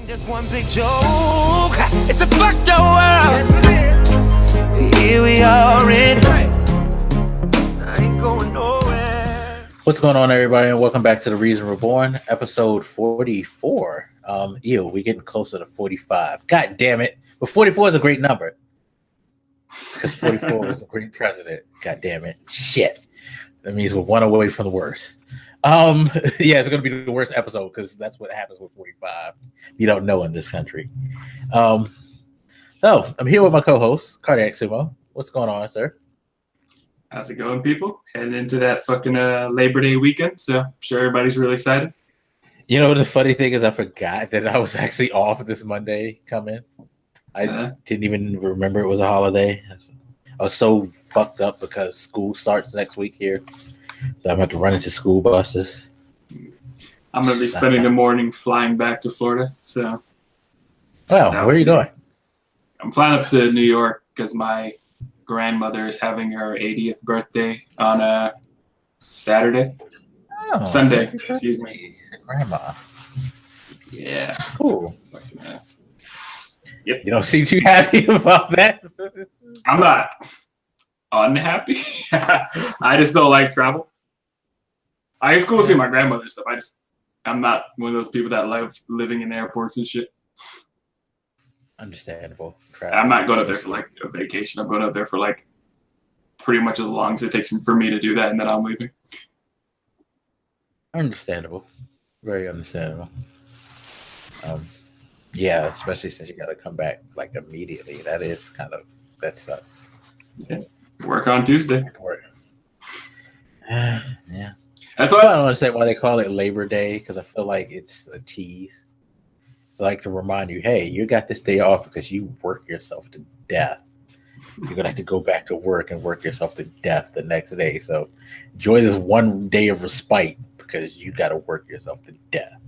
Just one big joke. It's a fucked up world. Here we are in. I ain't going nowhere. What's going on, everybody, and welcome back to the Reason Reborn, episode 44. We're getting closer to 45. God damn it! But 44 is a great number because 44 was a great president. God damn it! Shit. That means we're one away from the worst. It's going to be the worst episode because that's what happens with 45. You don't know in this country. I'm here with my co-host, Cardiacsumo. What's going on, sir? How's it going, people? Heading into that fucking Labor Day weekend, so I'm sure everybody's really excited. You know, the funny thing is I forgot that I was actually off this Monday coming. I didn't even remember it was a holiday. I was so fucked up because school starts next week here. So I'm going to run into school buses. I'm going to be spending the morning flying back to Florida. So, well, where are you going? I'm flying up to New York because my grandmother is having her 80th birthday on a Sunday, excuse me. Grandma. Yeah. Cool. Yep. You don't seem too happy about that. I'm not unhappy. I just don't like travel. It's cool to see my grandmother and stuff. I'm not one of those people that love living in airports and shit. Understandable. I'm not going up there for like a vacation. I'm going up there for like pretty much as long as it takes for me to do that, and then I'm leaving. Understandable. Very understandable. Especially since you got to come back like immediately. That sucks. Yeah. Work on Tuesday. Yeah. That's why I don't understand why they call it Labor Day, because I feel like it's a tease. It's like to remind you, hey, you got this day off because you work yourself to death. You're gonna have to go back to work and work yourself to death the next day. So enjoy this one day of respite because you got to work yourself to death.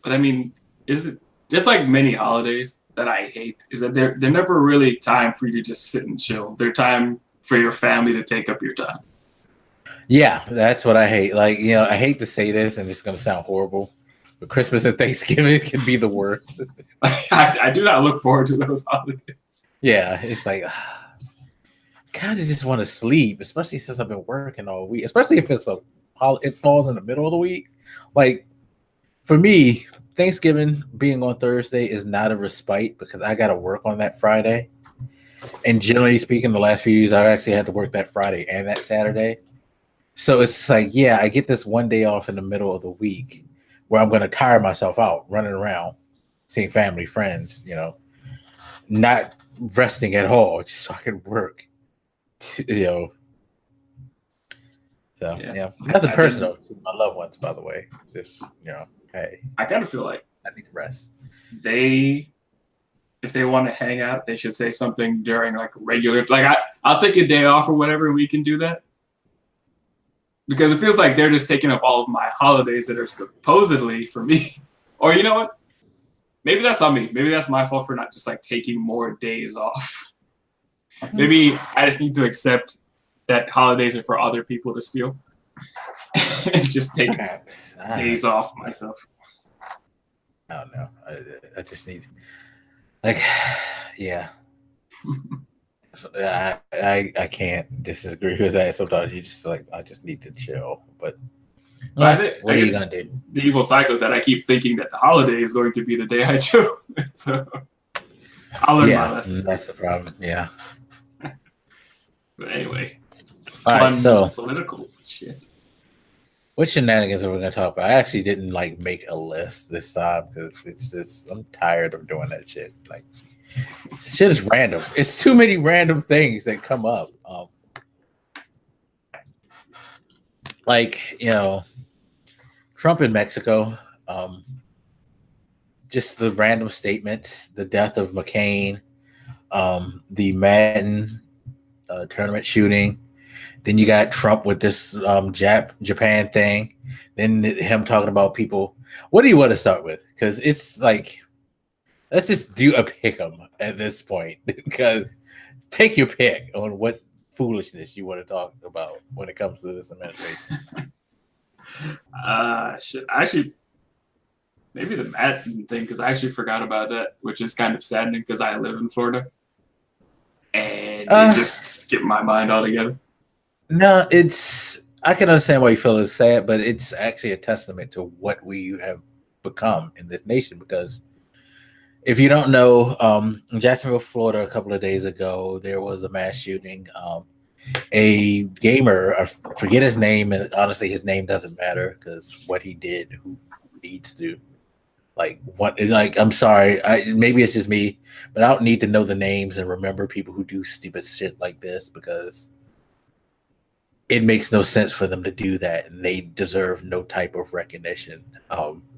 But I mean, is it just like many holidays that I hate? Is that they're never really time for you to just sit and chill. They're time for your family to take up your time. Yeah, that's what I hate. Like, I hate to say this, and it's going to sound horrible, but Christmas and Thanksgiving can be the worst. I do not look forward to those holidays. Yeah, it's like, kind of just want to sleep, especially since I've been working all week, especially if it falls in the middle of the week. Like, for me, Thanksgiving being on Thursday is not a respite because I got to work on that Friday. And generally speaking, the last few years, I actually had to work that Friday and that Saturday. So it's like, I get this one day off in the middle of the week where I'm going to tire myself out running around, seeing family, friends, not resting at all, just so I can work, So, nothing personal to my loved ones, by the way. Just, hey. I kind of feel like I need to rest. If they want to hang out, they should say something during like regular, like I'll take a day off or whatever, and we can do that. Because it feels like they're just taking up all of my holidays that are supposedly for me. Or you know what? Maybe that's on me. Maybe that's my fault for not just like taking more days off. Maybe I just need to accept that holidays are for other people to steal. And just take days off myself. I don't know. I just need, I can't disagree with that. Sometimes you just I just need to chill. But what are you gonna do? The evil cycle is that I keep thinking that the holiday is going to be the day I chose. So I'll learn my lesson. That's the problem. Yeah. But anyway, all right. So political shit. What shenanigans are we gonna talk about? I actually didn't make a list this time because it's just I'm tired of doing that shit. Like. Shit is random. It's too many random things that come up. Trump in Mexico. Just the random statements, the death of McCain, the Madden tournament shooting. Then you got Trump with this Japan thing. Then him talking about people. What do you want to start with? Because it's like. Let's just do a pick 'em at this point because take your pick on what foolishness you want to talk about when it comes to this administration. Shit. Actually, maybe the Madden thing, because I actually forgot about that, which is kind of saddening because I live in Florida. And it just skipped my mind altogether. No, I can understand why you feel it's sad, but it's actually a testament to what we have become in this nation. Because if you don't know, in Jacksonville, Florida, a couple of days ago, there was a mass shooting. A gamer, I forget his name, and honestly, his name doesn't matter because what he did, who needs to, I'm sorry, maybe it's just me, but I don't need to know the names and remember people who do stupid shit like this because it makes no sense for them to do that, and they deserve no type of recognition,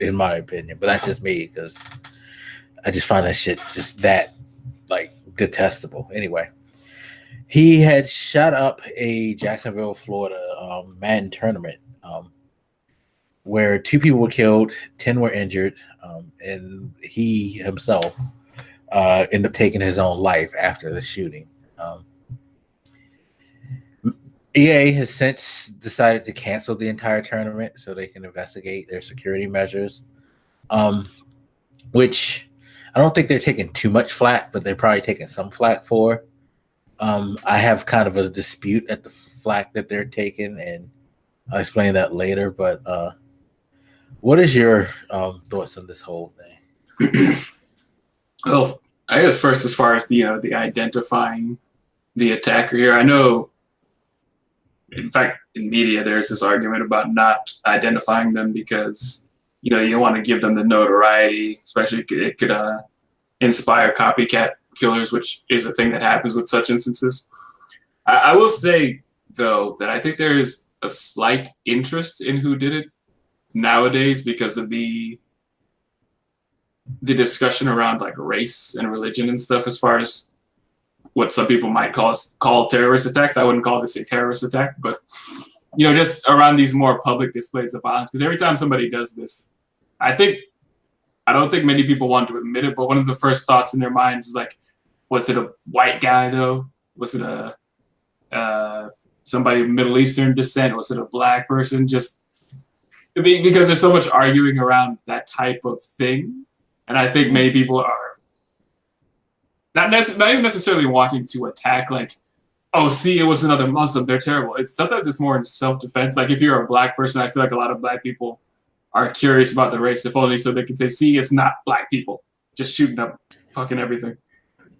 in my opinion. But that's just me because I just find that shit just that detestable. Anyway, he had shot up a Jacksonville, Florida Madden tournament where 2 people were killed, 10 were injured, and he himself ended up taking his own life after the shooting. EA has since decided to cancel the entire tournament so they can investigate their security measures, which I don't think they're taking too much flack, but they're probably taking some flack for. I have kind of a dispute at the flack that they're taking, and I'll explain that later. But what is your thoughts on this whole thing? Well, I guess first, as far as the identifying the attacker here, I know, in fact, in media, there's this argument about not identifying them because you want to give them the notoriety, especially it could inspire copycat killers, which is a thing that happens with such instances. I will say, though, that I think there is a slight interest in who did it nowadays because of the discussion around race and religion and stuff, as far as what some people might call terrorist attacks. I wouldn't call this a terrorist attack, but just around these more public displays of violence. Because every time somebody does this, I don't think many people want to admit it, but one of the first thoughts in their minds is was it a white guy though? Was it a somebody of Middle Eastern descent? Was it a black person? Just because there's so much arguing around that type of thing, and I think many people are not even necessarily wanting to attack oh, see, it was another Muslim, they're terrible. Sometimes it's more in self-defense. If you're a black person, I feel like a lot of black people are curious about the race, if only so they can say, see, it's not black people just shooting up fucking everything.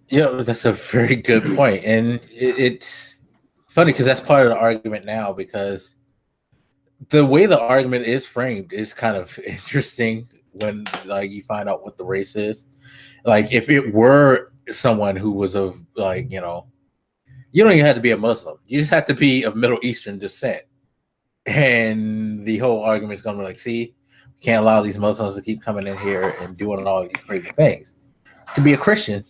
That's a very good point. And it's funny because that's part of the argument now, because the way the argument is framed is kind of interesting when you find out what the race is. If it were someone who was of you don't even have to be a Muslim. You just have to be of Middle Eastern descent. And the whole argument is going to be see, we can't allow these Muslims to keep coming in here and doing all these crazy things. You can be a Christian,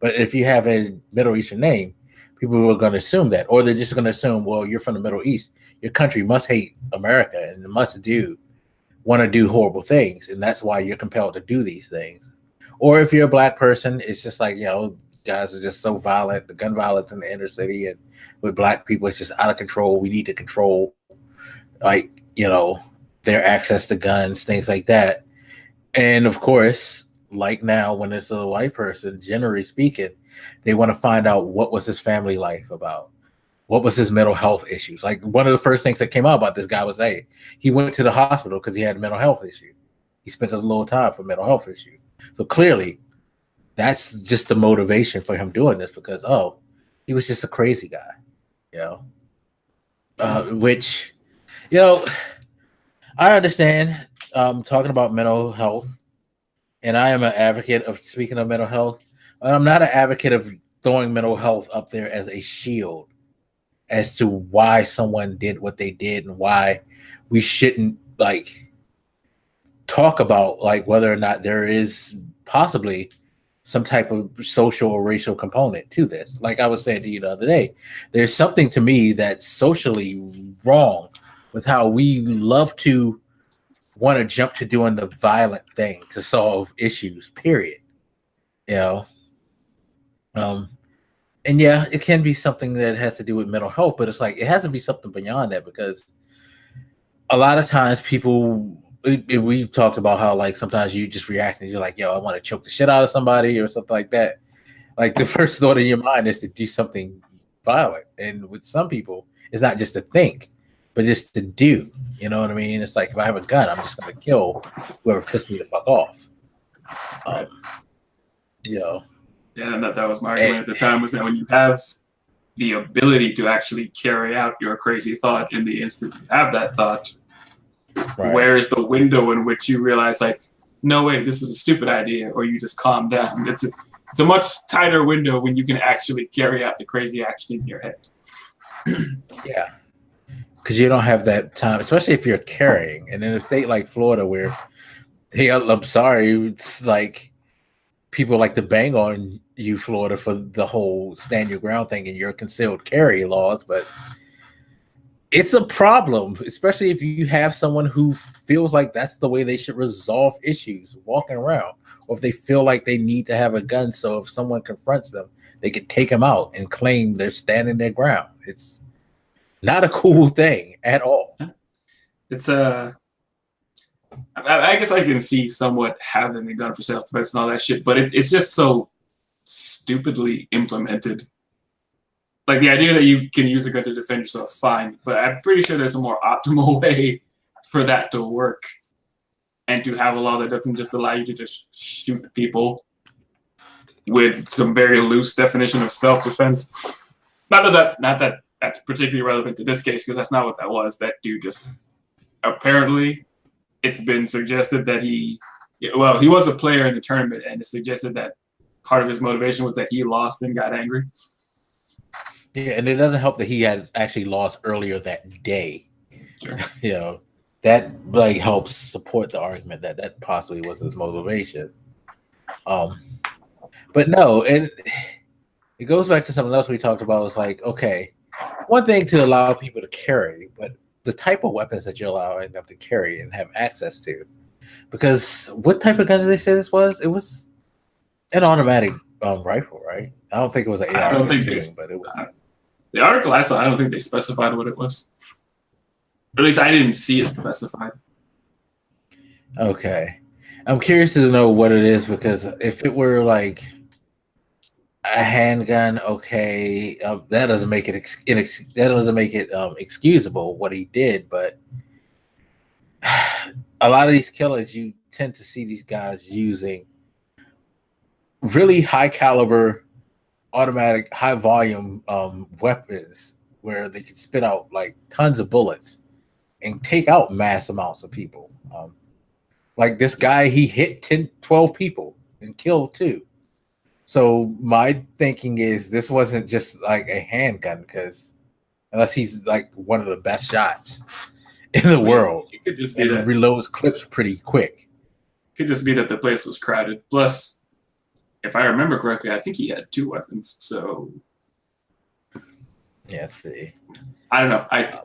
but if you have a Middle Eastern name, people are going to assume that, or they're just going to assume, well, you're from the Middle East. Your country must hate America and want to do horrible things, and that's why you're compelled to do these things. Or if you're a black person, it's just guys are just so violent. The gun violence in the inner city and with black people, it's just out of control. We need to control, their access to guns, things like that. And of course, now, when it's a white person, generally speaking, they want to find out what was his family life about. What was his mental health issues? One of the first things that came out about this guy was, hey, he went to the hospital because he had a mental health issue. He spent a little time for mental health issue. So clearly, that's just the motivation for him doing this, because he was just a crazy guy, which I understand talking about mental health, and I am an advocate of speaking of mental health, but I'm not an advocate of throwing mental health up there as a shield as to why someone did what they did and why we shouldn't talk about whether or not there is possibly some type of social or racial component to this. Like I was saying to you the other day, there's something to me that's socially wrong with how we love to want to jump to doing the violent thing to solve issues, period. And yeah, it can be something that has to do with mental health, but it's it has to be something beyond that, because a lot of times people we talked about how like sometimes you just react and you're like, yo, I want to choke the shit out of somebody or something like that. Like the first thought in your mind is to do something violent. And with some people, it's not just to think, but just to do. You know what I mean? It's like if I have a gun, I'm just gonna kill whoever pissed me the fuck off. Right. You know. Yeah, and that was my argument at the time, was that when you have the ability to actually carry out your crazy thought in the instant you have that thought, Right. where is the window in which you realize, like, no, wait, this is a stupid idea, or you just calm down? It's a much tighter window when you can actually carry out the crazy action in your head. Yeah. Because you don't have that time, especially if you're carrying. And in a state like Florida where I'm sorry, it's like people like to bang on you, Florida, for the whole stand your ground thing and your concealed carry laws, but it's a problem, especially if you have someone who feels like that's the way they should resolve issues walking around, or if they feel like they need to have a gun so if someone confronts them, they could take them out and claim they're standing their ground. It's not a cool thing at all. It's I guess I can see somewhat having a gun for self-defense and all that shit, but it's just so stupidly implemented. Like, the idea that you can use a gun to defend yourself, fine, but I'm pretty sure there's a more optimal way for that to work, and to have a law that doesn't just allow you to just shoot people with some very loose definition of self-defense. Not that that's particularly relevant to this case, because that's not what that was. That dude just, apparently, it's been suggested that he was a player in the tournament, and it's suggested that part of his motivation was that he lost and got angry. Yeah, and it doesn't help that he had actually lost earlier that day. Sure. You know, that like helps support the argument that possibly was his motivation. But no, and it goes back to something else we talked about. It's like, okay, one thing to allow people to carry, but the type of weapons that you're allowing them to carry and have access to. Because what type of gun did they say this was? It was an automatic rifle, right? I don't think it was an AR-15, I don't think but it was. The article I saw, I don't think they specified what it was. Or at least I didn't see it specified. Okay. I'm curious to know what it is, because if it were like a handgun, okay, that doesn't make it excusable what he did. But a lot of these killers, you tend to see these guys using really high caliber, automatic, high volume weapons where they can spit out like tons of bullets and take out mass amounts of people. Like this guy, he hit 10, 12 people and killed 2. So my thinking is this wasn't just like a handgun, because unless he's like one of the best shots in the world, it could just be and that reloads clips pretty quick. Could just be that the place was crowded. Plus, if I remember correctly, I think he had 2 weapons. So yeah, see, I don't know. I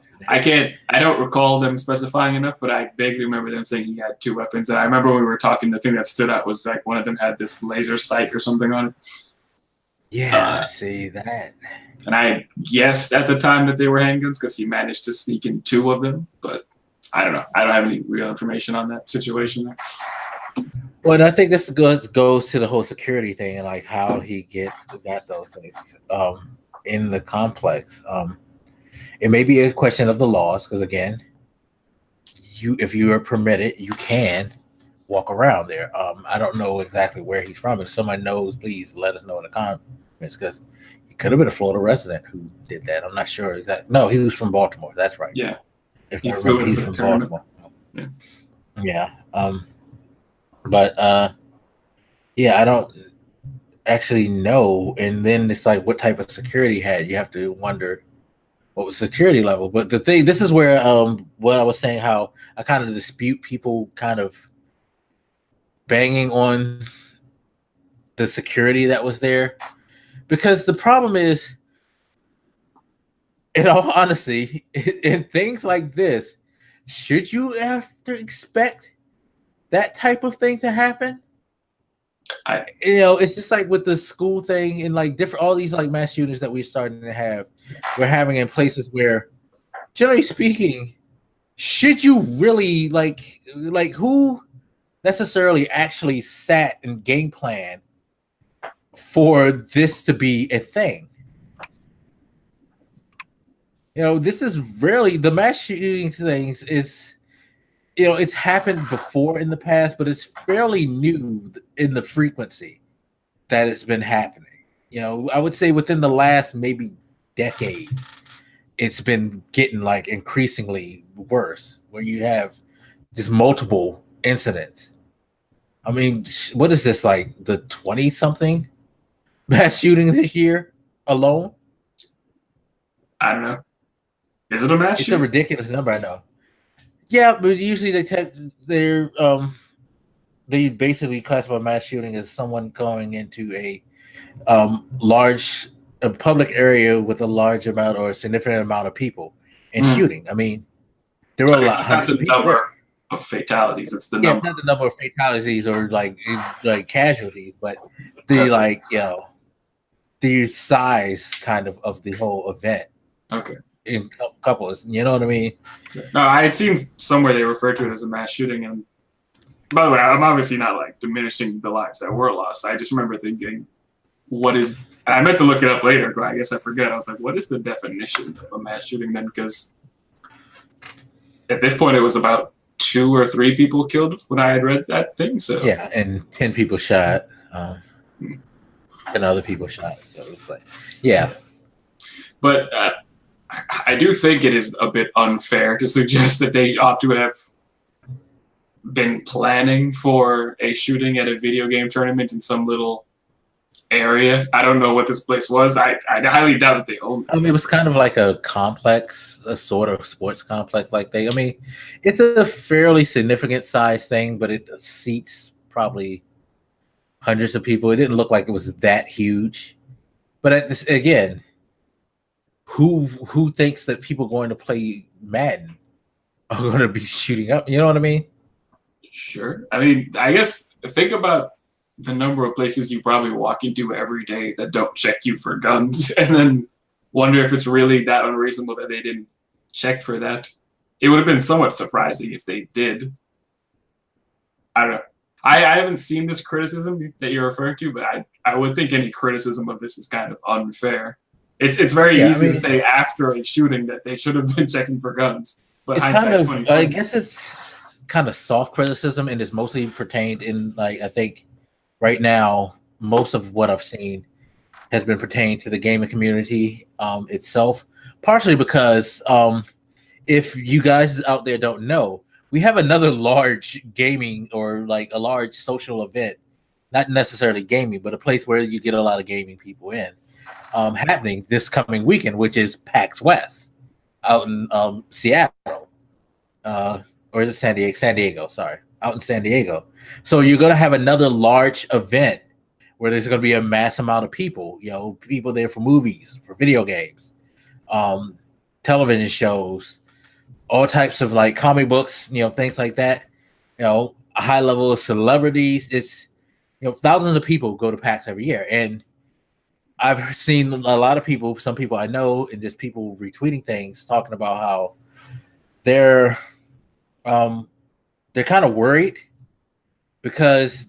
don't recall them specifying enough, but I vaguely remember them saying he had 2 weapons. And I remember when we were talking, the thing that stood out was like one of them had this laser sight or something on it. Yeah, see that. And I guessed at the time that they were handguns because he managed to sneak in 2 of them. But I don't know. I don't have any real information on that situation there. Well, and I think this goes to the whole security thing and like how he got those things in the complex. It may be a question of the laws, because again, if you are permitted, you can walk around there. I don't know exactly where he's from. If someone knows, please let us know in the comments, because he could have been a Florida resident who did that. I'm not sure exactly. No, he was from Baltimore. That's right. Yeah. If I remember, he's from Baltimore. Yeah. But yeah, I don't actually know. And then it's like, what type of security he had? You have to wonder what was security level. But this is where what I was saying, how I kind of dispute people kind of banging on the security that was there, because the problem is, in all honesty, in things like this, should you have to expect that type of thing to happen? It's just like with the school thing and like all these like mass shootings that we're starting to have, we're having in places where, generally speaking, should you really like who necessarily actually sat and game plan for this to be a thing? This is really the mass shooting things is, it's happened before in the past, but it's fairly new in the frequency that it's been happening. I would say within the last maybe decade, it's been getting like increasingly worse, where you have just multiple incidents. I mean, what is this, like the 20 something mass shooting this year alone? I don't know. Is it a mass It's shooting? a ridiculous number, I know. Yeah, but usually they basically classify mass shooting as someone going into a public area with a large amount or a significant amount of people and shooting. I mean, there were a lot, It's not hundreds the of people number there. of fatalities; it's the Yeah, number. it's not the number of fatalities or like casualties, but the the size kind of the whole event. Okay. In couples, you know what I mean? No, I had seen somewhere they referred to it as a mass shooting, and by the way, I'm obviously not like diminishing the lives that were lost. I just remember thinking, what is? I meant to look it up later, but I guess I forget. I was like, what is the definition of a mass shooting then? Because at this point, it was about 2 or 3 people killed when I had read that thing. So yeah, and 10 people shot, and other people shot. So it's like, yeah. But I do think it is a bit unfair to suggest that they ought to have been planning for a shooting at a video game tournament in some little area. I don't know what this place was. I highly doubt that they owned it. I mean, it was kind of like a complex, a sort of sports complex like they. I mean, it's a fairly significant size thing, but it seats probably hundreds of people. It didn't look like it was that huge. But at this, again, who thinks that people going to play Madden are going to be shooting up? You know what I mean? Sure. I mean, I guess think about the number of places you probably walk into every day that don't check you for guns, and then wonder if it's really that unreasonable that they didn't check for that. It would have been somewhat surprising if they did. I don't know. I haven't seen this criticism that you're referring to, but I would think any criticism of this is kind of unfair. It's very easy to say after a shooting that they should have been checking for guns. But it's kind of, I guess it's kind of soft criticism, and it's mostly pertained in, like, I think right now most of what I've seen has been pertained to the gaming community itself, partially because if you guys out there don't know, we have another large gaming or like a large social event, not necessarily gaming, but a place where you get a lot of gaming people in, happening this coming weekend, which is PAX West out in Seattle, or is it San Diego? San Diego, sorry, out in San Diego. So you're going to have another large event where there's going to be a mass amount of people, people there for movies, for video games, television shows, all types of like comic books, things like that. A high level of celebrities. It's, thousands of people go to PAX every year. And I've seen a lot of people, some people I know, and just people retweeting things talking about how they're kind of worried because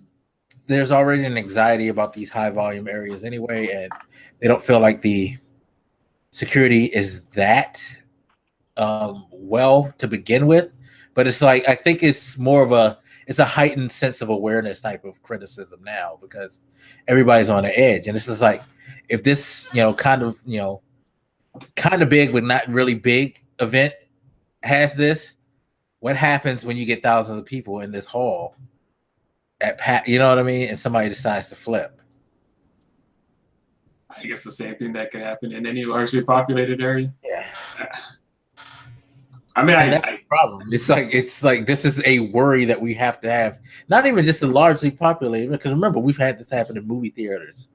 there's already an anxiety about these high volume areas anyway, and they don't feel like the security is that well to begin with. But it's like, I think it's more of a heightened sense of awareness type of criticism now because everybody's on the edge. And it's just like, if this, kind of big but not really big event has this, what happens when you get thousands of people in this hall at PAX, you know what I mean? And somebody decides to flip. I guess the same thing that could happen in any largely populated area. Yeah. I mean, that's the problem. It's like this is a worry that we have to have. Not even just a largely populated, because remember, we've had this happen in movie theaters,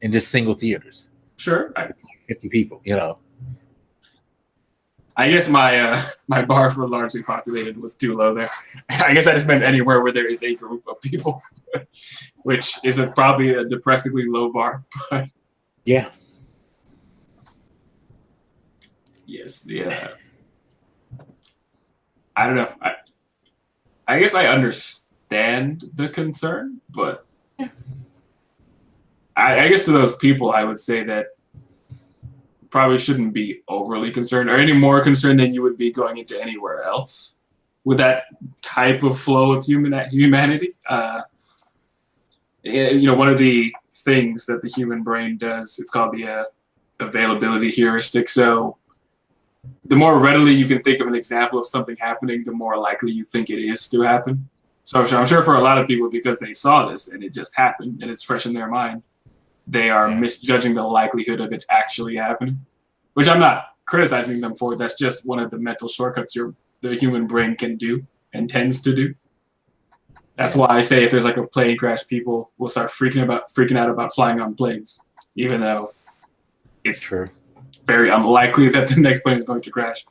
in just single theaters. Sure. 50 people, I guess my my bar for largely populated was too low there. I guess I just meant anywhere where there is a group of people, which is probably a depressingly low bar. But yeah. Yes, yeah. I don't know. I guess I understand the concern, but I guess to those people, I would say that probably shouldn't be overly concerned or any more concerned than you would be going into anywhere else with that type of flow of humanity. One of the things that the human brain does, it's called the availability heuristic. So the more readily you can think of an example of something happening, the more likely you think it is to happen. So I'm sure for a lot of people, because they saw this and it just happened and it's fresh in their mind, they are misjudging the likelihood of it actually happening, which I'm not criticizing them for. That's just one of the mental shortcuts the human brain can do and tends to do. That's why I say if there's like a plane crash, people will start freaking out about flying on planes, even though it's true. Very unlikely that the next plane is going to crash.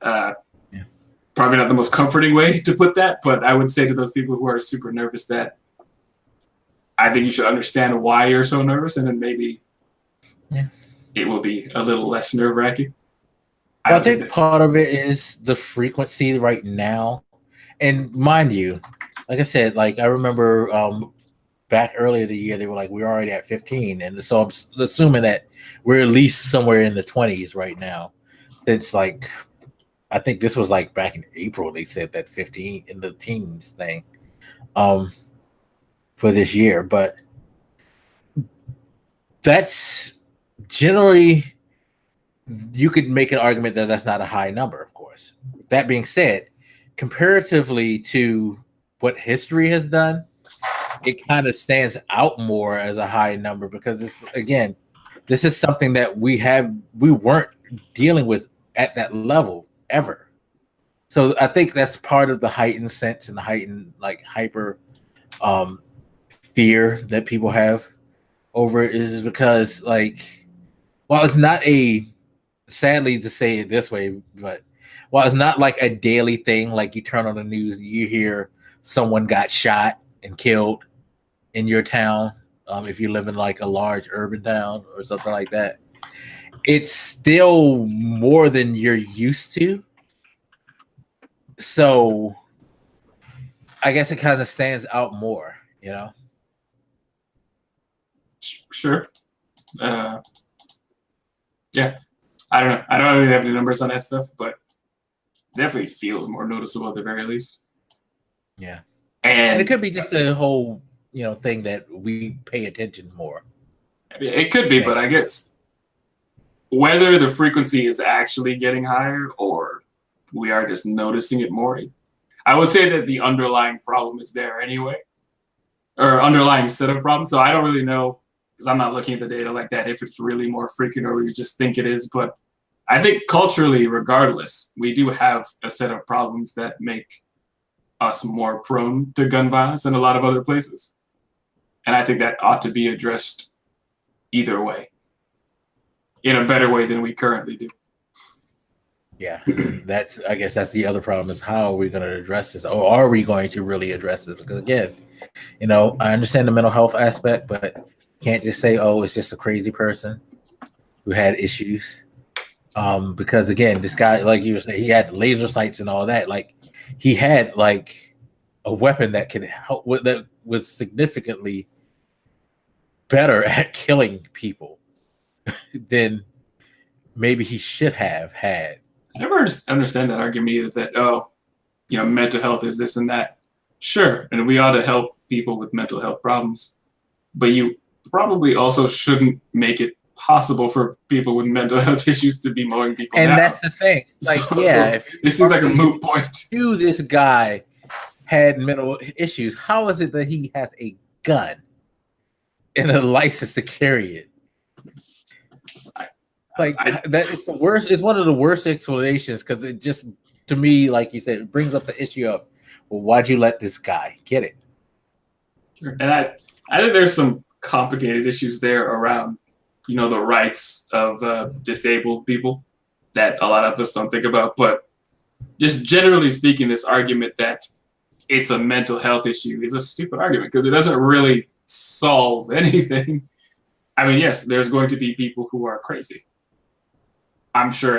Probably not the most comforting way to put that, but I would say to those people who are super nervous that I think you should understand why you're so nervous, and then maybe it will be a little less nerve-wracking. Well, I think part of it is the frequency right now. And mind you, like I said, like I remember back earlier the year, they were like, we're already at 15. And so I'm assuming that we're at least somewhere in the 20s right now. Since like, I think this was like back in April, they said that 15 in the teens thing for this year. But that's generally, you could make an argument that that's not a high number, of course. That being said, comparatively to what history has done, it kind of stands out more as a high number because this is something that we weren't dealing with at that level ever. So I think that's part of the heightened sense and the heightened like hyper fear that people have over it is because like, while it's not sadly to say it this way, but while it's not like a daily thing, like you turn on the news, you hear someone got shot and killed in your town, if you live in like a large urban town or something like that, it's still more than you're used to. So I guess it kind of stands out more, you know? Sure. Yeah. I don't know. I don't really have any numbers on that stuff, but it definitely feels more noticeable at the very least. Yeah. And it could be just a whole, thing that we pay attention more. It could be, but I guess whether the frequency is actually getting higher or we are just noticing it more, I would say that the underlying problem is there anyway, or underlying set of problems. So I don't really know, because I'm not looking at the data like that, if it's really more frequent or we just think it is. But I think culturally, regardless, we do have a set of problems that make us more prone to gun violence than a lot of other places. And I think that ought to be addressed either way, in a better way than we currently do. Yeah, I guess that's the other problem is how are we going to address this? Or are we going to really address this? Because again, I understand the mental health aspect, but can't just say, oh, it's just a crazy person who had issues. Because again, this guy, like you were saying, he had laser sights and all that. Like he had like a weapon that could help that was significantly better at killing people than maybe he should have had. I never understand that argument either, that, mental health is this and that. Sure, and we ought to help people with mental health problems, but you probably also shouldn't make it possible for people with mental health issues to be mowing people down. And that's the thing. Like, this seems like a moot point. This guy had mental issues. How is it that he has a gun and a license to carry it? That is the worst. It's one of the worst explanations because it just, to me, like you said, it brings up the issue of, well, why'd you let this guy get it? Sure. And I think there's some complicated issues there around, the rights of disabled people that a lot of us don't think about. But just generally speaking, this argument that it's a mental health issue is a stupid argument because it doesn't really solve anything. I mean, yes, there's going to be people who are crazy. I'm sure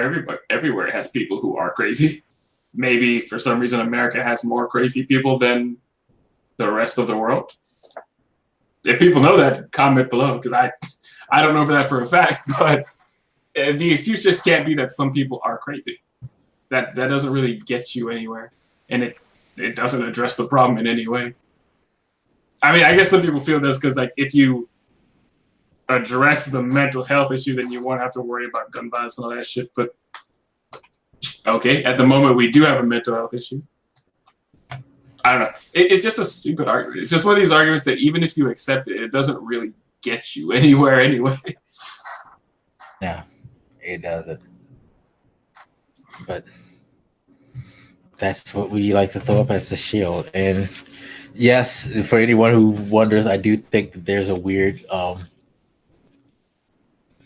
everywhere has people who are crazy. maybe for some reason America has more crazy people than the rest of the world. If people know that, comment below, because I don't know for that for a fact, but the excuse just can't be that some people are crazy. That doesn't really get you anywhere, and it doesn't address the problem in any way. I mean, I guess some people feel this because, like, if you address the mental health issue, then you won't have to worry about gun violence and all that shit. But okay, at the moment, we do have a mental health issue. I don't know. It's just a stupid argument. It's just one of these arguments that even if you accept it, it doesn't really get you anywhere anyway. Yeah, it doesn't. But that's what we like to throw up as the shield. And yes, for anyone who wonders, I do think that there's a weird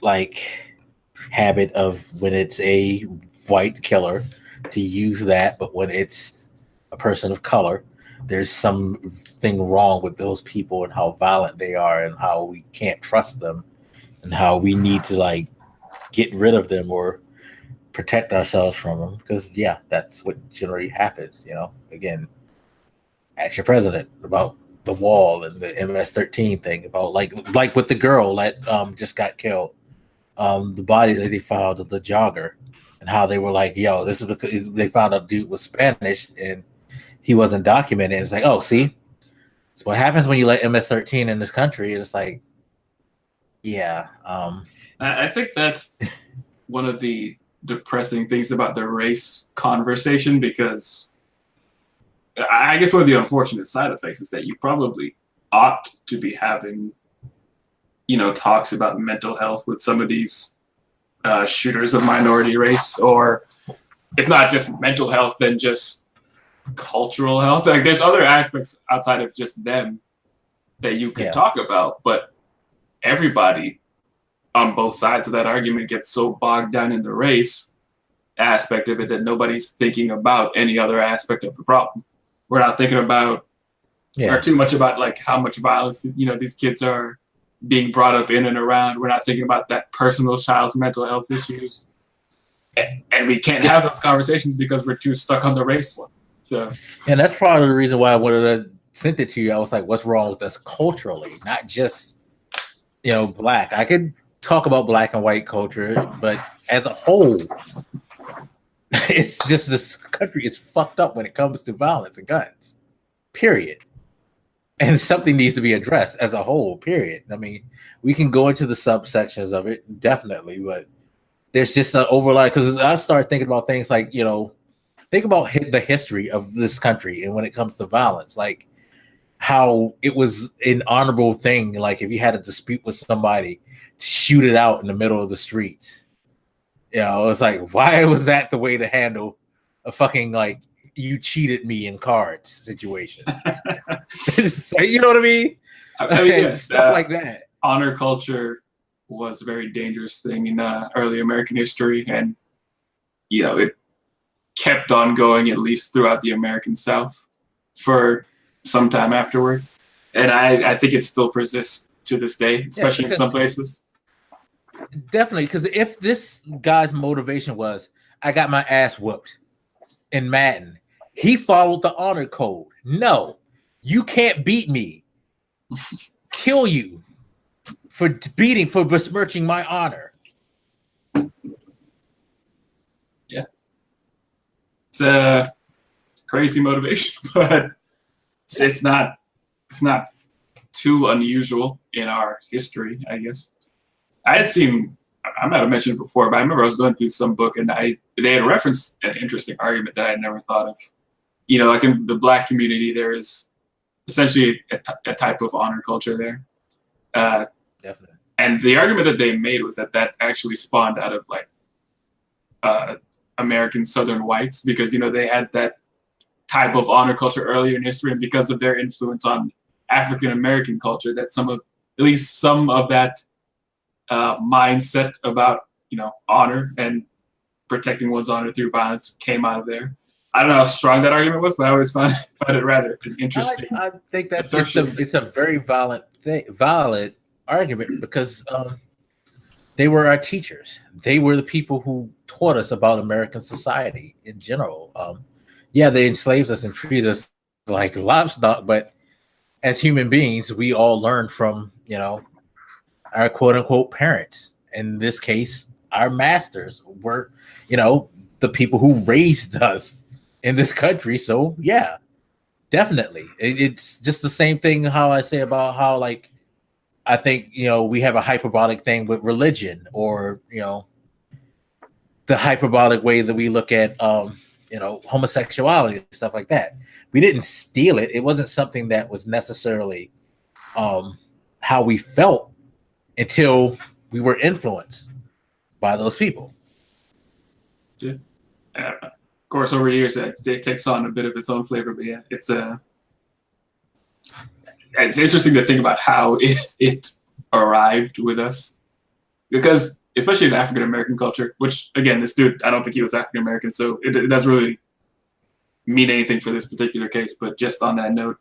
like habit of when it's a white killer to use that, but when it's a person of color, there's something wrong with those people and how violent they are and how we can't trust them and how we need to like get rid of them or protect ourselves from them, because yeah, that's what generally happens. You know, again, ask your president about the wall and the MS-13 thing, about like with the girl that just got killed, the body that they found of the jogger, and how they were like, yo, this is because they found a dude was Spanish and he wasn't documented. It's like, oh, see, it's what happens when you let MS-13 in this country. And it's like, yeah. I think that's one of the depressing things about the race conversation, because I guess one of the unfortunate side effects is that you probably ought to be having, you know, talks about mental health with some of these shooters of minority race, or if not just mental health, then just cultural health. Like, there's other aspects outside of just them that you could talk about, but everybody on both sides of that argument gets so bogged down in the race aspect of it that nobody's thinking about any other aspect of the problem. We're not thinking about or too much about like how much violence, you know, these kids are being brought up in and around. We're not thinking about that personal child's mental health issues, and we can't have those conversations because we're too stuck on the race one. So, and that's part of the reason why I wanted to send it to you. I was like, what's wrong with us culturally, not just, you know, black. I could talk about black and white culture, but as a whole, it's just this country is fucked up when it comes to violence and guns, period. And something needs to be addressed as a whole, period. I mean, we can go into the subsections of it, definitely, but there's just an overlap, because I start thinking about things like, you know, think about the history of this country, and when it comes to violence, like how it was an honorable thing, like if you had a dispute with somebody, to shoot it out in the middle of the streets. You know, it's like, why was that the way to handle a fucking like you cheated me in cards situation? You know what I mean? I mean, yes, stuff like that. Honor culture was a very dangerous thing in early American history, and you know, it kept on going at least throughout the American South for some time afterward, and I think it still persists to this day, especially in some places. Definitely, because if this guy's motivation was, I got my ass whooped in Madden, he followed the honor code. No, you can't beat me. Kill you for besmirching my honor. Yeah, it's a crazy motivation, but it's not too unusual in our history, I guess. I might have mentioned it before, but I remember I was going through some book and they had referenced an interesting argument that I had never thought of. You know, like in the Black community, there is essentially a type of honor culture there. Definitely. And the argument that they made was that actually spawned out of like American Southern whites, because, you know, they had that type of honor culture earlier in history, and because of their influence on African American culture, that at least some of that mindset about, you know, honor and protecting one's honor through violence came out of there. I don't know how strong that argument was, but I always find it rather interesting. I think that's it's a very valid argument, because they were our teachers. They were the people who taught us about American society in general. yeah, they enslaved us and treated us like livestock, but as human beings, we all learn from, our quote unquote parents. In this case, our masters were, the people who raised us in this country. So yeah, definitely. It's just the same thing how I say about how, like, I think, we have a hyperbolic thing with religion, or, the hyperbolic way that we look at, homosexuality and stuff like that. We didn't steal it. It wasn't something that was necessarily how we felt until we were influenced by those people. Yeah. Of course, over the years, it takes on a bit of its own flavor, but yeah, it's interesting to think about how it arrived with us, because especially in African American culture, which again, this dude, I don't think he was African American, so it doesn't really mean anything for this particular case. But just on that note,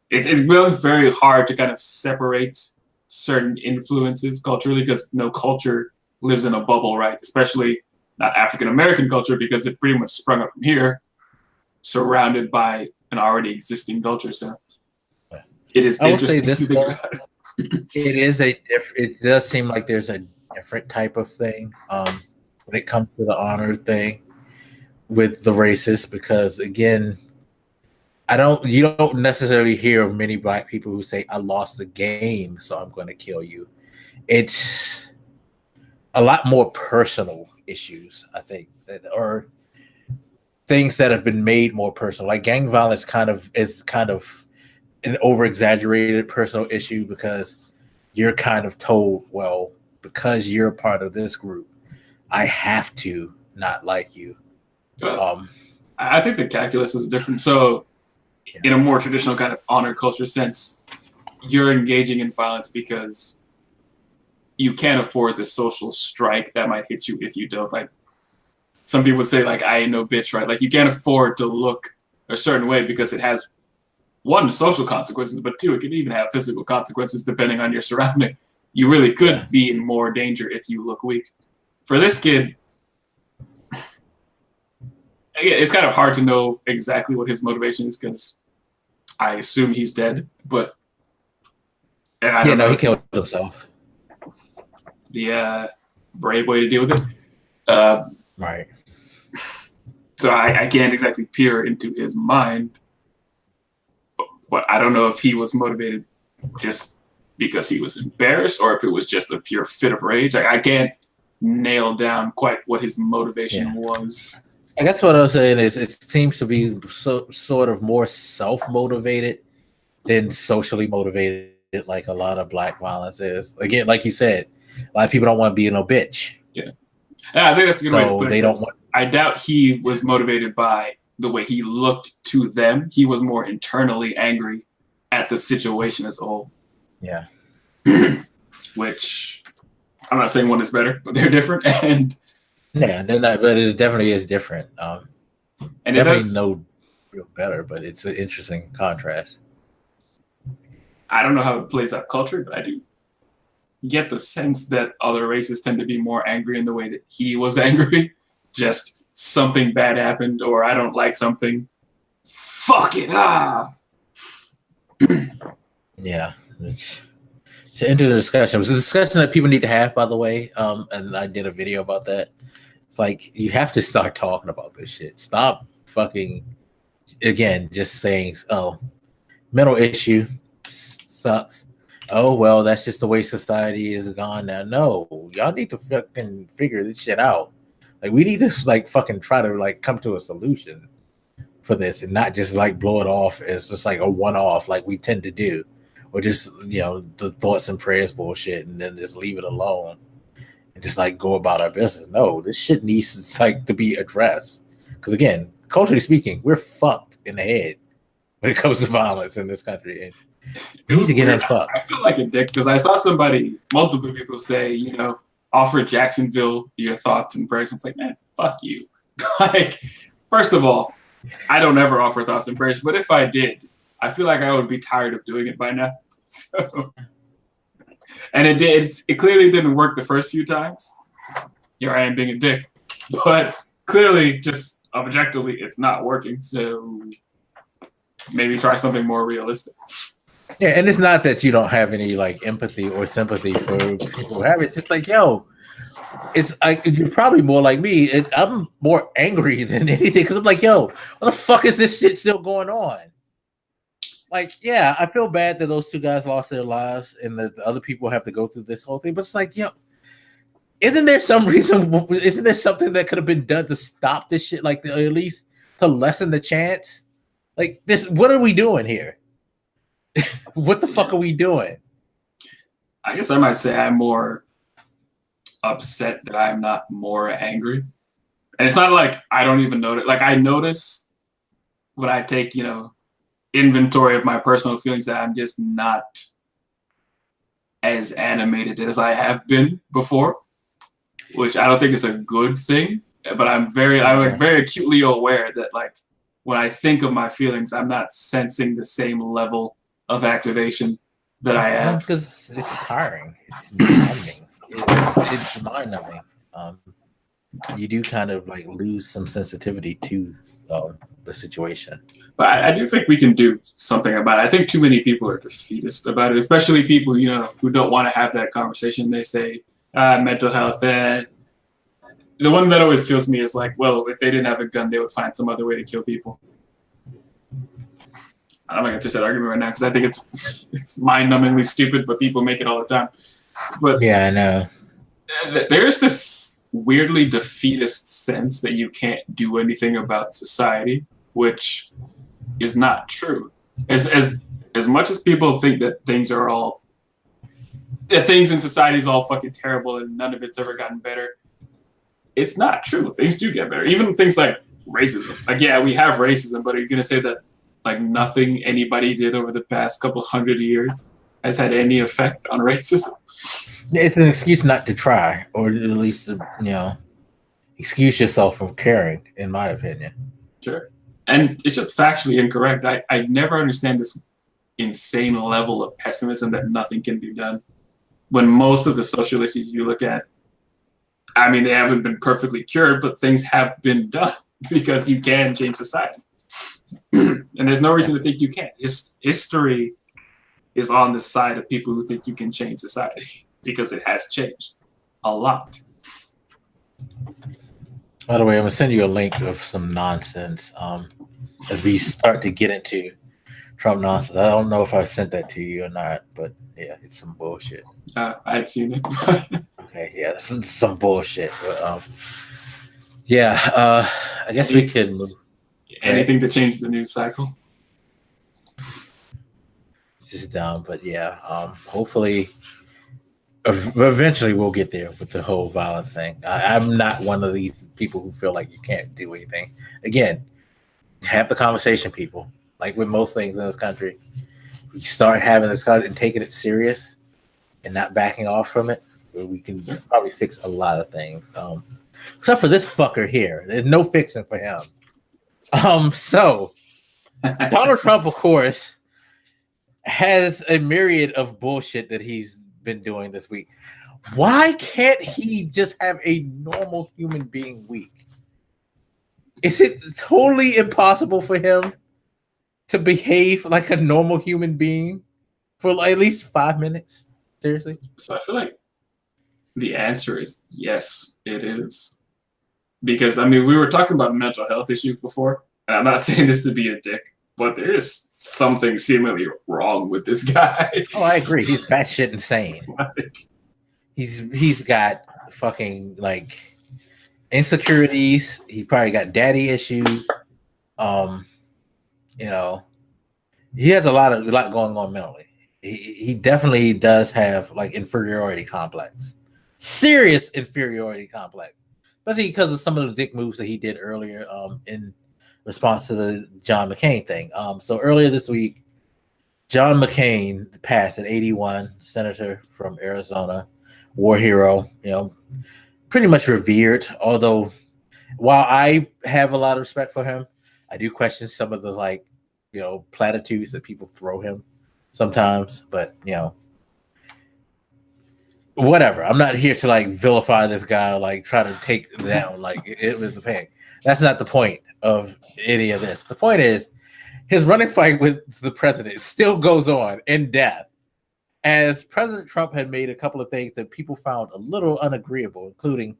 it's really very hard to kind of separate certain influences culturally, because no culture lives in a bubble, right? Especially not African American culture, because it pretty much sprung up from here, surrounded by an already existing culture. So it is interesting to think about it. It does seem like there's a different type of thing when it comes to the honor thing with the racists, because again, you don't necessarily hear of many Black people who say, I lost the game, so I'm going to kill you. It's a lot more personal issues, I think, or things that have been made more personal. Like gang violence is kind of an over-exaggerated personal issue, because you're kind of told, well, because you're a part of this group, I have to not like you. Well, I think the calculus is different. So in a more traditional kind of honor culture sense, you're engaging in violence because you can't afford the social strike that might hit you if you don't. Like, some people say, like, I ain't no bitch, right? Like, you can't afford to look a certain way because it has, one, social consequences, but two, it can even have physical consequences depending on your surrounding. You really could be in more danger if you look weak. For this kid, it's kind of hard to know exactly what his motivation is, because I assume he's dead, but I don't know. He killed himself. The brave way to deal with it. Right. So I can't exactly peer into his mind, but I don't know if he was motivated just because he was embarrassed, or if it was just a pure fit of rage. I can't nail down quite what his motivation was. I guess what I'm saying is, it seems to be sort of more self-motivated than socially motivated, like a lot of Black violence is. Again, like you said, a lot of people don't want to be no bitch. Yeah, I think that's a good way to put it. They don't want. I doubt he was motivated by the way he looked to them. He was more internally angry at the situation as a whole. Yeah. Which, I'm not saying one is better, but they're different. And yeah, they're not, but it definitely is different. And definitely no real better, but it's an interesting contrast. I don't know how it plays out culture, but I do get the sense that other races tend to be more angry in the way that he was angry. Just something bad happened, or I don't like something. Fuck it, Yeah, it's an interesting discussion. It's a discussion that people need to have, by the way. And I did a video about that. It's like, you have to start talking about this shit. Stop fucking, again, just saying, oh, mental issue sucks. Oh, well, that's just the way society is gone now. No, y'all need to fucking figure this shit out. Like, we need to like fucking try to like come to a solution for this, and not just like blow it off as just like a one-off like we tend to do, or just, the thoughts and prayers bullshit, and then just leave it alone and just like go about our business. No, this shit needs to be addressed, because again, culturally speaking, we're fucked in the head when it comes to violence in this country, and we need to get unfucked. I feel like a dick, because I saw multiple people say, offer Jacksonville your thoughts and prayers. It's like, man, fuck you. Like, first of all, I don't ever offer thoughts and prayers, but if I did, I feel like I would be tired of doing it by now. So, and it clearly didn't work the first few times. Here I am being a dick, but clearly just objectively it's not working. So maybe try something more realistic. Yeah, and it's not that you don't have any like empathy or sympathy for people who have it. It's just like, yo, it's like you're probably more like me. I'm more angry than anything because I'm like, yo, what the fuck is this shit still going on? Like, yeah, I feel bad that those two guys lost their lives and that the other people have to go through this whole thing. But it's like, yo, isn't there some reason? Isn't there something that could have been done to stop this shit? Like, at least to lessen the chance. Like this, what are we doing here? What the fuck are we doing? I guess I might say I'm more upset that I'm not more angry. And it's not like I don't even notice. Like I notice when I take, inventory of my personal feelings that I'm just not as animated as I have been before, which I don't think is a good thing. But I'm very acutely aware that like when I think of my feelings, I'm not sensing the same level of activation that I am. Because it's tiring. It's numbing. It's mind numbing. You do kind of like lose some sensitivity to the situation. But I do think we can do something about it. I think too many people are defeatist about it, especially people, who don't want to have that conversation. They say, mental health. The one that always kills me is like, well, if they didn't have a gun, they would find some other way to kill people. I'm not going to touch that argument right now because I think it's mind-numbingly stupid, but people make it all the time. But yeah, I know. There's this weirdly defeatist sense that you can't do anything about society, which is not true. As much as people think that things in society is all fucking terrible and none of it's ever gotten better, it's not true. Things do get better. Even things like racism. Like, yeah, we have racism, but are you going to say that like nothing anybody did over the past couple hundred years has had any effect on racism? It's an excuse not to try, or at least, excuse yourself from caring, in my opinion. Sure. And it's just factually incorrect. I never understand this insane level of pessimism that nothing can be done. When most of the social issues you look at, I mean, they haven't been perfectly cured, but things have been done because you can change society. And there's no reason to think you can't. History is on the side of people who think you can change society because it has changed a lot. By the way, I'm going to send you a link of some nonsense as we start to get into Trump nonsense. I don't know if I sent that to you or not, but yeah, it's some bullshit. I had seen it. Okay, yeah, this is some bullshit. But, I guess we could move. Anything to change the news cycle? It's just dumb, but yeah, hopefully, eventually we'll get there with the whole violence thing. I'm not one of these people who feel like you can't do anything. Again, have the conversation, people. Like with most things in this country, we start having this and taking it serious and not backing off from it, where we can probably fix a lot of things. Except for this fucker here. There's no fixing for him. So Donald Trump, of course, has a myriad of bullshit that he's been doing this week. Why can't he just have a normal human being week? Is it totally impossible for him to behave like a normal human being for like at least 5 minutes? Seriously? So I feel like the answer is yes, it is. Because, I mean, we were talking about mental health issues before, and I'm not saying this to be a dick, but there is something seemingly wrong with this guy. Oh, I agree. He's batshit insane. He's got fucking like insecurities. He probably got daddy issues. He has a lot going on mentally. He definitely does have like inferiority complex, serious inferiority complex, especially because of some of the dick moves that he did earlier in response to the John McCain thing. So earlier this week, John McCain passed at 81, senator from Arizona, war hero, pretty much revered. Although, while I have a lot of respect for him, I do question some of the platitudes that people throw him sometimes. But whatever. I'm not here to like vilify this guy or like try to take down like it was the thing. That's not the point of any of this. The point is his running fight with the president still goes on in death, as President Trump had made a couple of things that people found a little unagreeable, including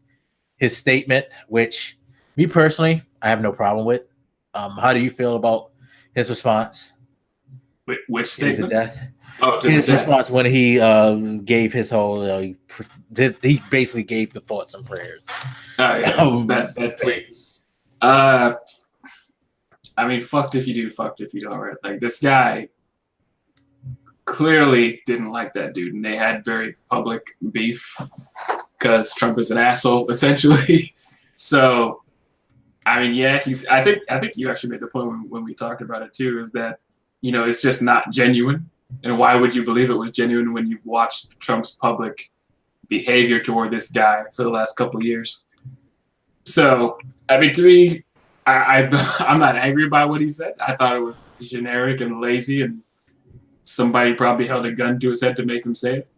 his statement, which me personally, I have no problem with. How do you feel about his response? Which statement? Death. Oh, his response when he gave his whole, he basically gave the thoughts and prayers. Oh yeah, that tweet. I mean, fucked if you do, fucked if you don't. Right? Like this guy clearly didn't like that dude, and they had very public beef because Trump is an asshole, essentially. So, I mean, yeah, I think you actually made the point when we talked about it too, is that it's just not genuine. And why would you believe it was genuine when you've watched Trump's public behavior toward this guy for the last couple of years? So, I mean, to me, I'm not angry by what he said. I thought it was generic and lazy, and somebody probably held a gun to his head to make him say it.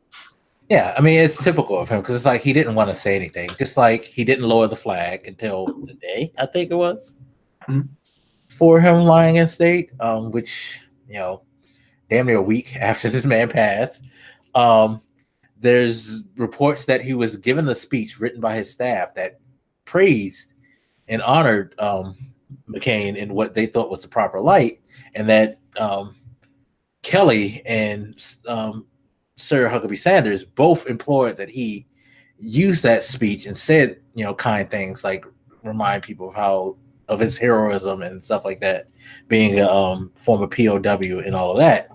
Yeah, I mean, it's typical of him because it's like he didn't want to say anything. Just like he didn't lower the flag until today, I think it was, for him lying in state, which, damn near a week after this man passed. There's reports that he was given a speech written by his staff that praised and honored McCain in what they thought was the proper light, and that Kelly and Sir Huckabee Sanders both implored that he use that speech and said, kind things like remind people of his heroism and stuff like that, being a former POW and all of that.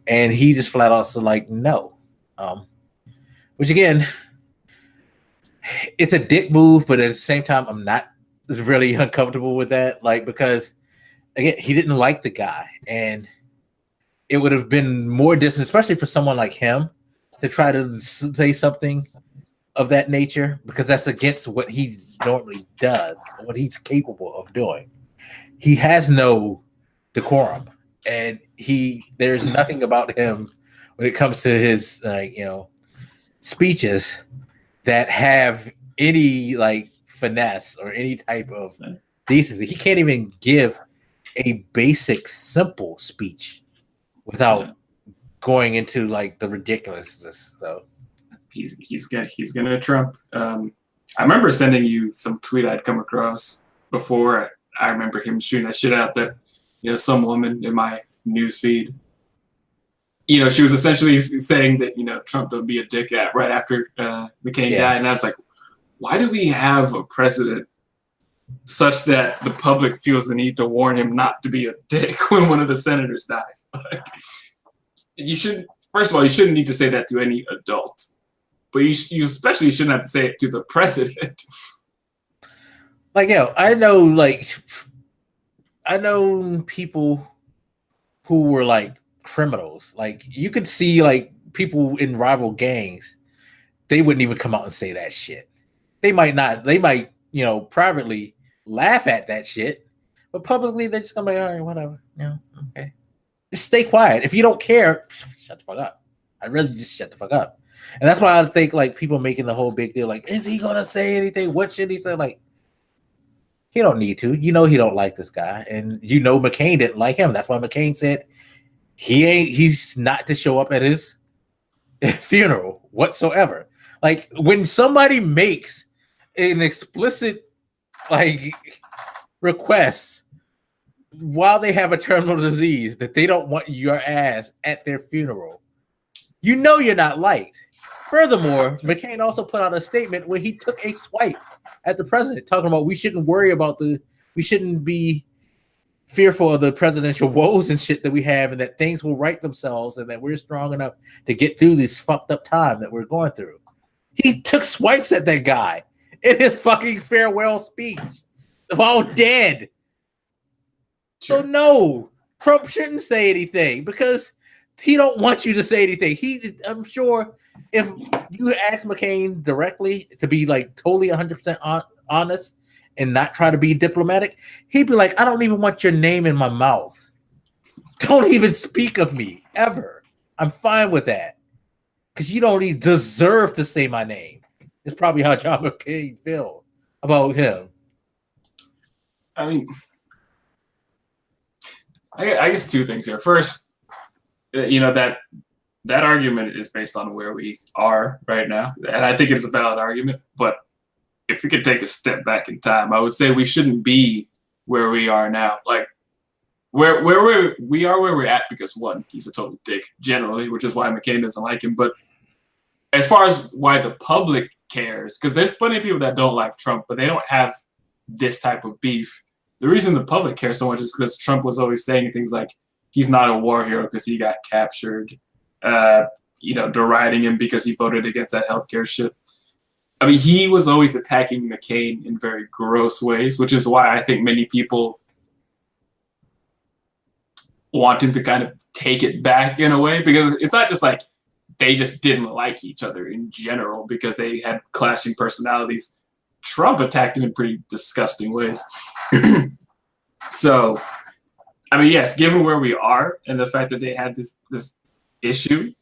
And he just flat out said like, no. Which again, it's a dick move, but at the same time, I'm not really uncomfortable with that. Like, because again, he didn't like the guy, and it would have been more distant, especially for someone like him, to try to say something of that nature, because that's against what he normally does, what he's capable of doing. He has no decorum, and there's nothing about him when it comes to his speeches that have any like finesse or any type of decency. He can't even give a basic simple speech without going into like the ridiculousness. So he's gonna Trump. I remember sending you some tweet I'd come across before. I remember him shooting that shit out that some woman in my newsfeed, she was essentially saying that Trump would be a dick right after McCain died, and I was like, why do we have a president such that the public feels the need to warn him not to be a dick when one of the senators dies? First of all, you shouldn't need to say that to any adult, but you especially shouldn't have to say it to the president. Like, I know people who were like criminals. Like, you could see like people in rival gangs, they wouldn't even come out and say that shit. They might privately laugh at that shit, but publicly they're just gonna be like, all right, whatever. Okay. Just stay quiet. If you don't care, shut the fuck up. I'd rather just shut the fuck up. And that's why I think like people making the whole big deal, like, is he gonna say anything? What should he say? Like, he don't need to. He don't like this guy, and McCain didn't like him. That's why McCain said he's not to show up at his funeral whatsoever. Like, when somebody makes an explicit like request while they have a terminal disease that they don't want your ass at their funeral, you're not liked. Furthermore, McCain also put out a statement where he took a swipe at the president, talking about we shouldn't be fearful of the presidential woes and shit that we have, and that things will right themselves, and that we're strong enough to get through this fucked up time that we're going through. He took swipes at that guy in his fucking farewell speech. They're all dead. Sure. So no, Trump shouldn't say anything because he don't want you to say anything. I'm sure if you ask McCain directly to be like totally 100% honest and not try to be diplomatic, he'd be like, I don't even want your name in my mouth. Don't even speak of me ever. I'm fine with that. because you don't even deserve to say my name. It's probably how John McCain feels about him. I mean, I guess two things here. First, you know, that argument is based on where we are right now, and I think it's a valid argument. But if we could take a step back in time, I would say we shouldn't be where we are now. Like where we are where we're at because one, he's a total dick generally, which is why McCain doesn't like him. But as far as why the public cares, because there's plenty of people that don't like Trump, but they don't have this type of beef. The reason the public cares so much is because Trump was always saying things like he's not a war hero because he got captured, you know, deriding him because he voted against that healthcare shit. I mean, he was always attacking McCain in very gross ways, which is why I think many people want him to kind of take it back in a way, because it's not just like they just didn't like each other in general because they had clashing personalities. Trump attacked him in pretty disgusting ways. So, I mean, yes, given where we are and the fact that they had this issue,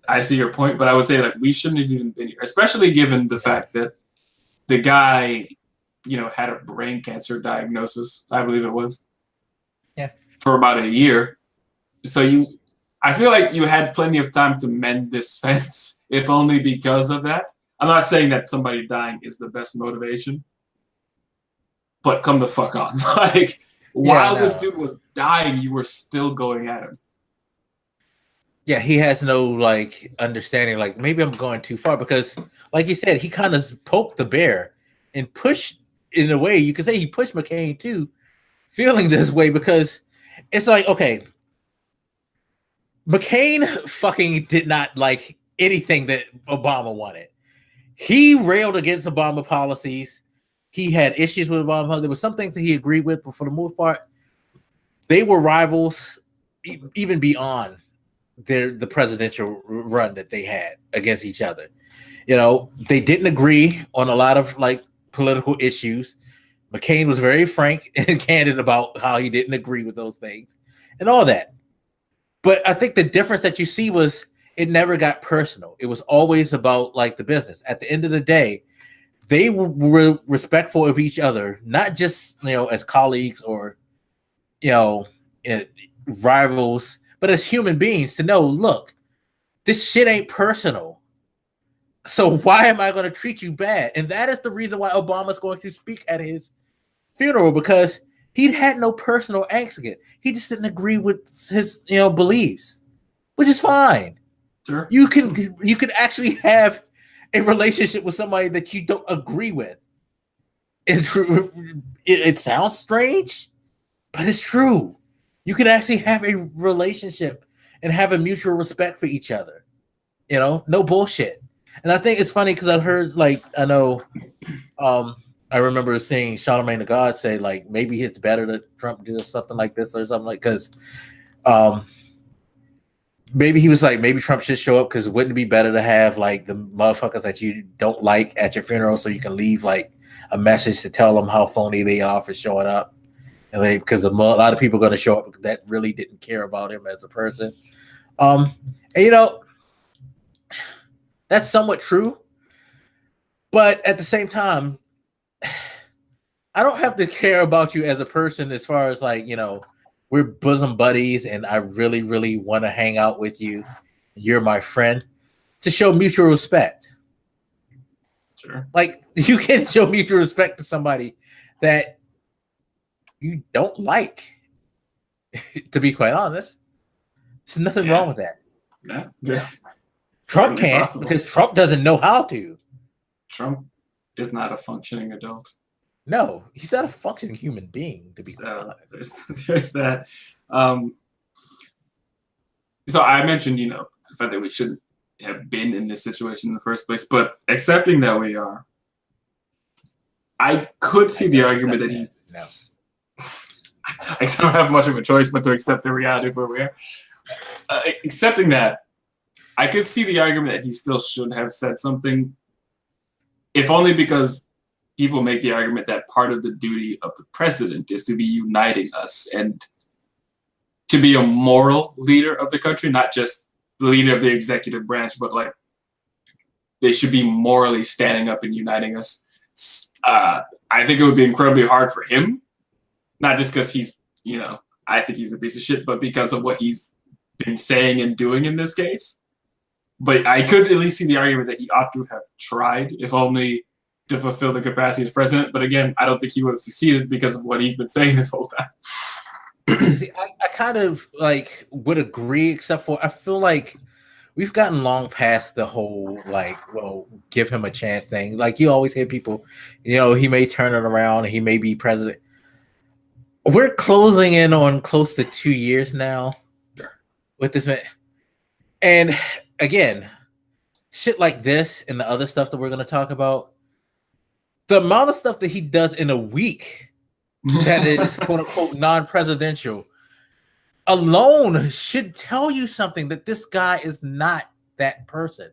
I see your point, but I would say like we shouldn't have even been here, especially given the fact that the guy, you know, had a brain cancer diagnosis, I believe it was, for about a year. So I feel like you had plenty of time to mend this fence, if only because of that. I'm not saying that somebody dying is the best motivation, but come the fuck on. Like, while this dude was dying, you were still going at him. Yeah, he has no like understanding. Like maybe I'm going too far because, like you said, he kind of poked the bear and pushed in a way. You could say he pushed McCain too, feeling this way because it's like, okay, McCain fucking did not like anything that Obama wanted. He railed against Obama policies. He had issues with Obama. There was some things that he agreed with, but for the most part, they were rivals even beyond the presidential run that they had against each other. You know, they didn't agree on a lot of like political issues. McCain was very frank and candid about how he didn't agree with those things and all that. But I think the difference that you see was it never got personal. It was always about like the business. At the end of the day, they were respectful of each other, not just, you know, as colleagues or, you know, rivals, but as human beings to know, look, this shit ain't personal. So why am I going to treat you bad? And that is the reason why Obama's going to speak at his funeral, because he had no personal angst against. He just didn't agree with his, you know, beliefs, which is fine. Sure. You can actually have a relationship with somebody that you don't agree with. It sounds strange, but it's true. You can actually have a relationship and have a mutual respect for each other. You know, no bullshit. And I think it's funny because I've heard, like, I know, I remember seeing Charlamagne the God say, like, maybe it's better that Trump did something like this or something, like, because maybe he was like, maybe Trump should show up because wouldn't it be better to have like the motherfuckers that you don't like at your funeral so you can leave like a message to tell them how phony they are for showing up, and because a lot of people are going to show up that really didn't care about him as a person. And you know, that's somewhat true, but at the same time, I don't have to care about you as a person as far as like, you know, we're bosom buddies and I really, really want to hang out with you. You're my friend, to show mutual respect. Sure. Like, you can show mutual respect to somebody that you don't like, to be quite honest. There's nothing wrong with that. Yeah. Trump can't possible. Because Trump doesn't know how to. Trump is not a functioning adult. No, he's not a functioning human being, to be honest. There's that. So I mentioned, you know, the fact that we shouldn't have been in this situation in the first place, but accepting that we are, I could see the argument that he's... No. I don't have much of a choice but to accept the reality of where we are. Accepting that, I could see the argument that he still should have said something, if only because people make the argument that part of the duty of the president is to be uniting us and to be a moral leader of the country, not just the leader of the executive branch, but like they should be morally standing up and uniting us. I think it would be incredibly hard for him, not just because he's, I think he's a piece of shit, but because of what he's been saying and doing in this case. But I could at least see the argument that he ought to have tried, if only to fulfill the capacity as president. But again, I don't think he would have succeeded because of what he's been saying this whole time. See, I kind of like would agree, except for I feel like we've gotten long past the whole like, well, give him a chance thing. Like you always hear people, he may turn it around, he may be president. We're closing in on close to 2 years now with this man. And again, shit like this and the other stuff that we're going to talk about, the amount of stuff that he does in a week that is quote unquote non-presidential alone should tell you something, that this guy is not that person.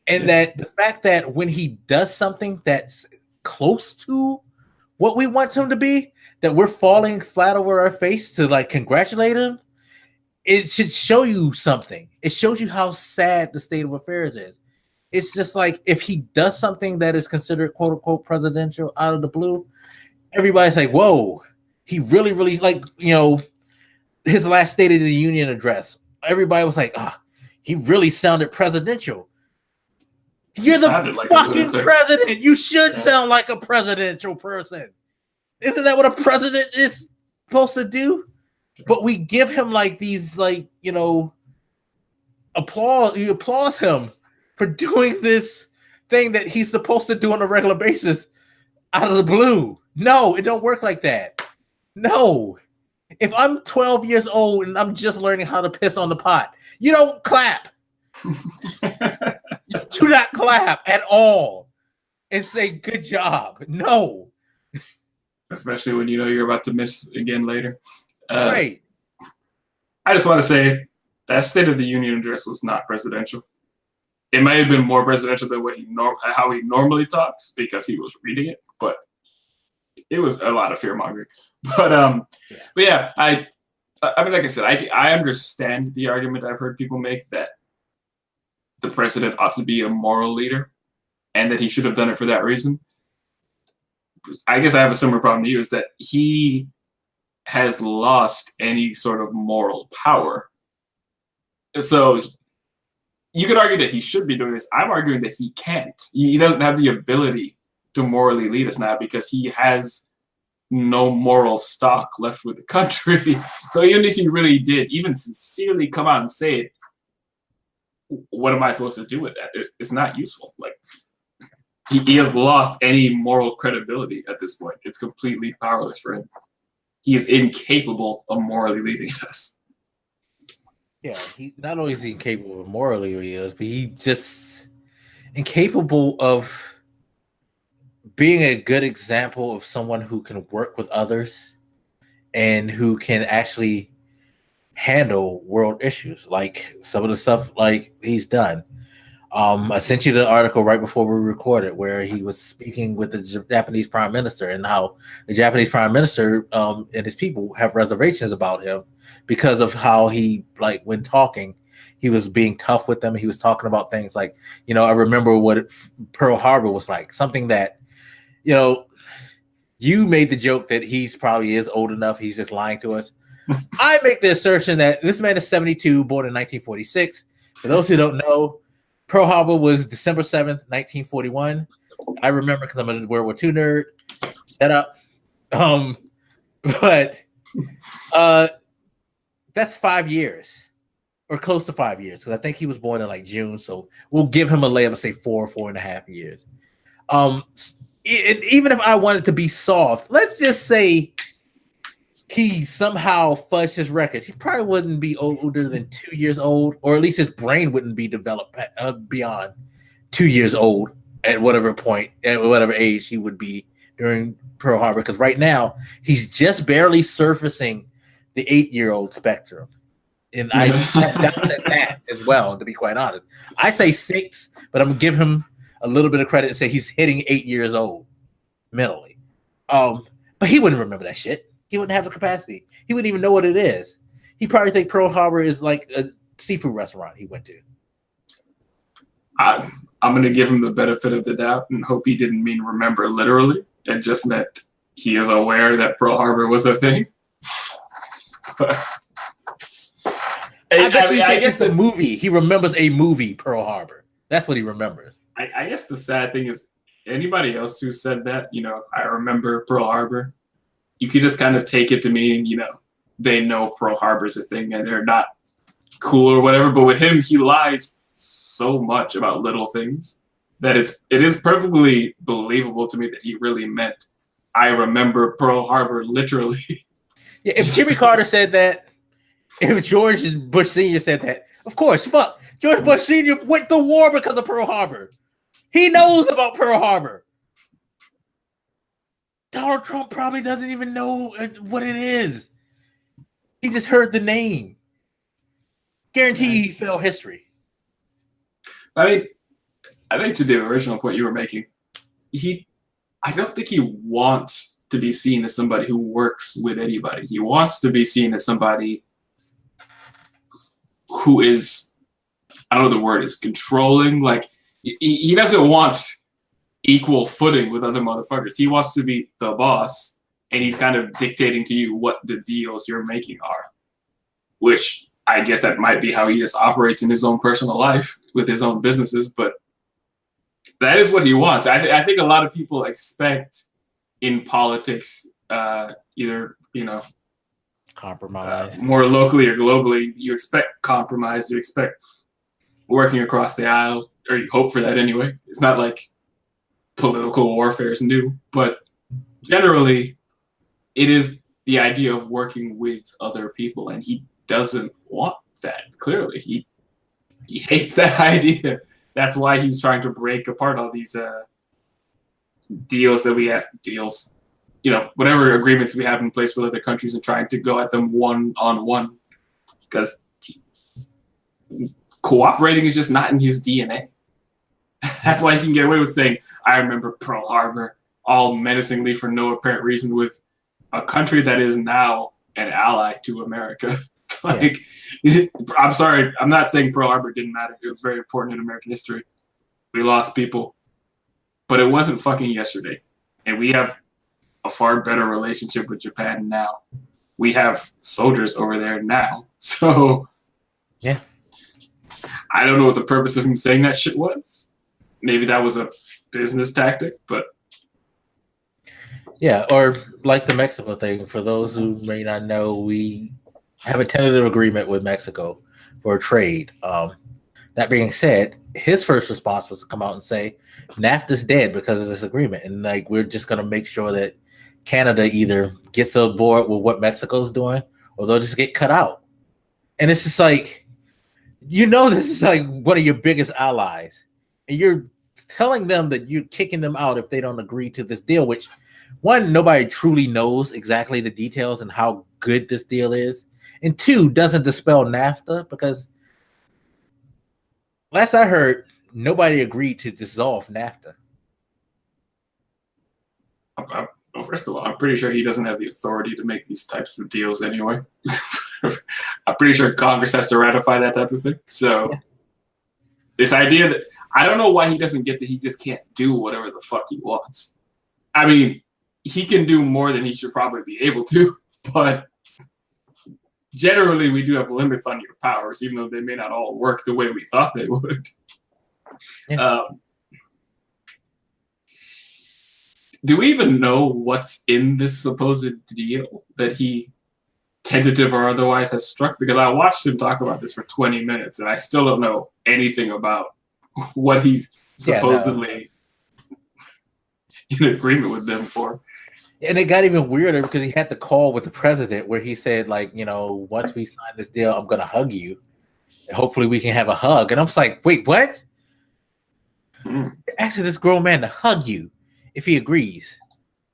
And that the fact that when he does something that's close to what we want him to be, that we're falling flat over our face to like congratulate him, it should show you something. It shows you how sad the state of affairs is. It's just like if he does something that is considered quote unquote presidential out of the blue, everybody's like, whoa, he really, really, like, his last State of the Union address. Everybody was like, he really sounded presidential. You're the fucking president. You should sound like a presidential person. Isn't that what a president is supposed to do? But we give him like these, like, applause. You applaud him for doing this thing that he's supposed to do on a regular basis out of the blue. No, it don't work like that. No. If I'm 12 years old and I'm just learning how to piss on the pot, you don't clap. You do not clap at all and say, good job. No. Especially when you're about to miss again later. Right. I just want to say that State of the Union address was not presidential. It may have been more presidential than how he normally talks because he was reading it, but it was a lot of fear mongering. But yeah, I mean, like I said, I understand the argument I've heard people make that the president ought to be a moral leader and that he should have done it for that reason. I guess I have a similar problem to you, is that he has lost any sort of moral power. So you could argue that he should be doing this. I'm arguing that he can't. He doesn't have the ability to morally lead us now because he has no moral stock left with the country. So even if he really did, even sincerely come out and say it, what am I supposed to do with that? It's not useful. Like he has lost any moral credibility at this point. It's completely powerless for him. He is incapable of morally leading us. Yeah, he not only is he incapable of morally leading us, but he just incapable of being a good example of someone who can work with others and who can actually handle world issues, like some of the stuff like he's done. I sent you the article right before we recorded where he was speaking with the Japanese prime minister and how the Japanese prime minister and his people have reservations about him because of how he, like, when talking, he was being tough with them. He was talking about things like, I remember what Pearl Harbor was like, something that, you made the joke that he's probably is old enough. He's just lying to us. I make the assertion that this man is 72, born in 1946. For those who don't know, Pearl Harbor was December 7th, 1941. I remember because I'm a World War II nerd. Shut up. But that's 5 years or close to 5 years because I think he was born in like June. So we'll give him a layup of say 4.5 years. Even if I wanted to be soft, let's just say he somehow fudged his record. He probably wouldn't be older than 2 years old, or at least his brain wouldn't be developed beyond 2 years old at whatever point, at whatever age he would be during Pearl Harbor. Because right now, he's just barely surfacing the 8-year-old spectrum. And I doubt that as well, to be quite honest. I say 6, but I'm going to give him a little bit of credit and say he's hitting 8 years old mentally. But he wouldn't remember that shit. He wouldn't have the capacity. He wouldn't even know what it is. He probably think Pearl Harbor is like seafood restaurant he went to. I'm going to give him the benefit of the doubt and hope he didn't mean remember literally and just meant he is aware that Pearl Harbor was a thing. I guess the movie. He remembers a movie, Pearl Harbor. That's what he remembers. I guess the sad thing is anybody else who said that, you know, I remember Pearl Harbor, you could just kind of take it to mean, you know, they know Pearl Harbor's a thing and they're not cool or whatever. But with him, he lies so much about little things that it is perfectly believable to me that he really meant I remember Pearl Harbor literally. Yeah, if Jimmy Carter said that, if George Bush Sr. said that, of course, fuck. George Bush Sr. went to war because of Pearl Harbor. He knows about Pearl Harbor. Donald Trump probably doesn't even know what it is. He just heard the name. Guarantee he failed history. I mean, I think to the original point you were making, I don't think he wants to be seen as somebody who works with anybody. He wants to be seen as somebody who is, I don't know the word is, controlling. Like, he doesn't want equal footing with other motherfuckers. He wants to be the boss, and he's kind of dictating to you what the deals you're making are. Which I guess that might be how he just operates in his own personal life with his own businesses, but that is what he wants. I think a lot of people expect in politics, either, you know, compromise, more locally or globally, you expect compromise, you expect working across the aisle, or you hope for that anyway. It's not like political warfare is new, but generally it is the idea of working with other people, and he doesn't want that. Clearly, he hates that idea. That's why he's trying to break apart all these deals that we have, you know, whatever agreements we have in place with other countries, and trying to go at them one-on-one, because cooperating is just not in his DNA. That's why he can get away with saying, I remember Pearl Harbor, all menacingly for no apparent reason, with a country that is now an ally to America. Like, yeah. I'm sorry, I'm not saying Pearl Harbor didn't matter. It was very important in American history. We lost people, but it wasn't fucking yesterday. And we have a far better relationship with Japan now. We have soldiers over there now. So, yeah. I don't know what the purpose of him saying that shit was. Maybe that was a business tactic, but. Yeah, or like the Mexico thing. For those who may not know, we have a tentative agreement with Mexico for trade. That being said, his first response was to come out and say NAFTA's dead because of this agreement, and like we're just going to make sure that Canada either gets on board with what Mexico's doing, or they'll just get cut out. And it's just like, you know, this is like one of your biggest allies, and you're telling them that you're kicking them out if they don't agree to this deal, which, one, nobody truly knows exactly the details and how good this deal is, and two, doesn't dispel NAFTA, because last I heard, nobody agreed to dissolve NAFTA. Well, first of all, I'm pretty sure he doesn't have the authority to make these types of deals anyway. I'm pretty sure Congress has to ratify that type of thing. So yeah. This idea that, I don't know why he doesn't get that he just can't do whatever the fuck he wants. I mean, he can do more than he should probably be able to, but generally we do have limits on your powers, even though they may not all work the way we thought they would. Yeah. Do we even know what's in this supposed deal that he, tentative or otherwise, has struck? Because I watched him talk about this for 20 minutes, and I still don't know anything about what he's supposedly in agreement with them for. And it got even weirder because he had the call with the president where he said, like, you know, once we sign this deal, I'm going to hug you. Hopefully we can have a hug. And I'm just like, wait, what? You're asking this grown man to hug you if he agrees.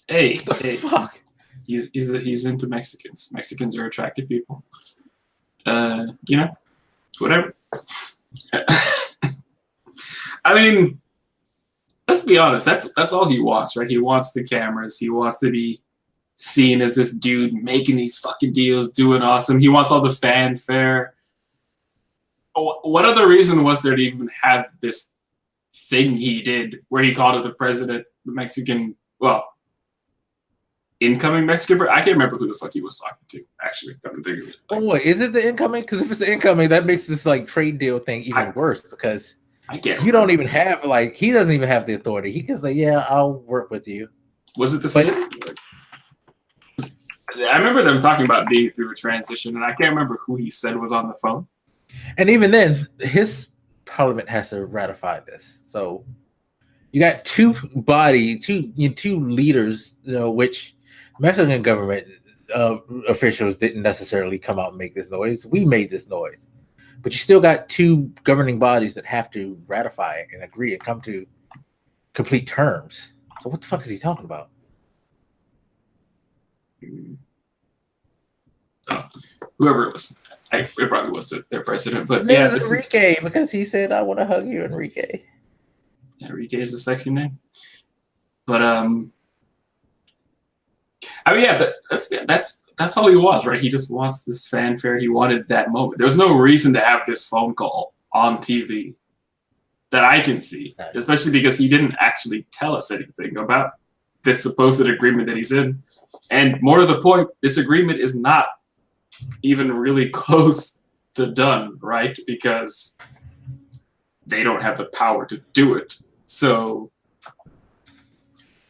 Hey, what the fuck? He's into Mexicans. Mexicans are attractive people. You know, whatever. I mean, let's be honest. That's all he wants, right? He wants the cameras. He wants to be seen as this dude making these fucking deals, doing awesome. He wants all the fanfare. what other reason was there to even have this thing he did where he called it the president, the Mexican, incoming Mexican? I can't remember who the fuck he was talking to, actually. Come to think of it. Like, is it the incoming? Because if it's the incoming, that makes this like trade deal thing even worse because don't even have he doesn't even have the authority. He can say, yeah, I'll work with you. Was it the I remember them talking about being through a transition, and I can't remember who he said was on the phone. And even then, his parliament has to ratify this. So you got two leaders, which Mexican government officials didn't necessarily come out and make this noise. We made this noise. But you still got two governing bodies that have to ratify it and agree and come to complete terms. So what the fuck is he talking about? Whoever it was, it probably was their president. But yeah, it's Enrique because he said, "I want to hug you, Enrique." Enrique is a sexy name, but I mean, yeah, that's all he wants, right? He just wants this fanfare. He wanted that moment. There was no reason to have this phone call on TV that I can see, especially because he didn't actually tell us anything about this supposed agreement that he's in. And more to the point, this agreement is not even really close to done, right? Because they don't have the power to do it. So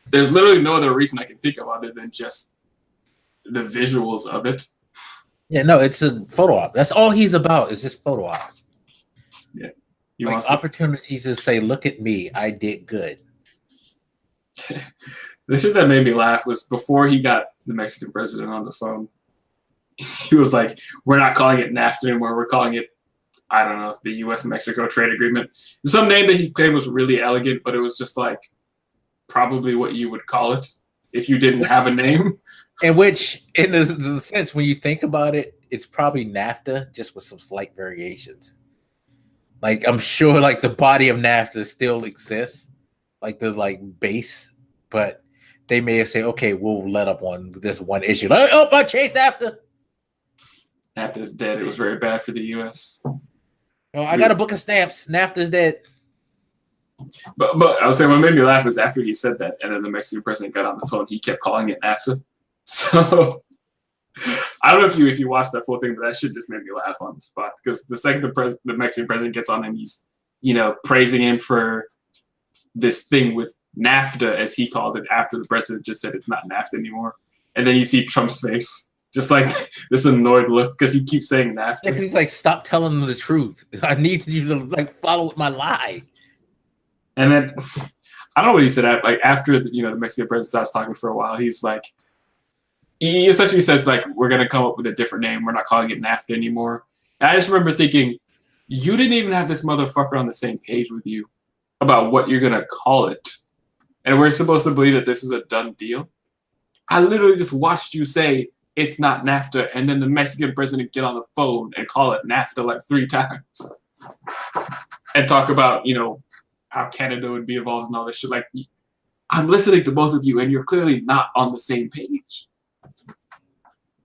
there's literally no other reason I can think of other than just the visuals of it. Yeah, no, it's a photo op. That's all he's about is just photo ops. Yeah. Opportunities to say, look at me, I did good. The shit that made me laugh was before he got the Mexican president on the phone, he was like, we're not calling it NAFTA anymore, we're calling it, I don't know, the US-Mexico trade agreement. Some name that he claimed was really elegant, but it was just like probably what you would call it if you didn't have a name. And which, in the sense, when you think about it, it's probably NAFTA, just with some slight variations. Like, I'm sure, the body of NAFTA still exists, the base, but they may have said, okay, we'll let up on this one issue. I changed NAFTA. NAFTA is dead. It was very bad for the U.S. I got a book of stamps. NAFTA's dead. But I was saying what made me laugh was after he said that, and then the Mexican president got on the phone, he kept calling it NAFTA. So I don't know if you watched that full thing, but that shit just made me laugh on the spot. Because the second the Mexican president gets on and he's, praising him for this thing with NAFTA, as he called it, after the president just said it's not NAFTA anymore. And then you see Trump's face, just like this annoyed look, because he keeps saying NAFTA. Yeah, he's like, stop telling them the truth. I need you to follow my lie. And then I don't know what he said. After the Mexican president starts talking for a while, he's like, he essentially says we're gonna come up with a different name. We're not calling it NAFTA anymore. And I just remember thinking, you didn't even have this motherfucker on the same page with you about what you're gonna call it, and we're supposed to believe that this is a done deal. I literally just watched you say it's not NAFTA, and then the Mexican president get on the phone and call it NAFTA 3 times, and talk about how Canada would be involved in all this shit. I'm listening to both of you, and you're clearly not on the same page.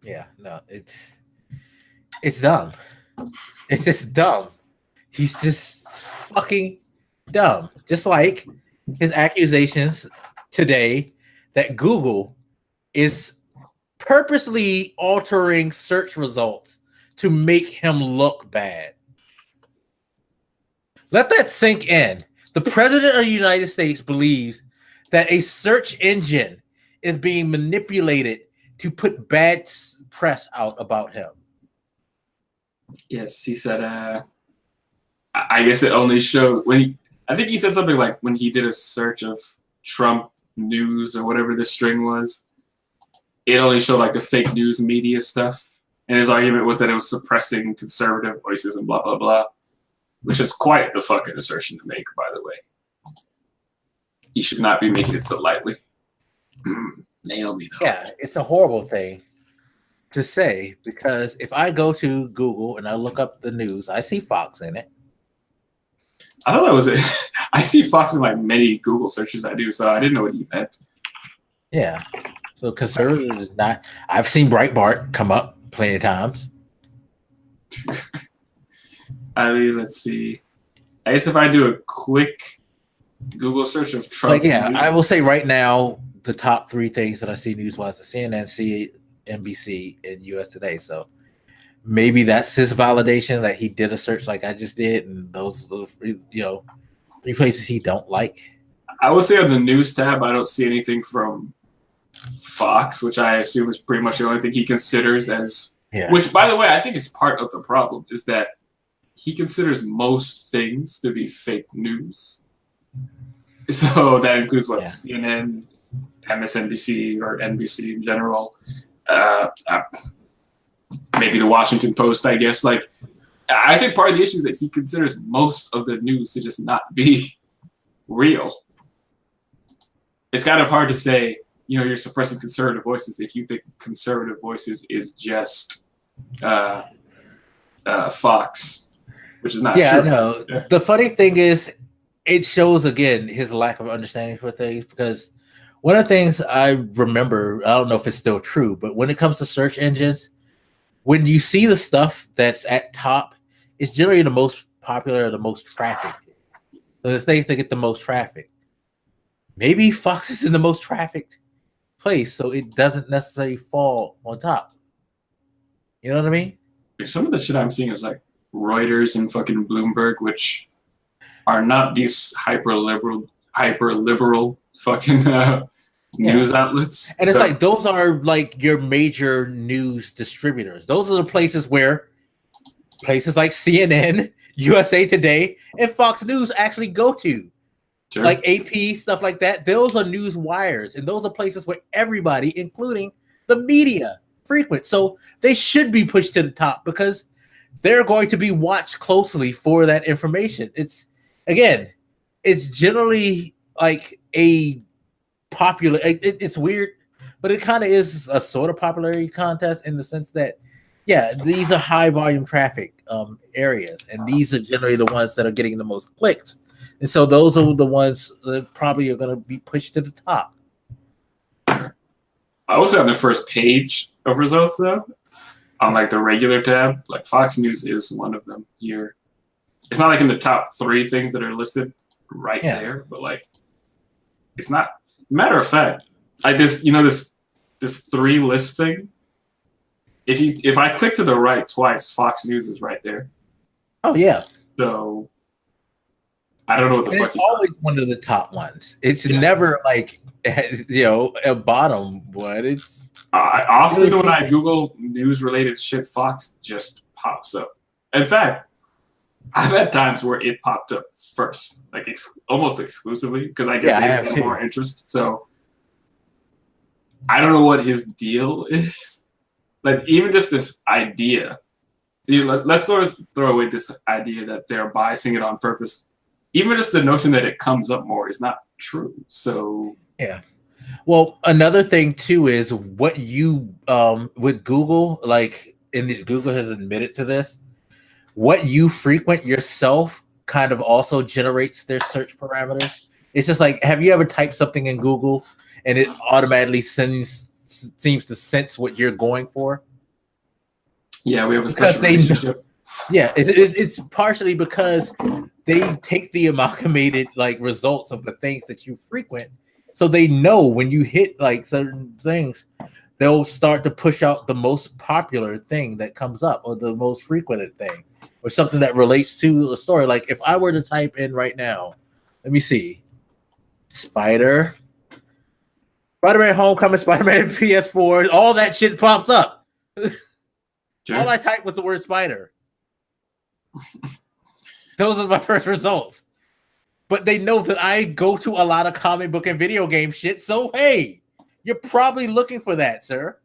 Yeah, no, it's dumb. It's just dumb. He's just fucking dumb. Just like his accusations today that Google is purposely altering search results to make him look bad. Let that sink in. The president of the United States believes that a search engine is being manipulated to put bad press out about him. Yes, he said, I guess it only showed I think he said something like when he did a search of Trump news or whatever the string was, it only showed the fake news media stuff. And his argument was that it was suppressing conservative voices and blah, blah, blah, which is quite the fucking assertion to make, by the way. He should not be making it so lightly. Naomi, though. Yeah, it's a horrible thing to say because if I go to Google and I look up the news, I see Fox in it. I thought that was it. I see Fox in many Google searches I do, so I didn't know what he meant. Yeah. So conservatives is not. I've seen Breitbart come up plenty of times. I mean, let's see. I guess if I do a quick Google search of Trump, I will say right now the top 3 things that I see news-wise: the CNN, NBC, and US Today. So maybe that's his validation that he did a search like I just did, and those 3 places he don't like. I would say on the news tab, I don't see anything from Fox, which I assume is pretty much the only thing he considers as. Yeah. Which, by the way, I think is part of the problem is that he considers most things to be fake news. So that includes CNN, MSNBC, or NBC in general. Maybe the Washington Post, I guess. Like, I think part of the issue is that he considers most of the news to just not be real. It's kind of hard to say, you're suppressing conservative voices if you think conservative voices is just Fox, which is not true. I know. Yeah. The funny thing is, it shows, again, his lack of understanding for things, because one of the things I remember, I don't know if it's still true, but when it comes to search engines, when you see the stuff that's at top, it's generally the most popular, the most trafficked. So the things that get the most traffic. Maybe Fox is in the most trafficked place, so it doesn't necessarily fall on top. You know what I mean? Some of the shit I'm seeing is like Reuters and fucking Bloomberg, which are not these hyper liberal fucking news outlets. And it's like those are like your major news distributors. Those are the places where places like CNN, USA Today, and Fox News actually go to. Sure. Like AP, stuff like that. Those are news wires, and those are places where everybody, including the media, frequent. So they should be pushed to the top because they're going to be watched closely for that information. It's generally like a popular. It's weird, but it kind of is a sort of popularity contest in the sense that, these are high volume traffic areas, and these are generally the ones that are getting the most clicks. And so those are the ones that probably are going to be pushed to the top. I would say on the first page of results, though, on like the regular tab, like Fox News is one of them here. It's not like in the top 3 things that are listed right there, but like it's not. Matter of fact, like this 3 list thing. If I click to the right twice, Fox News is right there. Oh yeah. So. I don't know what the fuck. It's always one of the top ones. It's never like a bottom one. It's often when I Google news related shit, Fox just pops up. In fact, I've had times where it popped up first, like almost exclusively, because I guess they have more interest. So I don't know what his deal is. Like even just this idea. Let's throw away this idea that they're biasing it on purpose. Even just the notion that it comes up more is not true. So well, another thing too is what you with Google, like, and Google has admitted to this, what you frequent yourself kind of also generates their search parameters. It's just like, have you ever typed something in Google and it automatically seems to sense what you're going for? Yeah, we have a special relationship. It's partially because they take the amalgamated like results of the things that you frequent, so they know when you hit like certain things, they'll start to push out the most popular thing that comes up, or the most frequented thing, or something that relates to the story. Like if I were to type in right now, let me see, Spider-Man Homecoming, Spider-Man PS4, all that shit pops up. Sure. All I typed was the word spider. Those are my first results. But they know that I go to a lot of comic book and video game shit. So, hey, you're probably looking for that, sir.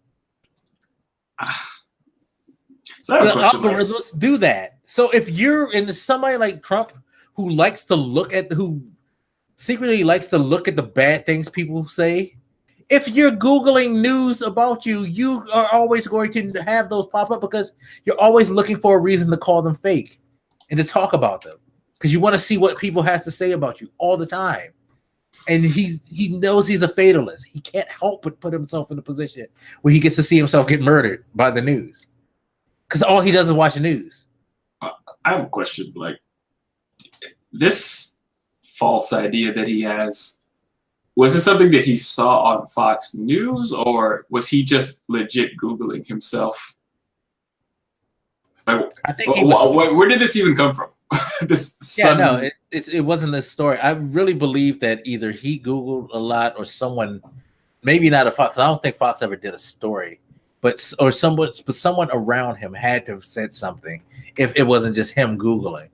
So the algorithms do that. So if you're in somebody like Trump who secretly likes to look at the bad things people say, if you're Googling news about you, you are always going to have those pop up because you're always looking for a reason to call them fake and to talk about them, because you want to see what people have to say about you all the time. And he knows he's a fatalist. He can't help but put himself in a position where he gets to see himself get murdered by the news, because all he does is watch the news. I have a question. Like, this false idea that he has, was it something that he saw on Fox News, or was he just legit Googling himself? Like, I think he was. where did this even come from? It wasn't this story. I really believe that either he Googled a lot or someone, maybe not a Fox. I don't think Fox ever did a story, but someone around him had to have said something if it wasn't just him Googling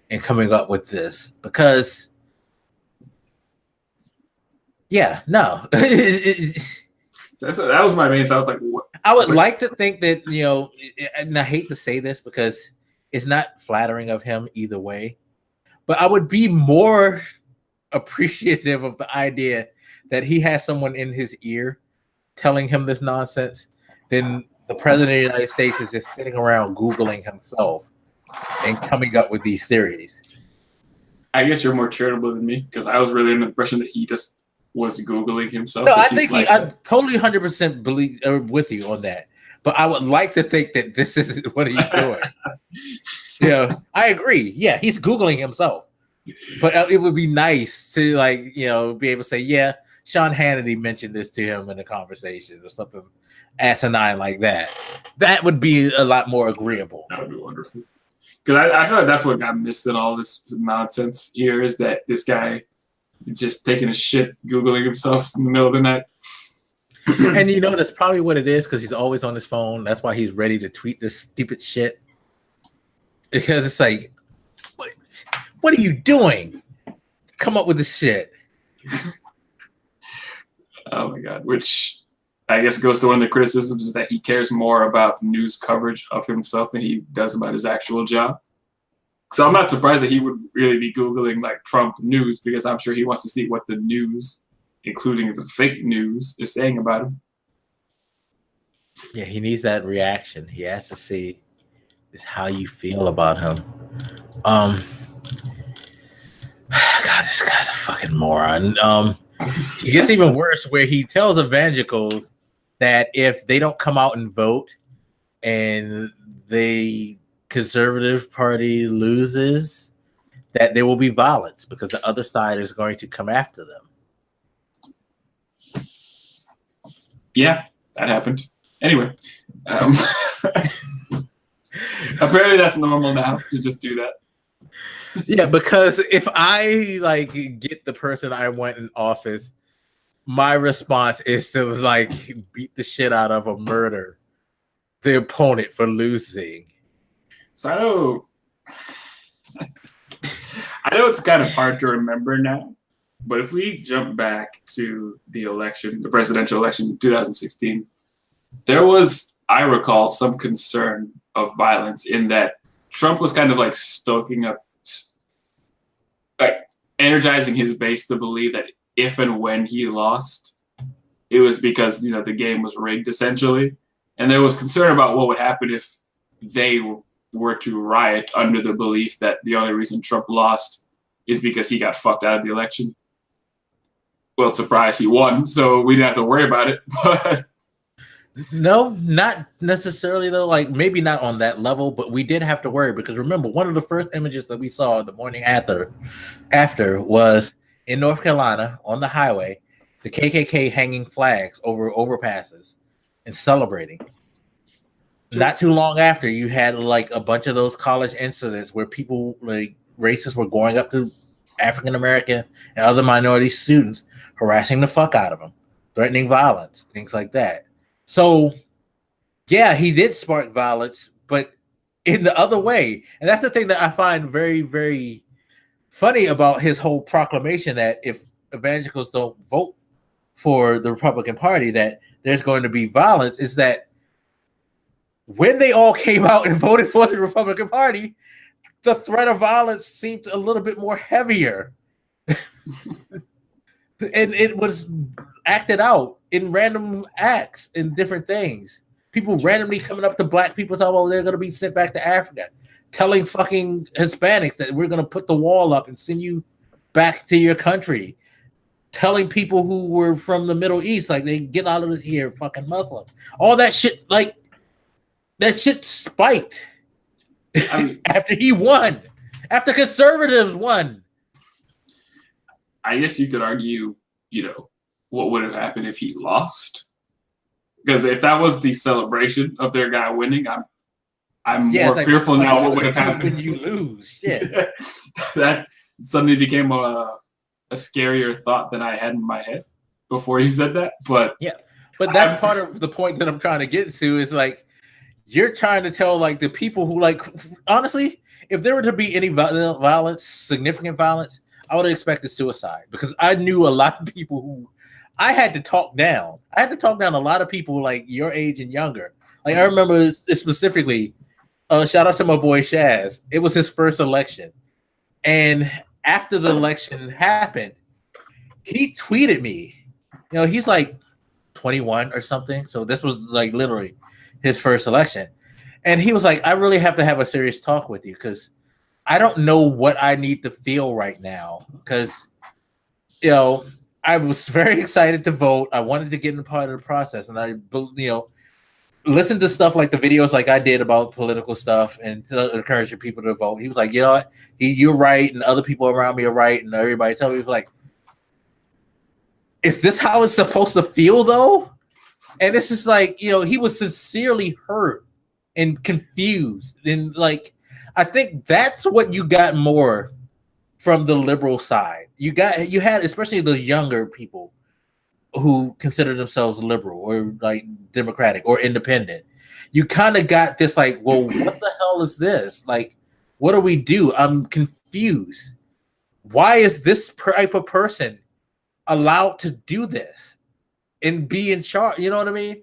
and coming up with this. Because, no. That was my main thought. I was like, what? I would like to think that, and I hate to say this because it's not flattering of him either way, but I would be more appreciative of the idea that he has someone in his ear telling him this nonsense than the president of the United States is just sitting around Googling himself and coming up with these theories. I guess you're more charitable than me because I was really under the impression that he just was Googling himself. No, I think I'm totally 100% believe with you on that. But I would like to think that this is what he's doing. I agree. Yeah, he's Googling himself. But it would be nice to be able to say, yeah, Sean Hannity mentioned this to him in a conversation or something asinine like that. That would be a lot more agreeable. That would be wonderful. Because I feel like that's what got missed in all this nonsense here is that this guy is just taking a shit, Googling himself in the middle of the night. And that's probably what it is because he's always on his phone. That's why he's ready to tweet this stupid shit. Because it's like, what are you doing? Come up with this shit. Oh my God. Which I guess goes to one of the criticisms is that he cares more about news coverage of himself than he does about his actual job. So I'm not surprised that he would really be Googling like Trump news because I'm sure he wants to see what the news, including the fake news, is saying about him. Yeah, he needs that reaction. He has to see is how you feel about him. God, this guy's a fucking moron. It gets even worse where he tells evangelicals that if they don't come out and vote and the Conservative Party loses, that there will be violence because the other side is going to come after them. Yeah, that happened. Anyway, apparently that's normal now to just do that. Yeah, because if I get the person I want in office, my response is to beat the shit out of or murder the opponent for losing. So I know it's kind of hard to remember now, but if we jump back to the election, the presidential election in 2016, there was, I recall, some concern of violence in that Trump was kind of stoking up, energizing his base to believe that if and when he lost, it was because the game was rigged essentially, and there was concern about what would happen if they were to riot under the belief that the only reason Trump lost is because he got fucked out of the election. Well, surprise, he won, so we didn't have to worry about it. But no, not necessarily though. Maybe not on that level, but we did have to worry because remember, one of the first images that we saw the morning after was in North Carolina on the highway, the KKK hanging flags over overpasses and celebrating. Not too long after, you had a bunch of those college incidents where people racists were going up to African American and other minority students, harassing the fuck out of them, threatening violence, things like that. So, yeah, he did spark violence, but in the other way. And that's the thing that I find very, very funny about his whole proclamation that if evangelicals don't vote for the Republican Party, that there's going to be violence, is that when they all came out and voted for the Republican Party, the threat of violence seemed a little bit more heavier. And it was acted out in random acts and different things. People randomly coming up to black people talking about they're going to be sent back to Africa, telling fucking Hispanics that we're going to put the wall up and send you back to your country, telling people who were from the Middle East, they get out of here, fucking Muslim. All that shit, that shit spiked. I mean, after he won, after conservatives won. I guess you could argue, what would have happened if he lost? Because if that was the celebration of their guy winning, I'm more fearful now what would have happened when you lose. Yeah. That suddenly became a scarier thought than I had in my head before you said that. But yeah, but that's part of the point that I'm trying to get to is like you're trying to tell like the people who like honestly, if there were to be any violence, significant violence, I would have expected suicide because I knew a lot of people who I had to talk down. I had to talk down a lot of people like your age and younger. Like I remember specifically, shout out to my boy Shaz. It was his first election. And after the election happened, he tweeted me. He's like 21 or something. So this was like literally his first election. And he was like, I really have to have a serious talk with you because I don't know what I need to feel right now. Because, I was very excited to vote. I wanted to get in part of the process. And I, listened to stuff like the videos like I did about political stuff and to encourage people to vote. He was like, you're right. And other people around me are right. And everybody told me, he was like, is this how it's supposed to feel though? And it's just like, he was sincerely hurt and confused. And like, I think that's what you got more from the liberal side. You had, especially the younger people who consider themselves liberal or like democratic or independent. You kind of got this like, well, what the hell is this? Like, what do we do? I'm confused. Why is this type of person allowed to do this and be in charge? You know what I mean?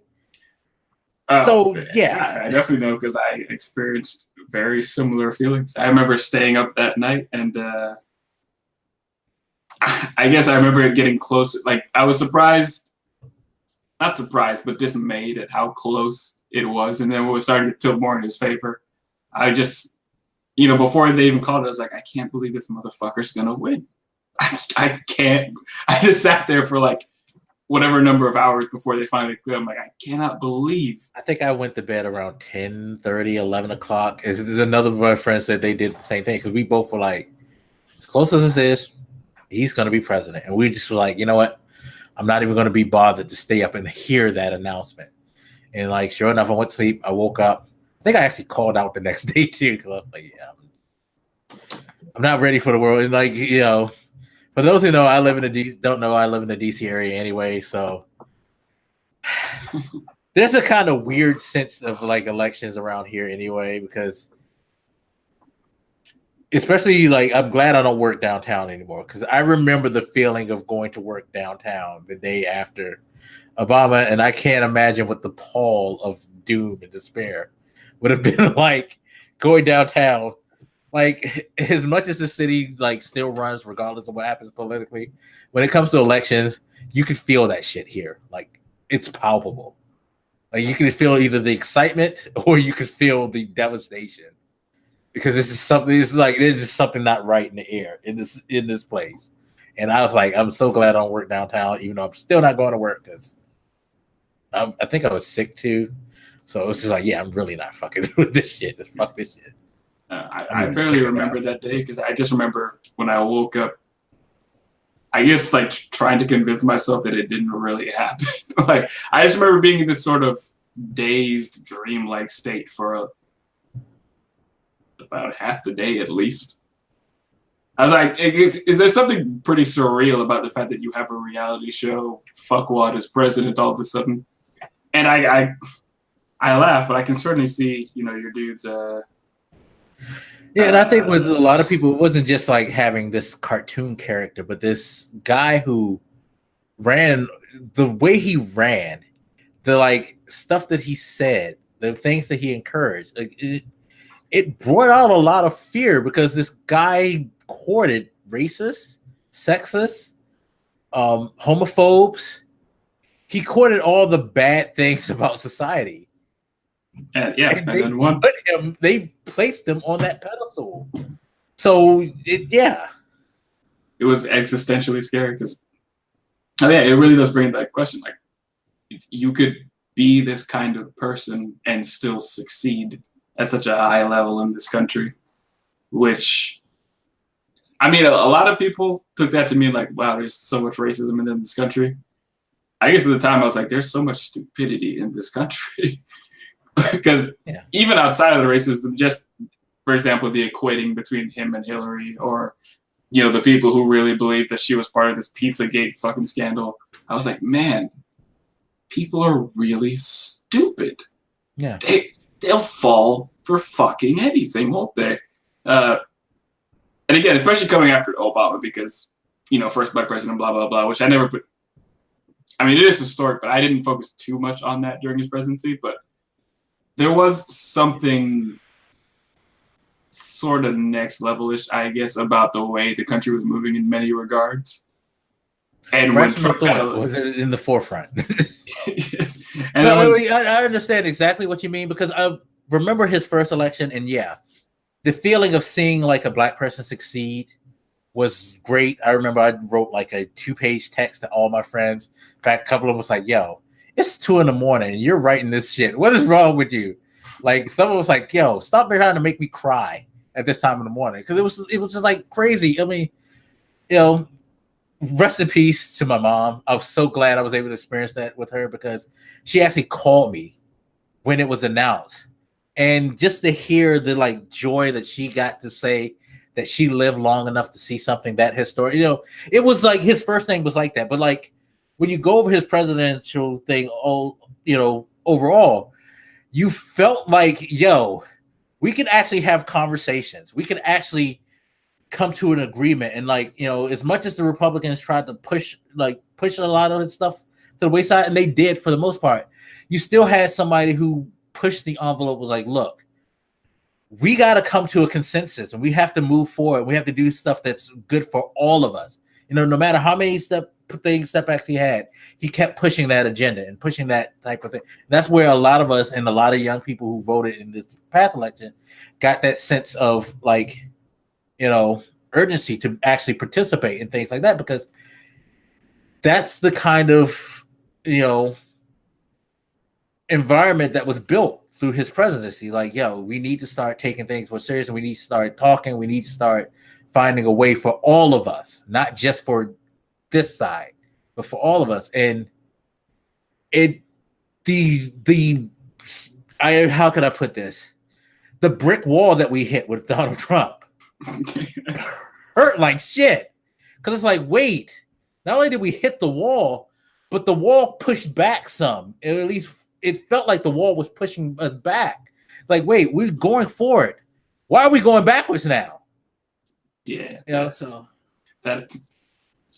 So yeah, I definitely know because I experienced very similar feelings. I remember staying up that night and I guess I remember it getting close. Like I was not surprised, but dismayed at how close it was. And then when it was starting to tilt more in his favor, I just, before they even called it, I was like, I can't believe this motherfucker's gonna win. I can't. I just sat there for like whatever number of hours before they finally cleared. I'm like, I cannot believe. I think I went to bed around 10:30, 11 o'clock. There's another of my friends said they did the same thing because we both were like, as close as this is, he's going to be president. And we just were like, you know what? I'm not even going to be bothered to stay up and hear that announcement. And like, sure enough, I went to sleep. I woke up. I think I actually called out the next day too. Cause I was like, yeah, I'm not ready for the world. And like, for those who know, I live in the DC area anyway. So there's a kind of weird sense of like elections around here anyway, because especially like I'm glad I don't work downtown anymore because I remember the feeling of going to work downtown the day after Obama, and I can't imagine what the pall of doom and despair would have been like going downtown. Like as much as the city like still runs regardless of what happens politically, when it comes to elections, you can feel that shit here. Like it's palpable. Like you can feel either the excitement or you can feel the devastation. Because this is something. It's like there's just something not right in the air in this place, and I was like, I'm so glad I don't work downtown, even though I'm still not going to work because I think I was sick too. So it was just like, yeah, I'm really not fucking with this shit. Just fuck this shit. I barely remember that day because I just remember when I woke up. I guess like trying to convince myself that it didn't really happen. Like I just remember being in this sort of dazed, dreamlike state for about half the day at least. I was like, is there something pretty surreal about the fact that you have a reality show, fuckwad as president all of a sudden? And I laugh, but I can certainly see, your dude's yeah, and I think with a lot of people, it wasn't just like having this cartoon character, but this guy who ran the way he ran, the like stuff that he said, the things that he encouraged, like it brought out a lot of fear because this guy courted racists, sexists, homophobes. He courted all the bad things about society. And they placed him on that pedestal. So it was existentially scary because it really does bring that question. Like you could be this kind of person and still succeed at such a high level in this country, which, I mean, a lot of people took that to mean like, wow, there's so much racism in this country. I guess at the time I was like, there's so much stupidity in this country. Because even outside of the racism, just, for example, the equating between him and Hillary, or, you know, the people who really believed that she was part of this Pizzagate fucking scandal. I was like, man, people are really stupid. Yeah. They'll fall for fucking anything, won't they? And again, especially coming after Obama, because, you know, first black president, blah, blah, blah, which I never put. I mean, it is historic, but I didn't focus too much on that during his presidency. But there was something sort of next level-ish, I guess, about the way the country was moving in many regards. And when Trump was it in the forefront? Yes. And I understand exactly what you mean, because I remember his first election, and the feeling of seeing like a black person succeed was great. I remember I wrote like a 2-page text to all my friends. In fact, a couple of them was like, yo, it's 2 a.m. and you're writing this shit. What is wrong with you? Like, someone was like, yo, stop trying to make me cry at this time in the morning. Because it was just like crazy. I mean, you know, rest in peace to my mom. I was so glad I was able to experience that with her, because she actually called me when it was announced. And just to hear the like joy that she got to say that she lived long enough to see something that historic, you know, it was like his first thing was like that. But like when you go over his presidential thing, you know, overall, you felt like, yo, we could actually have conversations. We could actually come to an agreement. And like, you know, as much as the Republicans tried to push a lot of that stuff to the wayside, and they did for the most part, you still had somebody who pushed the envelope, was like, look, we got to come to a consensus and we have to move forward. We have to do stuff that's good for all of us. You know, no matter how many setbacks he had, he kept pushing that agenda and pushing that type of thing. That's where a lot of us and a lot of young people who voted in this past election got that sense of like, you know, urgency to actually participate in things like that, because that's the kind of, you know, environment that was built through his presidency. Like, yo, we need to start taking things more serious, and we need to start talking. We need to start finding a way for all of us, not just for this side, but for all of us. And how can I put this? The brick wall that we hit with Donald Trump hurt like shit. Because it's like, wait, not only did we hit the wall, but the wall pushed back some. At least it felt like the wall was pushing us back. Like, wait, we're going forward. Why are we going backwards now? Yeah. You know, so that,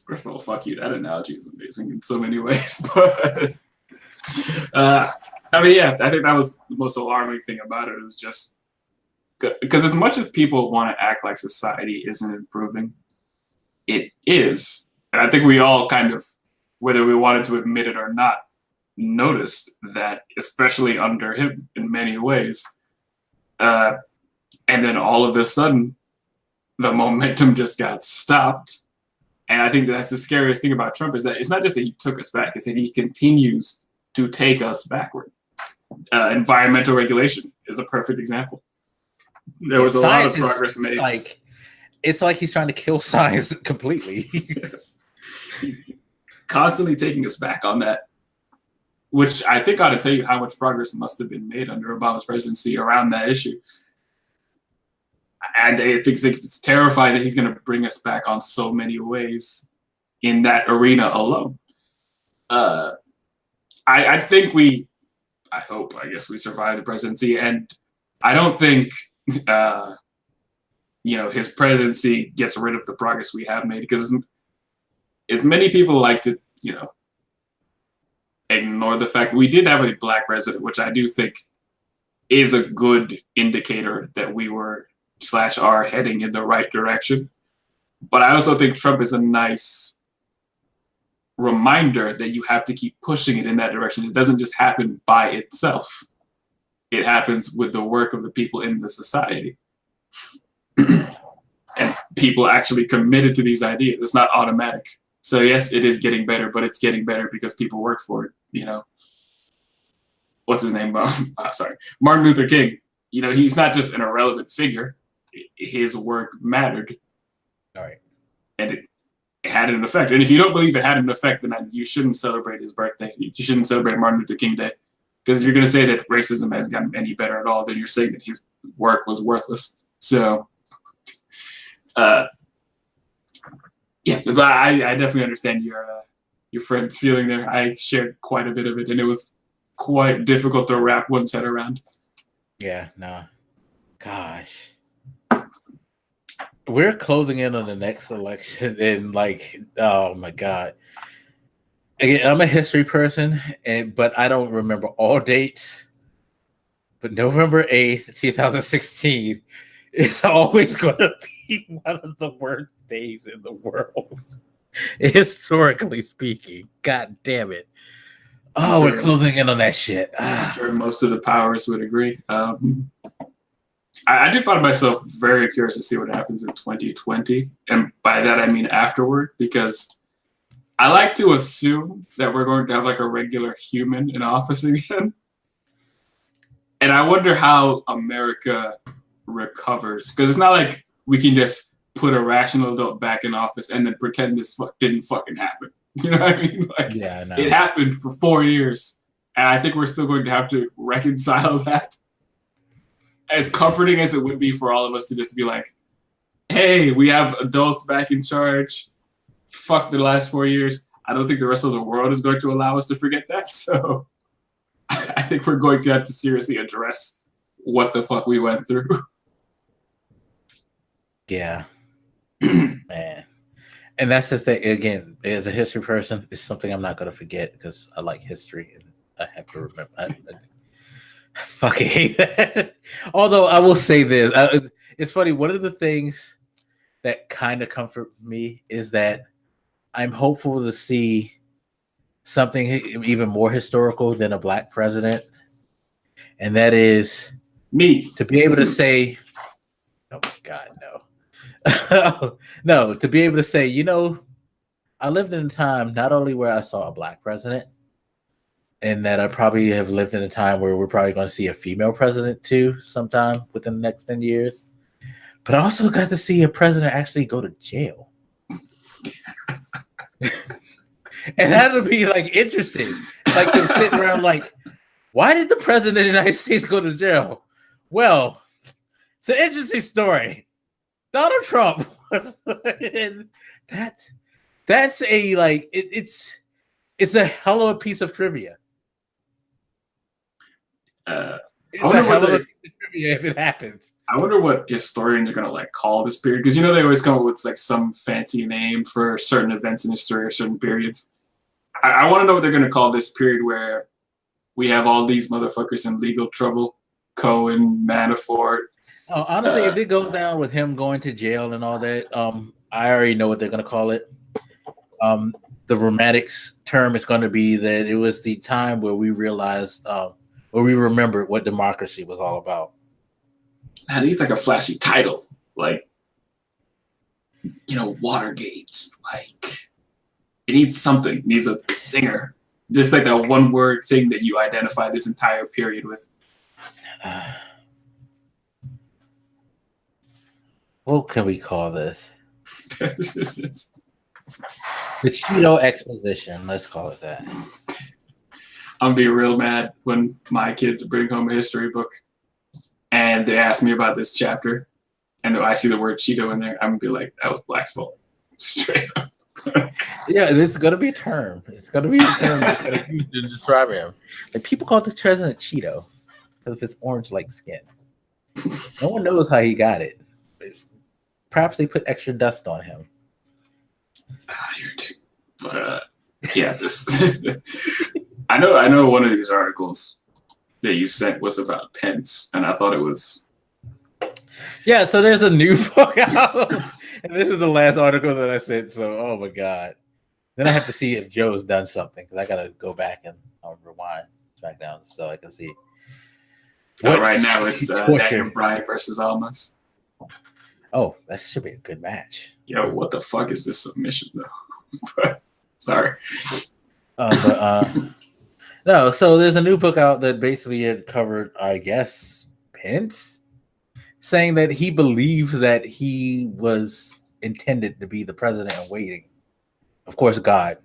first of all, fuck you. That analogy is amazing in so many ways. But I mean, yeah, I think that was the most alarming thing about it, is just because as much as people want to act like society isn't improving, it is. And I think we all kind of, whether we wanted to admit it or not, noticed that, especially under him in many ways. And then all of a sudden, the momentum just got stopped. And I think that's the scariest thing about Trump, is that it's not just that he took us back, it's that he continues to take us backward. Environmental regulation is a perfect example. There was a lot of progress made. Like, it's like he's trying to kill science completely. Yes. He's constantly taking us back on that, which I think ought to tell you how much progress must have been made under Obama's presidency around that issue. And I think it's terrifying that he's going to bring us back on so many ways in that arena alone. I think I hope, I guess, we survive the presidency. And I don't think, you know, his presidency gets rid of the progress we have made, because as many people like to, you know, ignore the fact we did have a black president, which I do think is a good indicator that we were / are heading in the right direction. But I also think Trump is a nice reminder that you have to keep pushing it in that direction. It doesn't just happen by itself. It happens with the work of the people in the society. And people actually committed to these ideas. It's not automatic. So yes, it is getting better, but it's getting better because people worked for it, you know. What's his name? Sorry. Martin Luther King he's not just an irrelevant figure. His work mattered. All right. And it had an effect. And if you don't believe it had an effect, then you shouldn't celebrate his birthday. You shouldn't celebrate Martin Luther King Day. Because if you're going to say that racism has gotten any better at all, then you're saying that his work was worthless. So, but I definitely understand your friend's feeling there. I shared quite a bit of it, and it was quite difficult to wrap one's head around. Yeah, no. Gosh. We're closing in on the next election, and oh my God. Again, I'm a history person, but I don't remember all dates. But November 8th, 2016 is always going to be one of the worst days in the world, historically speaking. God damn it. Oh, we're closing in on that shit. I'm sure most of the powers would agree. I do find myself very curious to see what happens in 2020. And by that, I mean afterward, because I like to assume that we're going to have a regular human in office again. And I wonder how America recovers. Because it's not like we can just put a rational adult back in office and then pretend this didn't fucking happen. You know what I mean? Yeah, no. It happened for 4 years. And I think we're still going to have to reconcile that. As comforting as it would be for all of us to just be like, hey, we have adults back in charge. Fuck the last 4 years. I don't think the rest of the world is going to allow us to forget that. So I think we're going to have to seriously address what the fuck we went through. Yeah. Man. And that's the thing. Again, as a history person, it's something I'm not going to forget because I like history and I have to remember. I fucking hate that. Although I will say this. It's funny. One of the things that kind of comfort me is that I'm hopeful to see something even more historical than a black president. And that is me. To be able to say, oh my God, no. No, to be able to say, I lived in a time not only where I saw a black president, and that I probably have lived in a time where we're probably going to see a female president too sometime within the next 10 years. But I also got to see a president actually go to jail. And that would be interesting. Them sitting around why did the president of the United States go to jail? Well, it's an interesting story. Donald Trump. And that's a it's a hell of a piece of trivia. It's a hell of a piece of trivia if it happens. I wonder what historians are gonna call this period, because they always come up with some fancy name for certain events in history or certain periods. I want to know what they're gonna call this period where we have all these motherfuckers in legal trouble. Cohen, Manafort. Oh, honestly, if it goes down with him going to jail and all that, I already know what they're gonna call it. The romantics term is going to be that it was the time where we realized, where we remembered what democracy was all about. That needs a flashy title, Watergate. It needs something. It needs a singer. Just that one word thing that you identify this entire period with. What can we call this? The Cheeto exposition. Let's call it that. I'm gonna be real mad when my kids bring home a history book and they ask me about this chapter, and I see the word Cheeto in there. I'm gonna be like, that was Black's fault, straight up. Yeah, it's gonna be a term. It's gonna be a term that's gonna use to describe him. People call the president Cheeto because of his orange-like skin. No one knows how he got it. Perhaps they put extra dust on him. But yeah, this. I know one of these articles that you sent was about Pence, and I thought it was. Yeah, so there's a new book out, and this is the last article that I sent. So, oh my God, then I have to see if Joe's done something because I gotta go back and rewind back down so I can see. Right now it's Daniel Bryan versus Almas. Oh, that should be a good match. Yo, what the fuck is this submission though? Sorry. No, so there's a new book out that basically had covered, I guess, Pence, saying that he believes that he was intended to be the president in waiting. Of course, God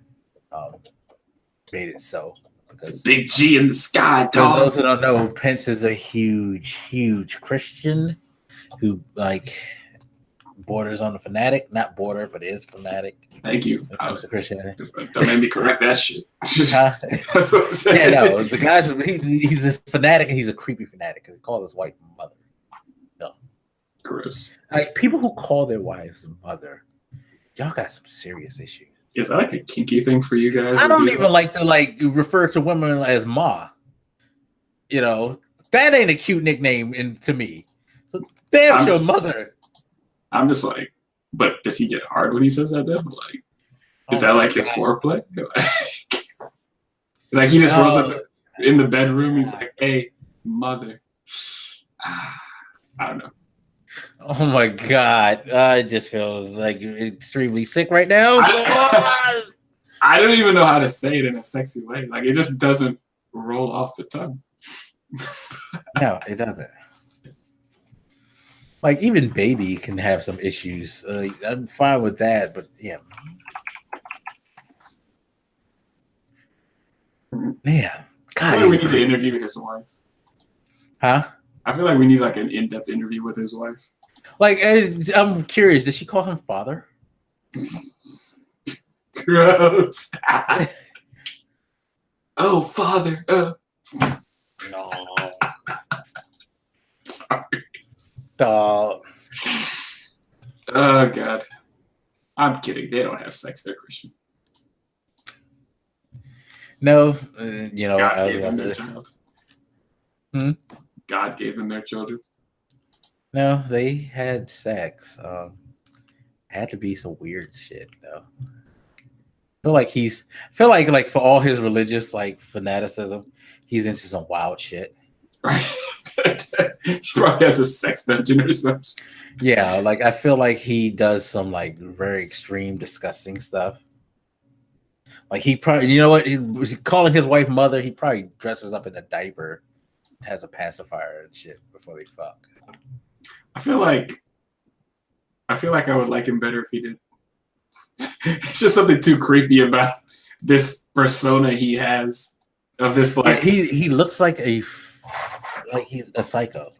made it so. Because Big G in the sky, for dog. those who don't know, Pence is a huge Christian who borders on the fanatic, not border, but is fanatic. Thank you. When it comes to Christianity. Don't make me correct that shit. Huh? That's what I'm saying. Yeah, no, the guy's he's a fanatic and he's a creepy fanatic because he called his wife mother. No, Gross. like people who call their wives mother, y'all got some serious issues. Is that like a kinky thing for you guys? I don't even like to refer to women as ma. You know, that ain't a cute nickname to me. So, damn sure mother. I'm just like, but does he get hard when he says that though? Like, is that like his foreplay? Like he just rolls up in the bedroom. He's like, "Hey, mother." I don't know. Oh my god, I just feel like extremely sick right now. I don't even know how to say it in a sexy way. Like it just doesn't roll off the tongue. No, it doesn't. Like even baby can have some issues. I'm fine with that, but yeah, man, I feel like we need to interview his wife. Huh? I feel like we need like an in-depth interview with his wife. Like, I'm curious. Does she call him father? Gross. Oh, father. No. Sorry. Dog. Oh God. I'm kidding. They don't have sex. They're Christian. No, you know, God gave them their child. God gave them their children. No, they had sex. Had to be some weird shit though. I feel like for all his religious fanaticism, he's into some wild shit. Right. He probably has a sex dungeon or something. Yeah, like I feel like he does some very extreme, disgusting stuff. Like he probably, you know what, calling his wife mother, he probably dresses up in a diaper, has a pacifier and shit before they fuck. I feel like I would like him better if he did. It's just something too creepy about this persona he has of this he looks like he's a psycho.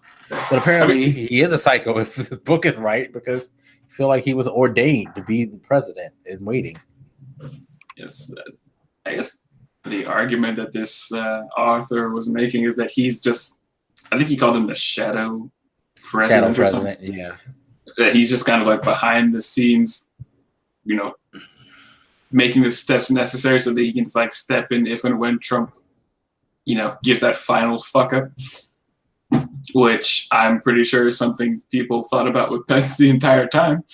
But apparently he is a psycho if the book is right, because I feel like he was ordained to be the president in waiting. Yes, I guess the argument that this author was making is that he's just, I think he called him the shadow president or something. Yeah. That he's just kind of like behind the scenes, you know, making the steps necessary so that he can just step in if and when Trump, you know, gives that final fuck up. Which I'm pretty sure is something people thought about with Pence the entire time.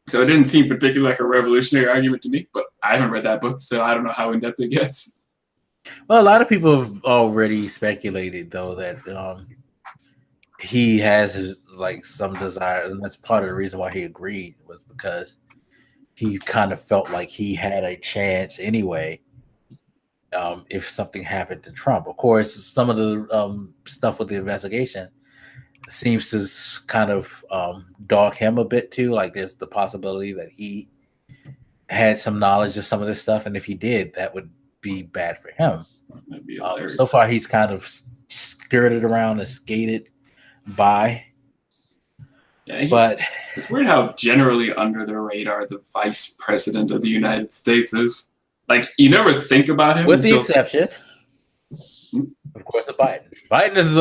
So it didn't seem particularly like a revolutionary argument to me, but I haven't read that book, so I don't know how in-depth it gets. Well, a lot of people have already speculated, though, that he has some desire, and that's part of the reason why he agreed, was because he kind of felt like he had a chance anyway. If something happened to Trump. Of course, some of the stuff with the investigation seems to kind of dog him a bit too. Like there's the possibility that he had some knowledge of some of this stuff, and if he did, that would be bad for him. So far, he's kind of skirted around and skated by. Yeah, but it's weird how generally under the radar the vice president of the United States is. Like, you never think about him. With the exception, of course, of Biden. Biden is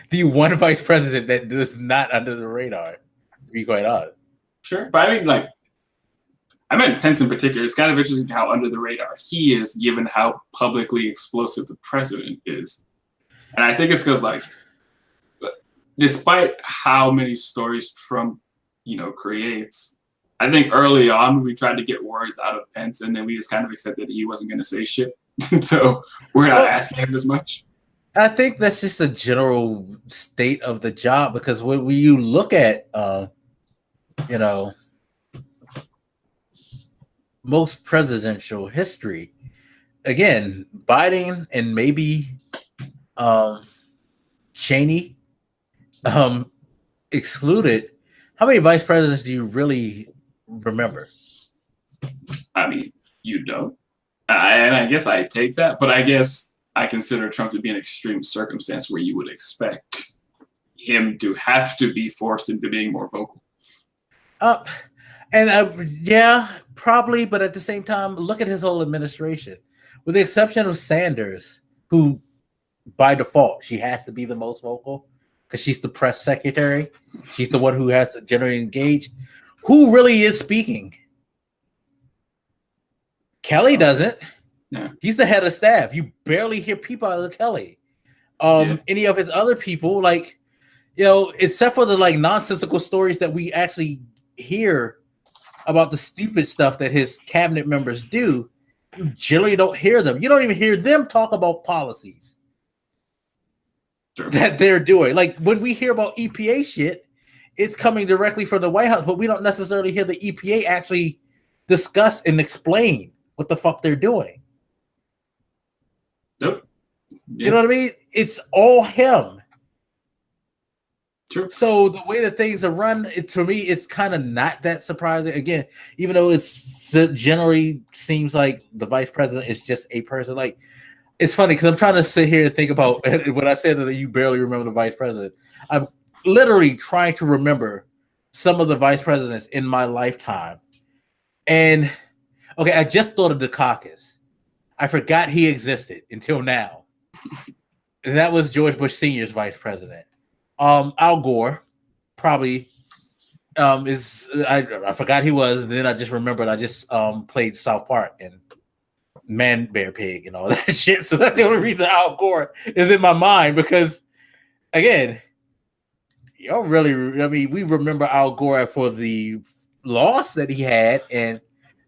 the one vice president that is not under the radar, to be quite honest. Sure. But I mean, I meant Pence in particular. It's kind of interesting how under the radar he is, given how publicly explosive the president is. And I think it's because, despite how many stories Trump, you know, creates, I think early on we tried to get words out of Pence, and then we just kind of accepted that he wasn't going to say shit. So we're not asking him as much. I think that's just a general state of the job, because when you look at, you know, most presidential history, again, Biden and maybe Cheney excluded, how many vice presidents do you really remember? I mean, you don't. And I guess I take that, but I guess I consider Trump to be an extreme circumstance where you would expect him to have to be forced into being more vocal. Yeah, probably, but at the same time, look at his whole administration. With the exception of Sanders, who by default, she has to be the most vocal because she's the press secretary. She's the one who has to generally engage. Who really is speaking? Kelly doesn't. Yeah. He's the head of staff. You barely hear people out of Kelly. Any of his other people, like, except for the like nonsensical stories that we actually hear about the stupid stuff that his cabinet members do, you generally don't hear them. You don't even hear them talk about policies that they're doing. Like when we hear about EPA shit, it's coming directly from the White House, but we don't necessarily hear the EPA actually discuss and explain what the fuck they're doing. Nope. Yeah. You know what I mean? It's all him. True. So the way that things are run, to me, it's kind of not that surprising. Again, even though it generally seems like the vice president is just a person. Like, it's funny because I'm trying to sit here and think about when I said that you barely remember the vice president. I'm literally trying to remember some of the vice presidents in my lifetime. And okay, I just thought of Dukakis. I forgot he existed until now. And that was George Bush Sr.'s vice president. Al Gore probably I forgot he was, and then I just remembered I just played South Park and Man Bear Pig and all that shit. So that's the only reason Al Gore is in my mind, because again, we remember Al Gore for the loss that he had and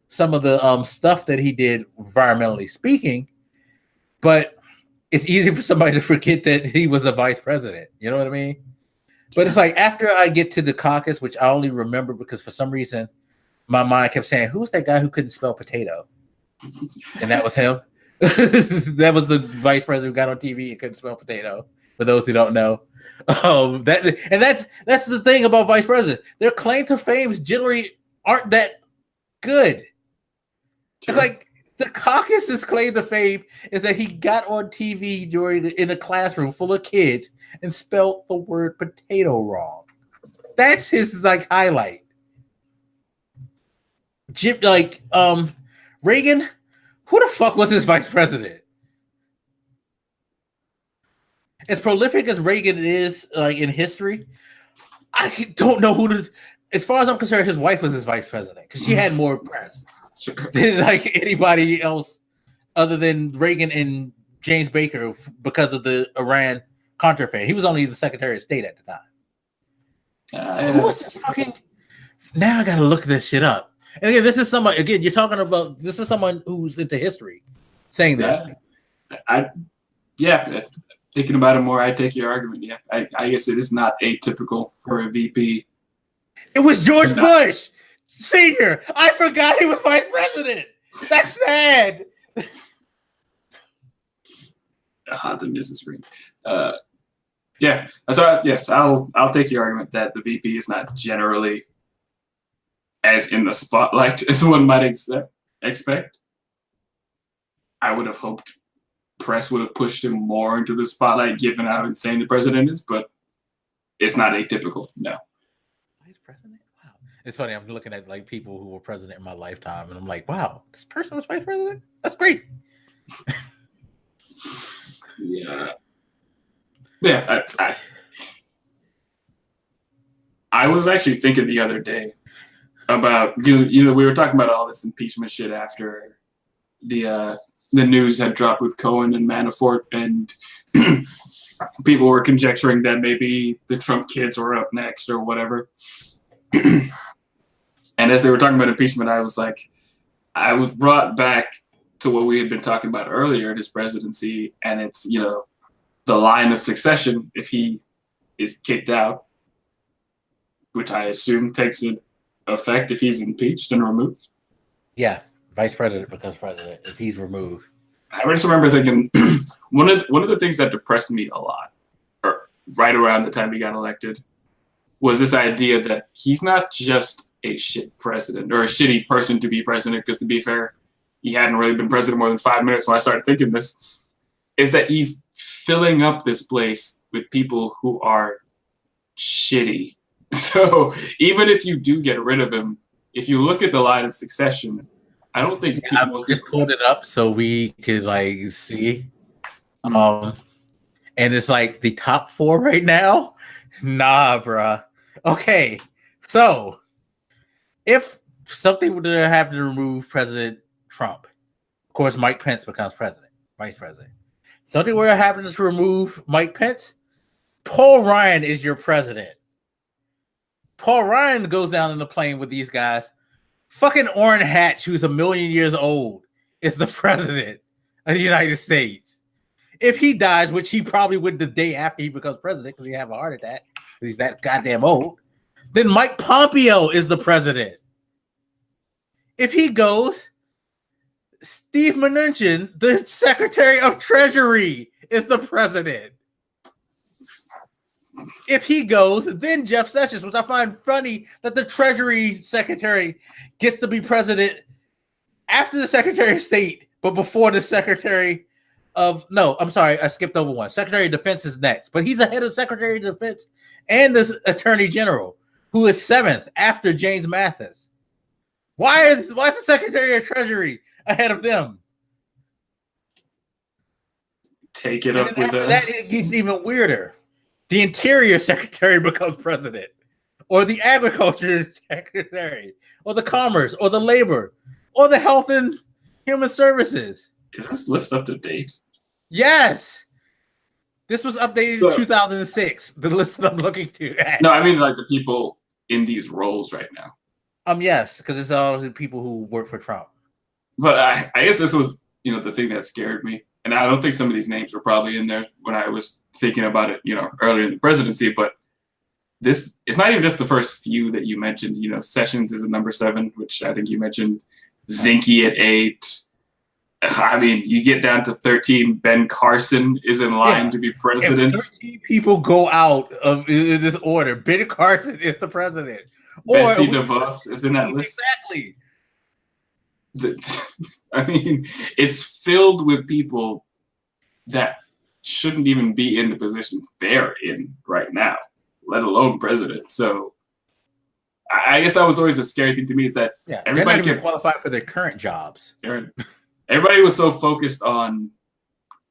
some of the stuff that he did environmentally speaking, but it's easy for somebody to forget that he was a vice president. You know what I mean? But it's like after I get to the caucus, which I only remember because for some reason my mind kept saying, "Who's that guy who couldn't spell potato?" And that was him. That was the vice president who got on TV and couldn't spell potato. For those who don't know, that's the thing about vice president. Their claim to fame generally aren't that good. Sure. It's like the caucus's claim to fame is that he got on TV in a classroom full of kids and spelled the word potato wrong. That's his like highlight. Reagan, who the fuck was his vice president? As prolific as Reagan is, like in history, I don't know who to. As far as I'm concerned, his wife was his vice president because she had more press than like anybody else other than Reagan and James Baker because of the Iran Contra affair. He was only the Secretary of State at the time. So who was this fucking? Now I gotta look this shit up. And again, this is somebody. Again, you're talking about. This is someone who's into history saying this. Thinking about it more, I take your argument. Yeah, I guess it is not atypical for a VP. It was George Bush Sr. I forgot he was vice president. That's sad. The Mrs. Ring. I'll take your argument that the VP is not generally as in the spotlight as one might expect. I would have hoped press would have pushed him more into the spotlight given how insane the president is, but it's not atypical. No. Vice president? Wow. It's funny. I'm looking at like people who were president in my lifetime, and I'm like, wow, this person was vice president? That's great. Yeah. Yeah. I was actually thinking the other day about, we were talking about all this impeachment shit after the news had dropped with Cohen and Manafort, and people were conjecturing that maybe the Trump kids were up next or whatever. And as they were talking about impeachment, I was brought back to what we had been talking about earlier in his presidency, and it's, the line of succession if he is kicked out, which I assume takes effect if he's impeached and removed. Yeah. Vice president becomes president if he's removed. I just remember thinking one of the things that depressed me a lot, or right around the time he got elected, was this idea that he's not just a shit president or a shitty person to be president, because to be fair, he hadn't really been president more than 5 minutes when I started thinking this, is that he's filling up this place with people who are shitty. So even if you do get rid of him, if you look at the line of succession, I don't think I just pulled it up so we could like see. And it's like the top 4 right now. Nah, bruh. Okay, so if something were to happen to remove President Trump, of course, Mike Pence becomes vice president. Something were to happen to remove Mike Pence, Paul Ryan is your president. Paul Ryan goes down in the plane with these guys. Fucking Orrin Hatch, who's 1 million years old, is the president of the United States. If he dies, which he probably would the day after he becomes president because he have a heart attack, because he's that goddamn old, then Mike Pompeo is the president. If he goes, Steve Mnuchin, the Secretary of Treasury, is the president. If he goes, then Jeff Sessions, which I find funny that the Treasury Secretary gets to be president after the Secretary of State, but before the Secretary of, no, I'm sorry, I skipped over one. Secretary of Defense is next, but he's ahead of Secretary of Defense and the Attorney General, who is 7th after James Mathis. Why is the Secretary of Treasury ahead of them? Take it up with that. It gets even weirder. The Interior Secretary becomes president, or the Agriculture Secretary, or the Commerce, or the Labor, or the Health and Human Services. Is this list up to date? Yes. This was updated in 2006, the list that I'm looking to. No, I mean like the people in these roles right now. Yes, because it's all the people who work for Trump. But I guess this was, the thing that scared me. And I don't think some of these names were probably in there when I was thinking about it, earlier in the presidency. But it's not even just the first few that you mentioned. Sessions is at number 7, which I think you mentioned. Zinke at 8. I mean, you get down to 13. Ben Carson is in line to be president. If 13 people go out in this order, Ben Carson is the president. Betsy DeVos is in that list. Exactly. I mean, it's filled with people that shouldn't even be in the position they're in right now, let alone president. So I guess that was always a scary thing to me, is that everybody can qualify for their current jobs. Everybody was so focused on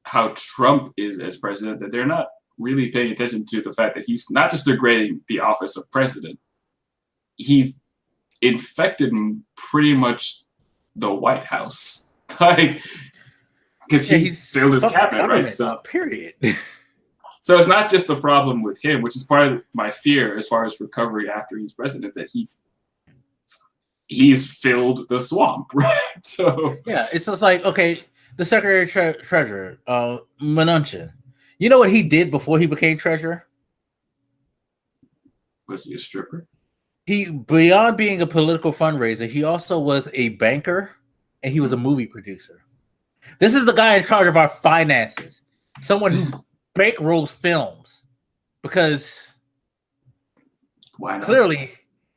how Trump is as president that they're not really paying attention to the fact that he's not just degrading the office of president, he's infected pretty much the White House, like, because he filled his cabinet, right? So, period. So it's not just a problem with him, which is part of my fear as far as recovery after he's president, is that he's filled the swamp, right? So it's just like, okay, the Secretary of Treasurer, Mnuchin. You know what he did before he became treasurer? Was he a stripper? He, beyond being a political fundraiser, he also was a banker and he was a movie producer. This is the guy in charge of our finances, someone who bankrolls films, because clearly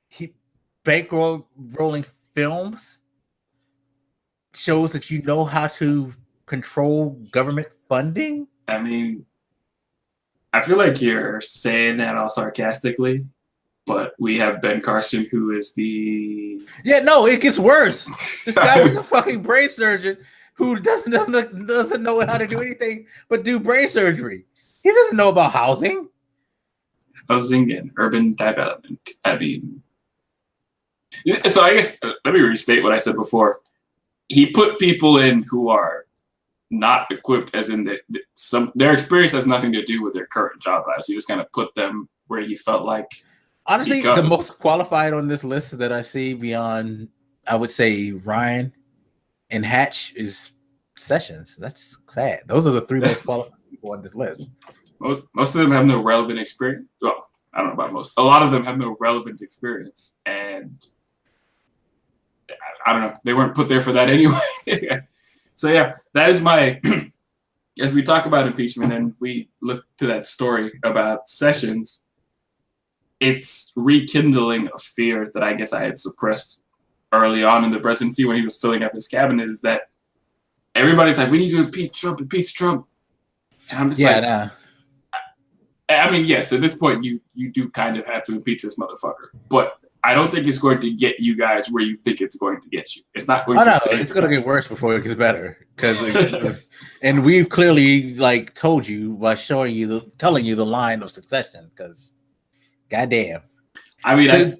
he bankrolling films shows that you know how to control government funding. I mean, I feel like you're saying that all sarcastically. But we have Ben Carson, who is the... Yeah, no, it gets worse. This guy was a fucking brain surgeon who doesn't know how to do anything but do brain surgery. He doesn't know about housing. Housing and urban development. I mean... So I guess, let me restate what I said before. He put people in who are not equipped, as in their experience has nothing to do with their current job. So he just kind of put them where he felt like... Honestly, the most qualified on this list that I see beyond, I would say, Ryan and Hatch is Sessions. That's sad. Those are the 3 most qualified people on this list. Most of them have no relevant experience. Well, I don't know about most. A lot of them have no relevant experience. And I don't know. They weren't put there for that anyway. So yeah, that is my as we talk about impeachment and we look to that story about Sessions, it's rekindling a fear that I guess I had suppressed early on in the presidency when he was filling up his cabinet, is that everybody's like, we need to impeach Trump. And I'm just I mean, yes, at this point, you do kind of have to impeach this motherfucker. But I don't think it's going to get you guys where you think it's going to get you. It's not going to save it's going to get worse before it gets better. And we've clearly like told you by telling you the line of succession, because goddamn. I mean,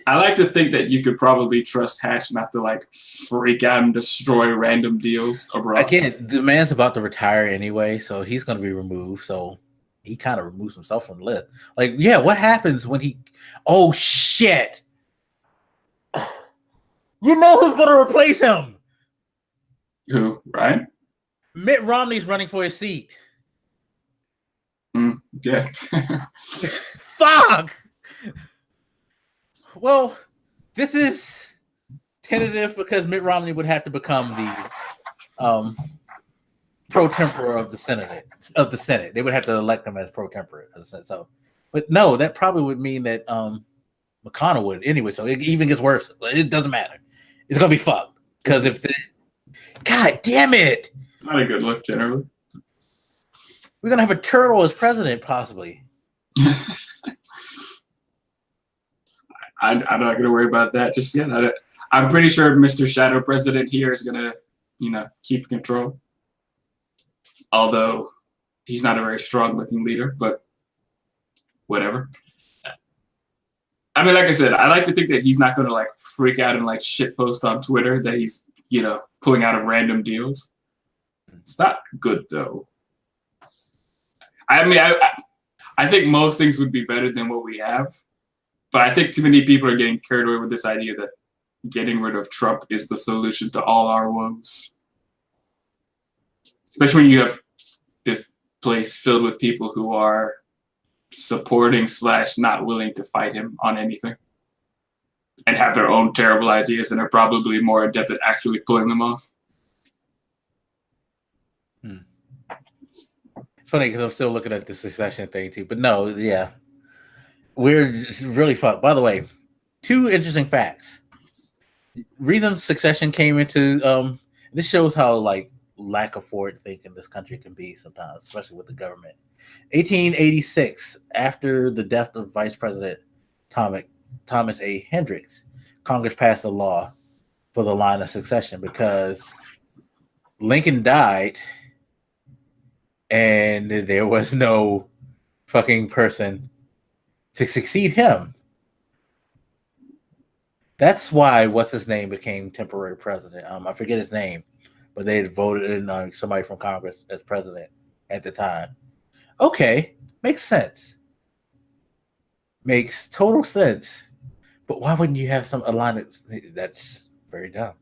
I like to think that you could probably trust Hatch not to like freak out and destroy random deals abroad. Again, the man's about to retire anyway, so he's going to be removed. So he kind of removes himself from the list. Like, yeah, what happens when he? Oh shit! You know who's going to replace him? Who? Right? Mitt Romney's running for his seat. Yeah. Fuck. Well, this is tentative because Mitt Romney would have to become the pro tempore of the Senate. They would have to elect him as pro tempore. So, but no, that probably would mean that McConnell would anyway. So it even gets worse. It doesn't matter. It's gonna be fucked because God damn it! It's not a good look generally. We're gonna have a turtle as president, possibly. I'm not going to worry about that just yet. I'm pretty sure Mr. Shadow President here is going to, keep control. Although he's not a very strong-looking leader, but whatever. I mean, like I said, I like to think that he's not going to like freak out and like shit post on Twitter that he's, pulling out of random deals. It's not good though. I mean, I think most things would be better than what we have. But I think too many people are getting carried away with this idea that getting rid of Trump is the solution to all our woes. Especially when you have this place filled with people who are supporting / not willing to fight him on anything. And have their own terrible ideas and are probably more adept at actually pulling them off. It's funny because I'm still looking at the succession thing too. But no, yeah. We're really fucked. By the way, 2 interesting facts. Reason succession came into this shows how like lack of forward thinking this country can be sometimes, especially with the government. 1886, after the death of Vice President Thomas A. Hendricks, Congress passed a law for the line of succession because Lincoln died and there was no fucking person to succeed him. That's why what's his name became temporary president. I forget his name, but they had voted in somebody from Congress as president at the time. Okay, makes sense. Makes total sense. But why wouldn't you have a line that's very dumb?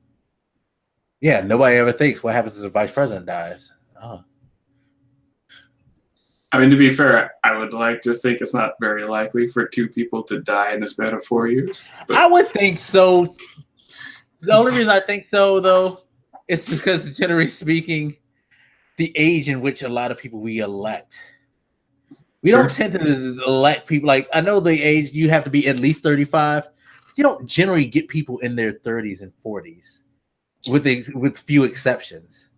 Yeah, nobody ever thinks what happens if the vice president dies. Oh. I mean, to be fair, I would like to think it's not very likely for 2 people to die in the span of 4 years. But I would think so. The only reason I think so, though, is because, generally speaking, the age in which a lot of people we elect. We don't tend to elect people. Like, I know the age, you have to be at least 35. You don't generally get people in their 30s and 40s, with few exceptions.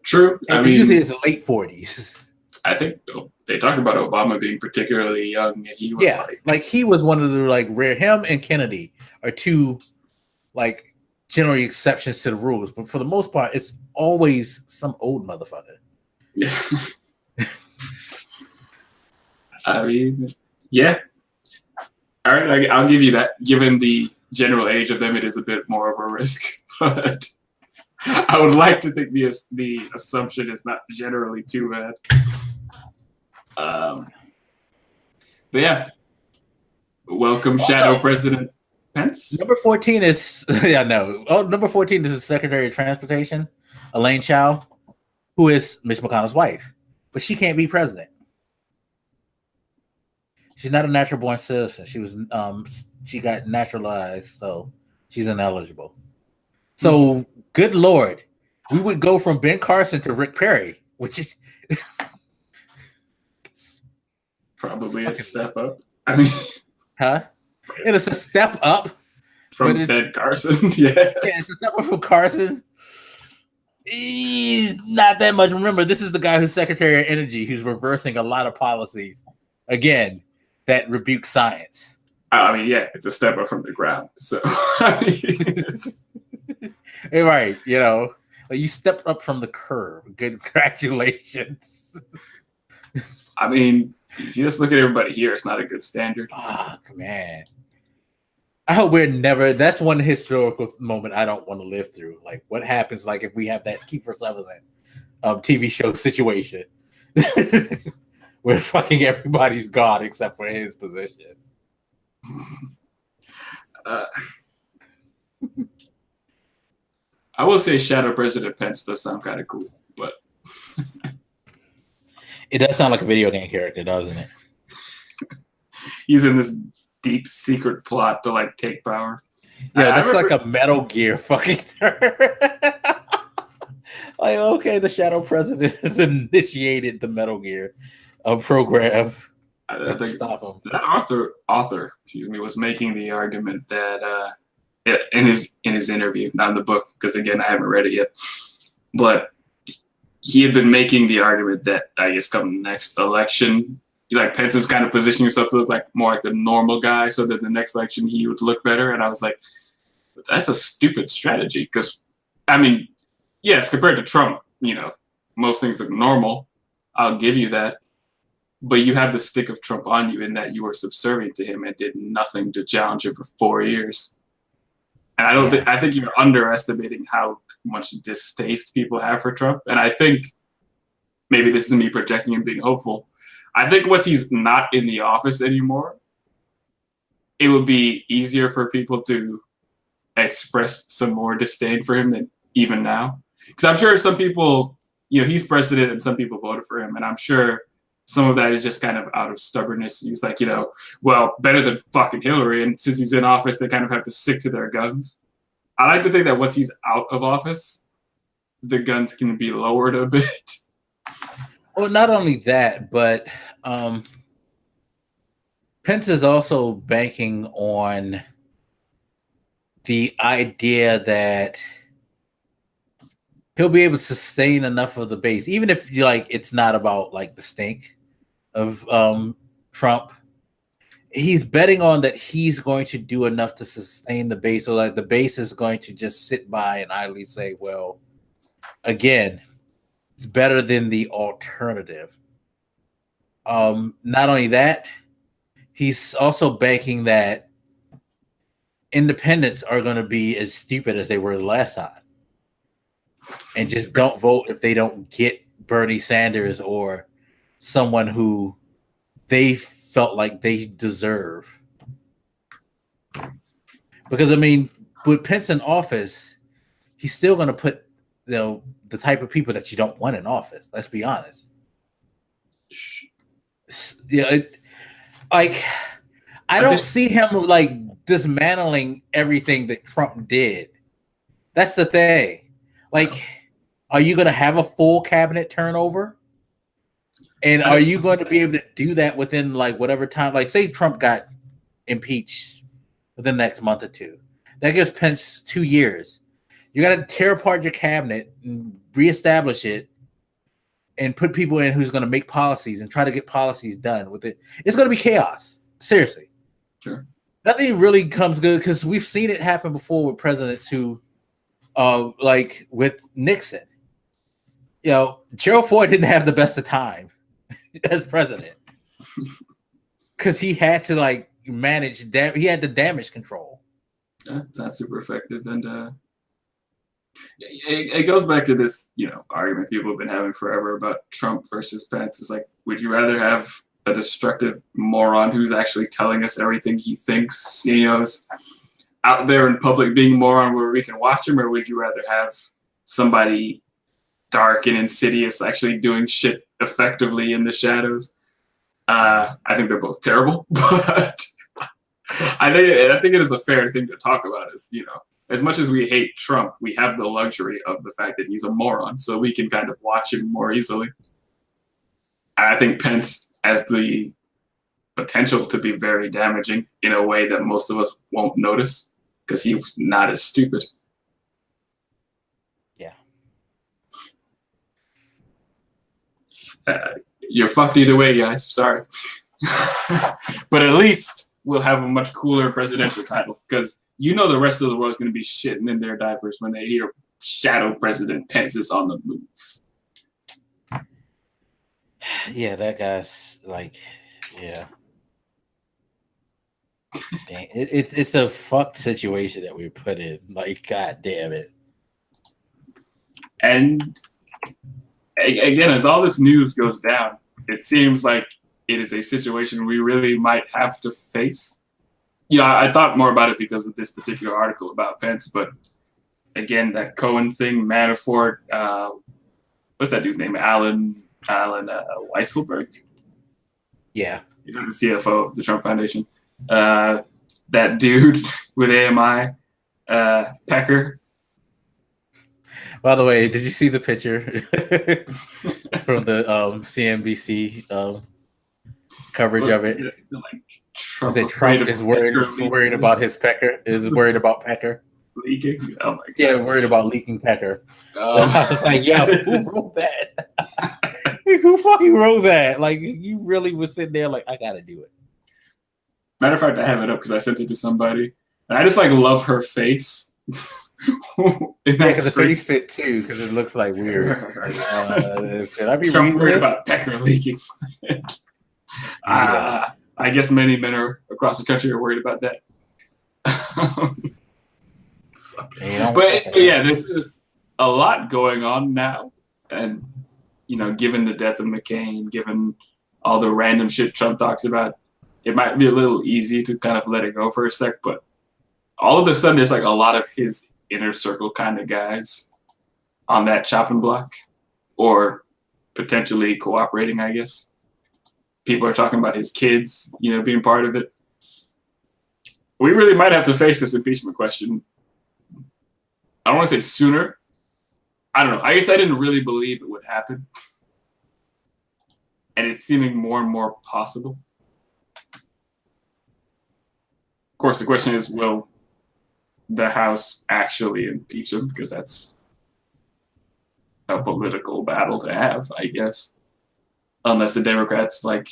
True. And usually it's late 40s. I think they talked about Obama being particularly young, and he was like he was one of the like rare. Him and Kennedy are 2 like generally exceptions to the rules, but for the most part, it's always some old motherfucker. I mean, yeah. All right, I'll give you that. Given the general age of them, it is a bit more of a risk, but I would like to think the assumption is not generally too bad. But yeah, welcome, Shadow President Pence. Number 14 is number 14 is the Secretary of Transportation, Elaine Chao, who is Mitch McConnell's wife, but she can't be president. She's not a natural born citizen. She got naturalized, so she's ineligible. So good Lord, we would go from Ben Carson to Rick Perry, which is Probably a step up. I mean, huh? And it's a step up from Ben Carson. Yes. Yeah, it's a step up from Carson. Not that much. Remember, this is the guy who's Secretary of Energy, who's reversing a lot of policies. Again, that rebuke science. I mean, yeah, it's a step up from the ground. So, I mean, right, you know, like you stepped up from the curb. Good, congratulations. I mean, if you just look at everybody here, it's not a good standard. Fuck, man. I hope we're never. That's one historical moment I don't want to live through. Like, what happens? Like, if we have that Kiefer Sutherland TV show situation, where fucking everybody's God except for his position. I will say Shadow President Pence does sound kind of cool, but it does sound like a video game character, doesn't it? He's in this deep secret plot to like take power. Yeah, that's like a Metal Gear fucking term. Like, okay, the Shadow President has initiated the Metal Gear program. I think stop him. That author, was making the argument that in his interview, not in the book, because again, I haven't read it yet, but he had been making the argument that I guess come next election, like Pence is kind of positioning himself to look like more like the normal guy, so that the next election he would look better. And I was like, that's a stupid strategy, because I mean, yes, compared to Trump, you know, most things look normal. I'll give you that. But you have the stick of Trump on you in that you were subservient to him and did nothing to challenge him for 4 years. And I think you're underestimating how much distaste people have for Trump. And I think maybe this is me projecting and being hopeful. I think once he's not in the office anymore, it would be easier for people to express some more disdain for him than even now. Because I'm sure some people, you know, he's president and some people voted for him. And I'm sure some of that is just kind of out of stubbornness. He's like, you know, well, better than fucking Hillary. And since he's in office, they kind of have to stick to their guns. I like to think that once he's out of office, the guns can be lowered a bit. Well, not only that, but Pence is also banking on the idea that he'll be able to sustain enough of the base, even if it's not about like the stink of Trump. He's betting on that he's going to do enough to sustain the base, so like the base is going to just sit by and idly say, well, again, it's better than the alternative. Not only that, he's also banking that independents are going to be as stupid as they were the last time and just don't vote if they don't get Bernie Sanders or someone who they felt like they deserve. Because, I mean, with Pence in office, he's still going to put, you know, the type of people that you don't want in office. Let's be honest. Yeah, I don't see him like dismantling everything that Trump did. That's the thing. Like, are you going to have a full cabinet turnover? And are you going to be able to do that within like whatever time? Like, say Trump got impeached within the next month or two. That gives Pence 2 years. You got to tear apart your cabinet and reestablish it and put people in who's going to make policies and try to get policies done with it. It's going to be chaos. Seriously. Sure. Nothing really comes good because we've seen it happen before with presidents who, like with Nixon. You know, Gerald Ford didn't have the best of time as president because he had to like manage. He had the damage control. Yeah, it's not super effective, and it goes back to this, you know, argument people have been having forever about Trump versus Pence. It's like, would you rather have a destructive moron who's actually telling us everything he thinks, you know, is out there in public being a moron where we can watch him, or would you rather have somebody dark and insidious actually doing shit effectively in the shadows? I think they're both terrible, but I think it is a fair thing to talk about. Is, you know, as much as we hate Trump, we have the luxury of the fact that he's a moron, so we can kind of watch him more easily. I think Pence, as the potential to be very damaging in a way that most of us won't notice because he was not as stupid. Yeah. You're fucked either way, guys. Sorry. But at least we'll have a much cooler presidential title because you know the rest of the world is going to be shitting in their diapers when they hear Shadow President Pence is on the move. Yeah, that guy's like, yeah. Dang, it's a fucked situation that we put in. Like, god damn it. And again, as all this news goes down, it seems like it is a situation we really might have to face. You know, I thought more about it because of this particular article about Pence, but again, that Cohen thing, Manafort, what's that dude's name? Alan Weisselberg? Yeah. He's the CFO of the Trump Foundation. That dude with AMI, Pecker. By the way, did you see the picture from the CNBC coverage of it? Like Trump is worried about his pecker. Is worried about pecker leaking. Oh my god! Yeah, worried about leaking pecker. I was like, yo, who wrote that? Who fucking wrote that? Like, you really was sitting there like, I gotta do it. Matter of fact, I have it up because I sent it to somebody, and I just like love her face. Yeah, because the face fit too, because it looks like weird. Should I be worried about pecker leaking? Yeah. I guess many men across the country are worried about that. But yeah, this is a lot going on now, and you know, given the death of McCain, given all the random shit Trump talks about, it might be a little easy to kind of let it go for a sec. But all of a sudden, there's like a lot of his inner circle kind of guys on that chopping block, or potentially cooperating, I guess. People are talking about his kids, you know, being part of it. We really might have to face this impeachment question. I don't want to say sooner. I don't know. I guess I didn't really believe it would happen. And it's seeming more and more possible. Of course, the question is, will the House actually impeach him? Because that's a political battle to have, I guess. Unless the Democrats, like,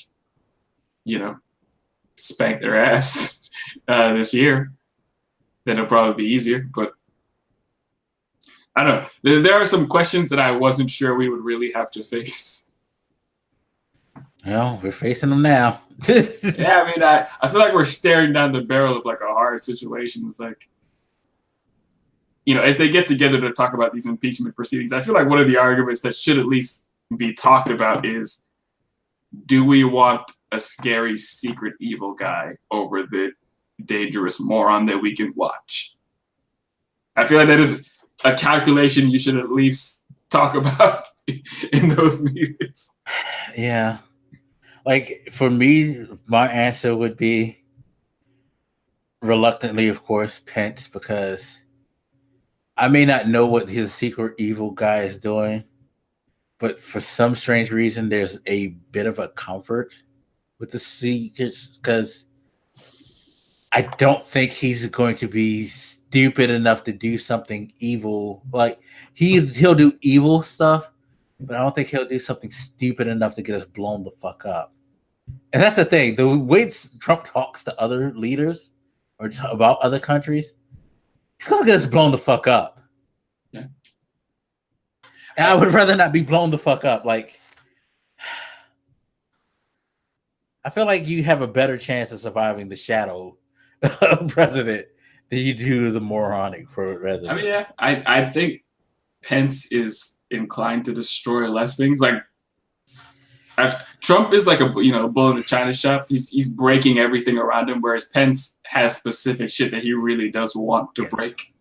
you know, spank their ass this year, then it'll probably be easier. But I don't know. There are some questions that I wasn't sure we would really have to face. Well, we're facing them now. Yeah, I mean, I feel like we're staring down the barrel of like a hard situation. It's like, you know, as they get together to talk about these impeachment proceedings, I feel like one of the arguments that should at least be talked about is, do we want a scary secret evil guy over the dangerous moron that we can watch? I feel like that is a calculation you should at least talk about in those meetings. Yeah. Like, for me, my answer would be reluctantly, of course, Pence, because I may not know what his secret evil guy is doing, but for some strange reason, there's a bit of a comfort with the secrets, because I don't think he's going to be stupid enough to do something evil. Like, he'll do evil stuff, but I don't think he'll do something stupid enough to get us blown the fuck up. And that's the thing. The way Trump talks to other leaders or about other countries, he's going to get us blown the fuck up. Yeah. And I would rather not be blown the fuck up. Like, I feel like you have a better chance of surviving the shadow president than you do the moronic president. I mean, yeah, I think Pence is inclined to destroy less things. Like, Trump is like a bull in the china shop. He's breaking everything around him, whereas Pence has specific shit that he really does want to break.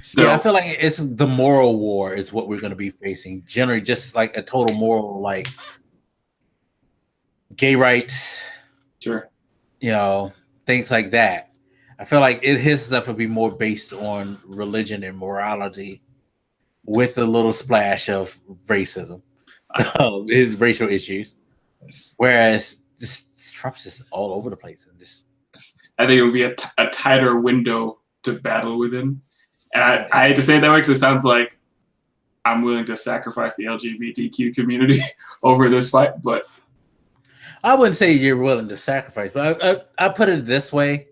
So yeah, I feel like it's the moral war is what we're going to be facing. Generally, just like a total moral, like gay rights, sure, you know, things like that. I feel like his stuff would be more based on religion and morality, with a little splash of racism, his racial issues. Whereas just Trump's just all over the place, and just I think it would be a tighter window to battle with him. And I hate to say it that way because it sounds like I'm willing to sacrifice the LGBTQ community over this fight, but I wouldn't say you're willing to sacrifice, but I put it this way.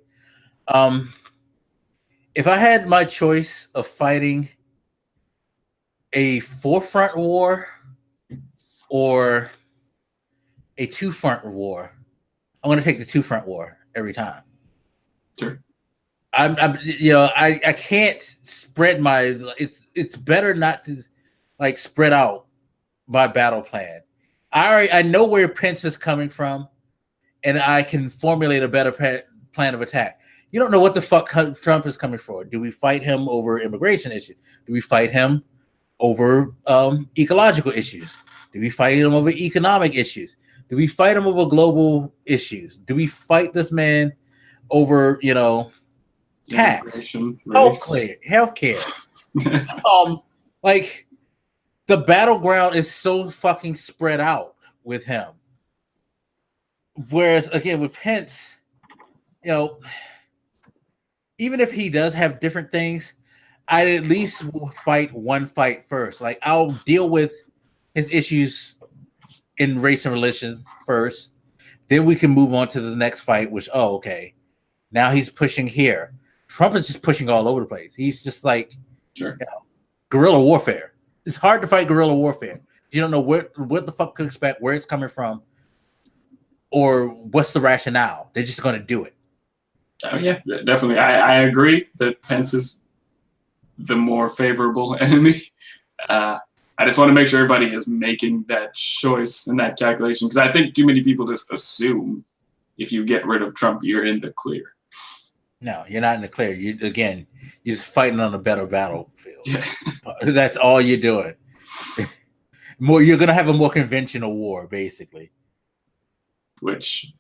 If I had my choice of fighting a 4-front war or a 2-front war, I'm going to take the 2-front war every time. Sure. I can't spread my. It's better not to like spread out my battle plan. I know where Pence is coming from, and I can formulate a better plan of attack. You don't know what the fuck Trump is coming for. Do we fight him over immigration issues? Do we fight him over ecological issues? Do we fight him over economic issues? Do we fight him over global issues? Do we fight this man over, tax, healthcare? Like the battleground is so fucking spread out with him. Whereas again with Pence, even if he does have different things, I at least will fight one fight first. Like I'll deal with his issues in race and religion first. Then we can move on to the next fight, which, okay. Now he's pushing here. Trump is just pushing all over the place. He's just like guerrilla warfare. It's hard to fight guerrilla warfare. You don't know what the fuck to expect, where it's coming from, or what's the rationale. They're just going to do it. Oh, yeah, definitely. I agree that Pence is the more favorable enemy. I just want to make sure everybody is making that choice and that calculation, because I think too many people just assume if you get rid of Trump, you're in the clear. No, you're not in the clear. You're just fighting on a better battlefield. Yeah. That's all you're doing. You're going to have a more conventional war, basically. Which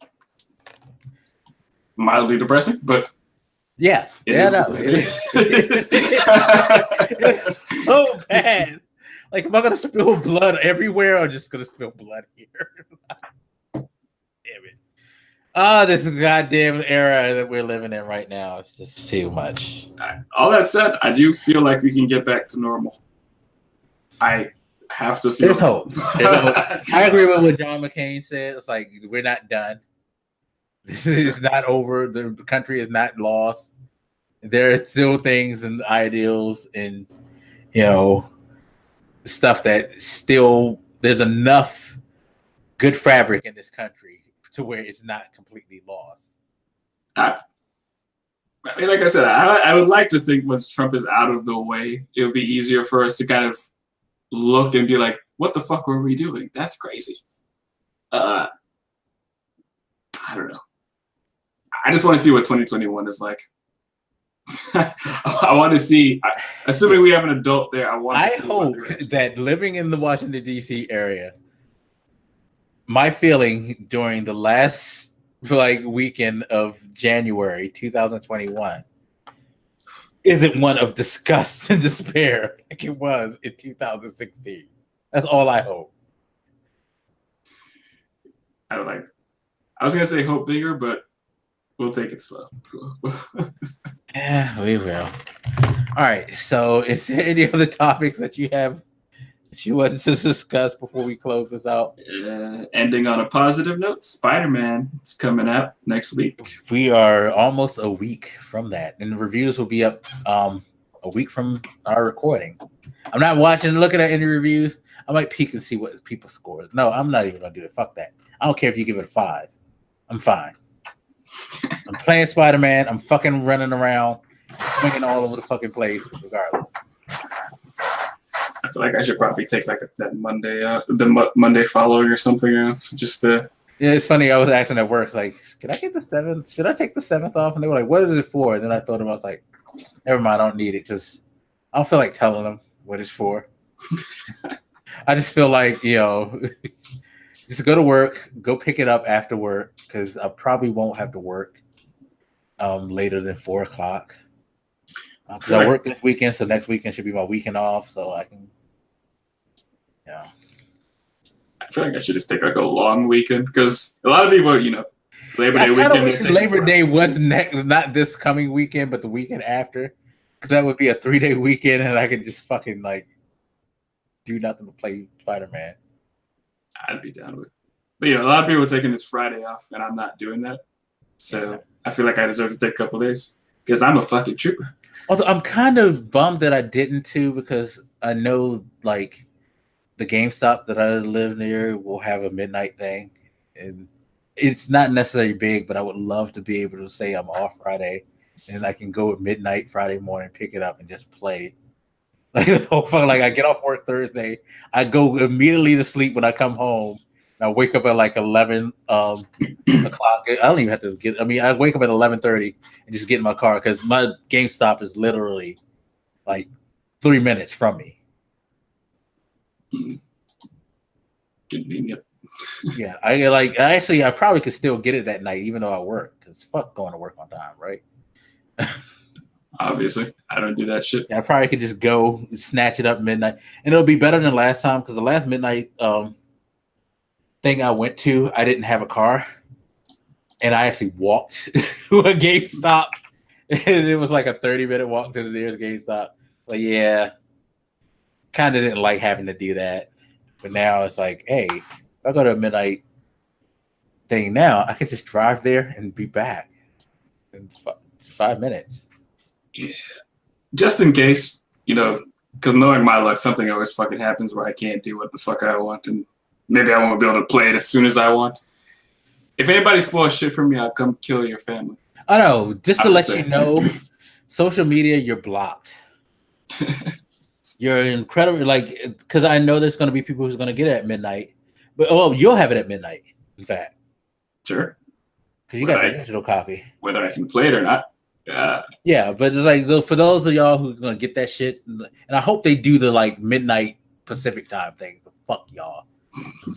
mildly depressing, but yeah, it is so bad. Like, am I gonna spill blood everywhere or just gonna spill blood here? Damn it! This goddamn era that we're living in right now is just too much. All that said, I do feel like we can get back to normal. I have to feel. There's hope. I agree with what John McCain said. It's like we're not done. This is not over. The country is not lost. There are still things and ideals and stuff that still there's enough good fabric in this country to where it's not completely lost. I mean, like I said, I would like to think once Trump is out of the way, it'll be easier for us to kind of look and be like, what the fuck were we doing? That's crazy. I don't know. I just want to see what 2021 is like. I want to see, assuming we have an adult there, I hope that living in the Washington, D.C. area, my feeling during the last weekend of January 2021 isn't one of disgust and despair like it was in 2016. That's all I hope. I was going to say hope bigger, but we'll take it slow. Yeah, we will. All right. So, is there any other topics that you have that you wanted to discuss before we close this out? Ending on a positive note, Spider-Man is coming out next week. We are almost a week from that, and the reviews will be up a week from our recording. I'm not looking at any reviews. I might peek and see what people score. No, I'm not even gonna do it. Fuck that. I don't care if you give it a 5. I'm fine. I'm playing Spider-Man. I'm fucking running around, swinging all over the fucking place, regardless. I feel like I should probably take that Monday, the Monday following or something else, just to. Yeah, it's funny. I was asking at work, like, "Can I get the 7th? Should I take the 7th off?" And they were like, "What is it for?" And then I thought about, I was like, "Never mind. I don't need it because I don't feel like telling them what it's for." I just feel like just go to work, go pick it up after work, because I probably won't have to work later than 4 o'clock. Because I work this weekend, so next weekend should be my weekend off, so I can, feel like I should just take like a long weekend because a lot of people, Labor Day I kind of weekend. wish Labor Day was not this coming weekend, but the weekend after, because that would be a 3-day weekend, and I could just fucking like do nothing but play Spider-Man. I'd be down with it. But a lot of people are taking this Friday off, and I'm not doing that. So I feel like I deserve to take a couple days because I'm a fucking trooper. Although I'm kind of bummed that I didn't too, because I know like the GameStop that I live near will have a midnight thing, and it's not necessarily big, but I would love to be able to say I'm off Friday and I can go at midnight Friday morning, pick it up, and just play. Like I get off work Thursday, I go immediately to sleep when I come home. And I wake up at like 11 o'clock. I don't even have to get. I mean, I wake up at 11:30 and just get in my car because my GameStop is literally like 3 minutes from me. Convenient. Yeah, I probably could still get it that night, even though I work, because fuck going to work on time, right? Obviously, I don't do that shit. Yeah, I probably could just go snatch it up midnight, and it'll be better than last time because the last midnight thing I went to, I didn't have a car, and I actually walked to a GameStop, and it was like a 30-minute walk to the nearest GameStop. But yeah, kind of didn't like having to do that, but now it's like, hey, if I go to a midnight thing now, I can just drive there and be back in 5 minutes. Yeah. Just in case, because knowing my luck, something always fucking happens where I can't do what the fuck I want, and maybe I won't be able to play it as soon as I want. If anybody spoils shit for me, I'll come kill your family. I know. Just to let you know, social media, you're blocked. You're incredible, because I know there's going to be people who's going to get it at midnight, but you'll have it at midnight. In fact, sure, because you got the digital copy. Whether I can play it or not. Yeah, but it's like for those of y'all who are gonna get that shit, and I hope they do the like midnight Pacific time thing. But fuck y'all.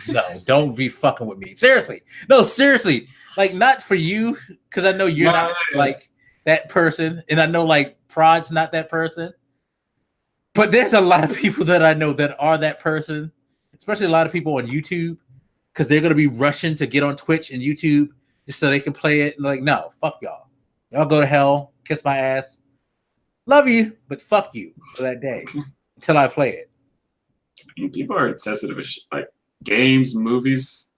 No, don't be fucking with me. Seriously. No, seriously. Like, not for you, because I know you're not like that person, and I know like Prod's not that person. But there's a lot of people that I know that are that person, especially a lot of people on YouTube, because they're gonna be rushing to get on Twitch and YouTube just so they can play it. And like, no, fuck y'all. Y'all go to hell, kiss my ass. Love you, but fuck you for that day until I play it. I mean, people are sensitive as shit. Like games, movies.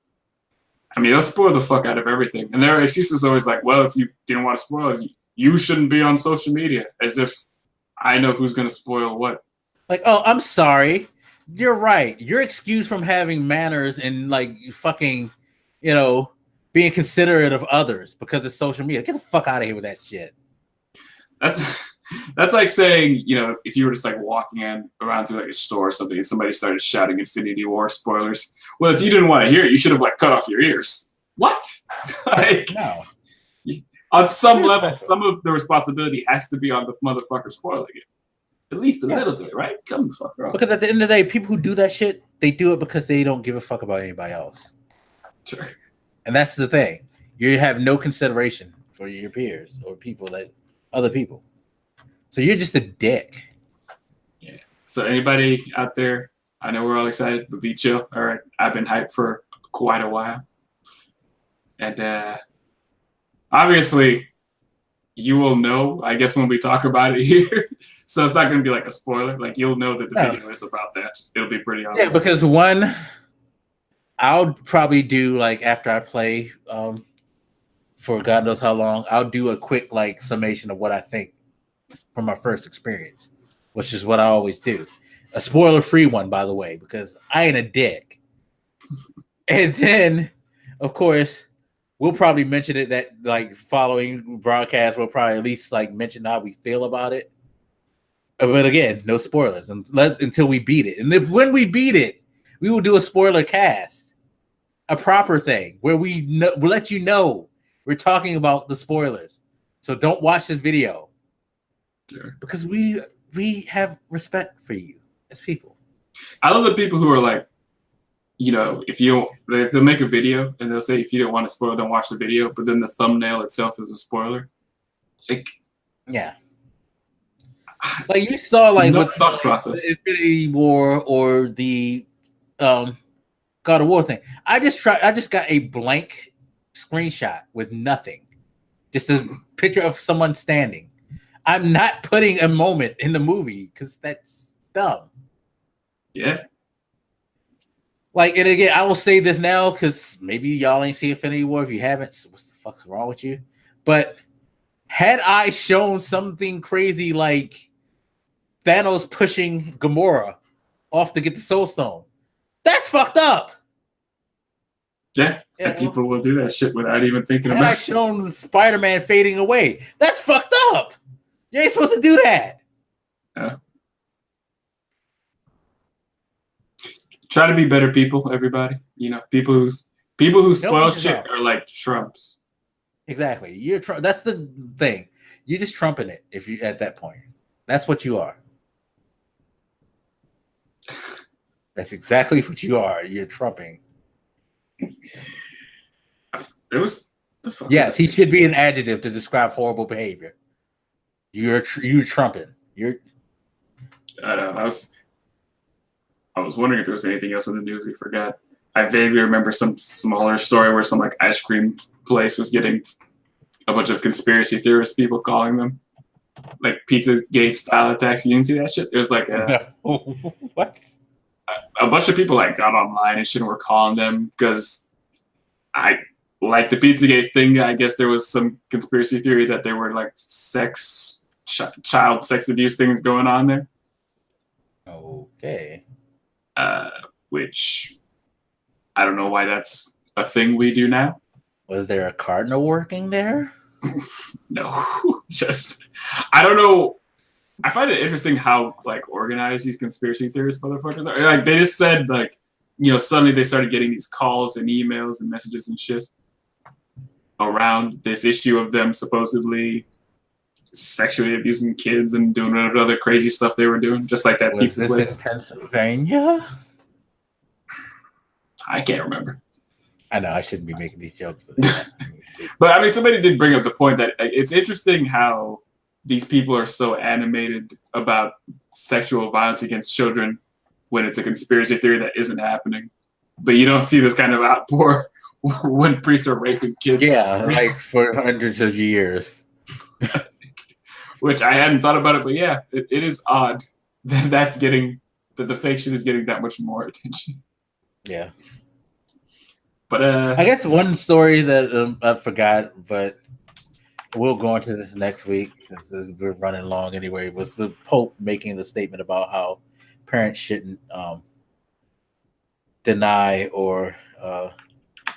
I mean, they'll spoil the fuck out of everything. And their excuse is always like, well, if you didn't want to spoil it, you shouldn't be on social media. As if I know who's going to spoil what. Like, oh, I'm sorry. You're right. You're excused from having manners and like fucking, being considerate of others because it's social media. Get the fuck out of here with that shit. That's like saying, if you were just like walking around through like a store or something and somebody started shouting Infinity War spoilers. Well, if you didn't want to hear it, you should have like cut off your ears. What? Like, no. On some level, some of the responsibility has to be on the motherfucker spoiling it. At least a little bit, right? Come the fuck around. Because at the end of the day, people who do that shit, they do it because they don't give a fuck about anybody else. Sure. And that's the thing. You have no consideration for your peers or other people. So you're just a dick. Yeah. So anybody out there, I know we're all excited, but be chill. All right. I've been hyped for quite a while. And obviously, you will know, I guess, when we talk about it here. So it's not going to be like a spoiler. Like, you'll know that the video is about that. It'll be pretty obvious. Yeah, because I'll probably do like after I play for God knows how long, I'll do a quick like summation of what I think from my first experience, which is what I always do. A spoiler-free one, by the way, because I ain't a dick. And then, of course, we'll probably mention it that like following broadcast, we'll probably at least like mention how we feel about it. But again, no spoilers until we beat it. And when we beat it, we will do a spoiler cast, a proper thing where we'll let you know we're talking about the spoilers. So don't watch this video. Sure. Because we have respect for you as people. I love the people who are like, if they'll make a video and they'll say, if you don't want to spoil, don't watch the video. But then the thumbnail itself is a spoiler. Like, yeah. Like you saw, like no with thought process. Infinity War or the God of War thing. I just got a blank screenshot with nothing, just a picture of someone standing. I'm not putting a moment in the movie because that's dumb. Yeah. Like, and again, I will say this now because maybe y'all ain't see Infinity War. If you haven't, so what the fuck's wrong with you? But had I shown something crazy like Thanos pushing Gamora off to get the Soul Stone, that's fucked up. Yeah, and people will do that shit without even thinking Had about I it. shown Spider-Man fading away, that's fucked up. You ain't supposed to do that. Yeah. Try to be better people, everybody. You know, people who spoil shit are like Trumps. Exactly. You're that's the thing. You're just trumping it if you at that point. That's what you are. That's exactly what you are. You're trumping. It was the fuck. Yes, he should be an adjective to describe horrible behavior. You're trumping. You're. I don't know. I was wondering if there was anything else in the news we forgot. I vaguely remember some smaller story where some like ice cream place was getting a bunch of conspiracy theorist people calling them like Pizzagate style attacks. You didn't see that shit? It was like What? A bunch of people like got online and shit and were calling them because I like the Pizzagate thing. I guess there was some conspiracy theory that there were like child sex abuse things going on there. Okay. Which I don't know why that's a thing we do now. Was there a cardinal working there? No, just I don't know. I find it interesting how like organized these conspiracy theorist motherfuckers are. Like they just said like, you know, suddenly they started getting these calls and emails and messages and shit around this issue of them supposedly sexually abusing kids and doing other crazy stuff they were doing, just like that Was pizza this place. in Pennsylvania? I can't remember. I know I shouldn't be making these jokes, but I mean, somebody did bring up the point that it's interesting how these people are so animated about sexual violence against children when it's a conspiracy theory that isn't happening, but you don't see this kind of outpour when priests are raping kids. Yeah, like for hundreds of years. Which I hadn't thought about it, but yeah, it is odd that the fake shit is getting that much more attention. Yeah. But I guess one story that I forgot, but we'll go into this next week because we're running long anyway, was the Pope making the statement about how parents shouldn't deny or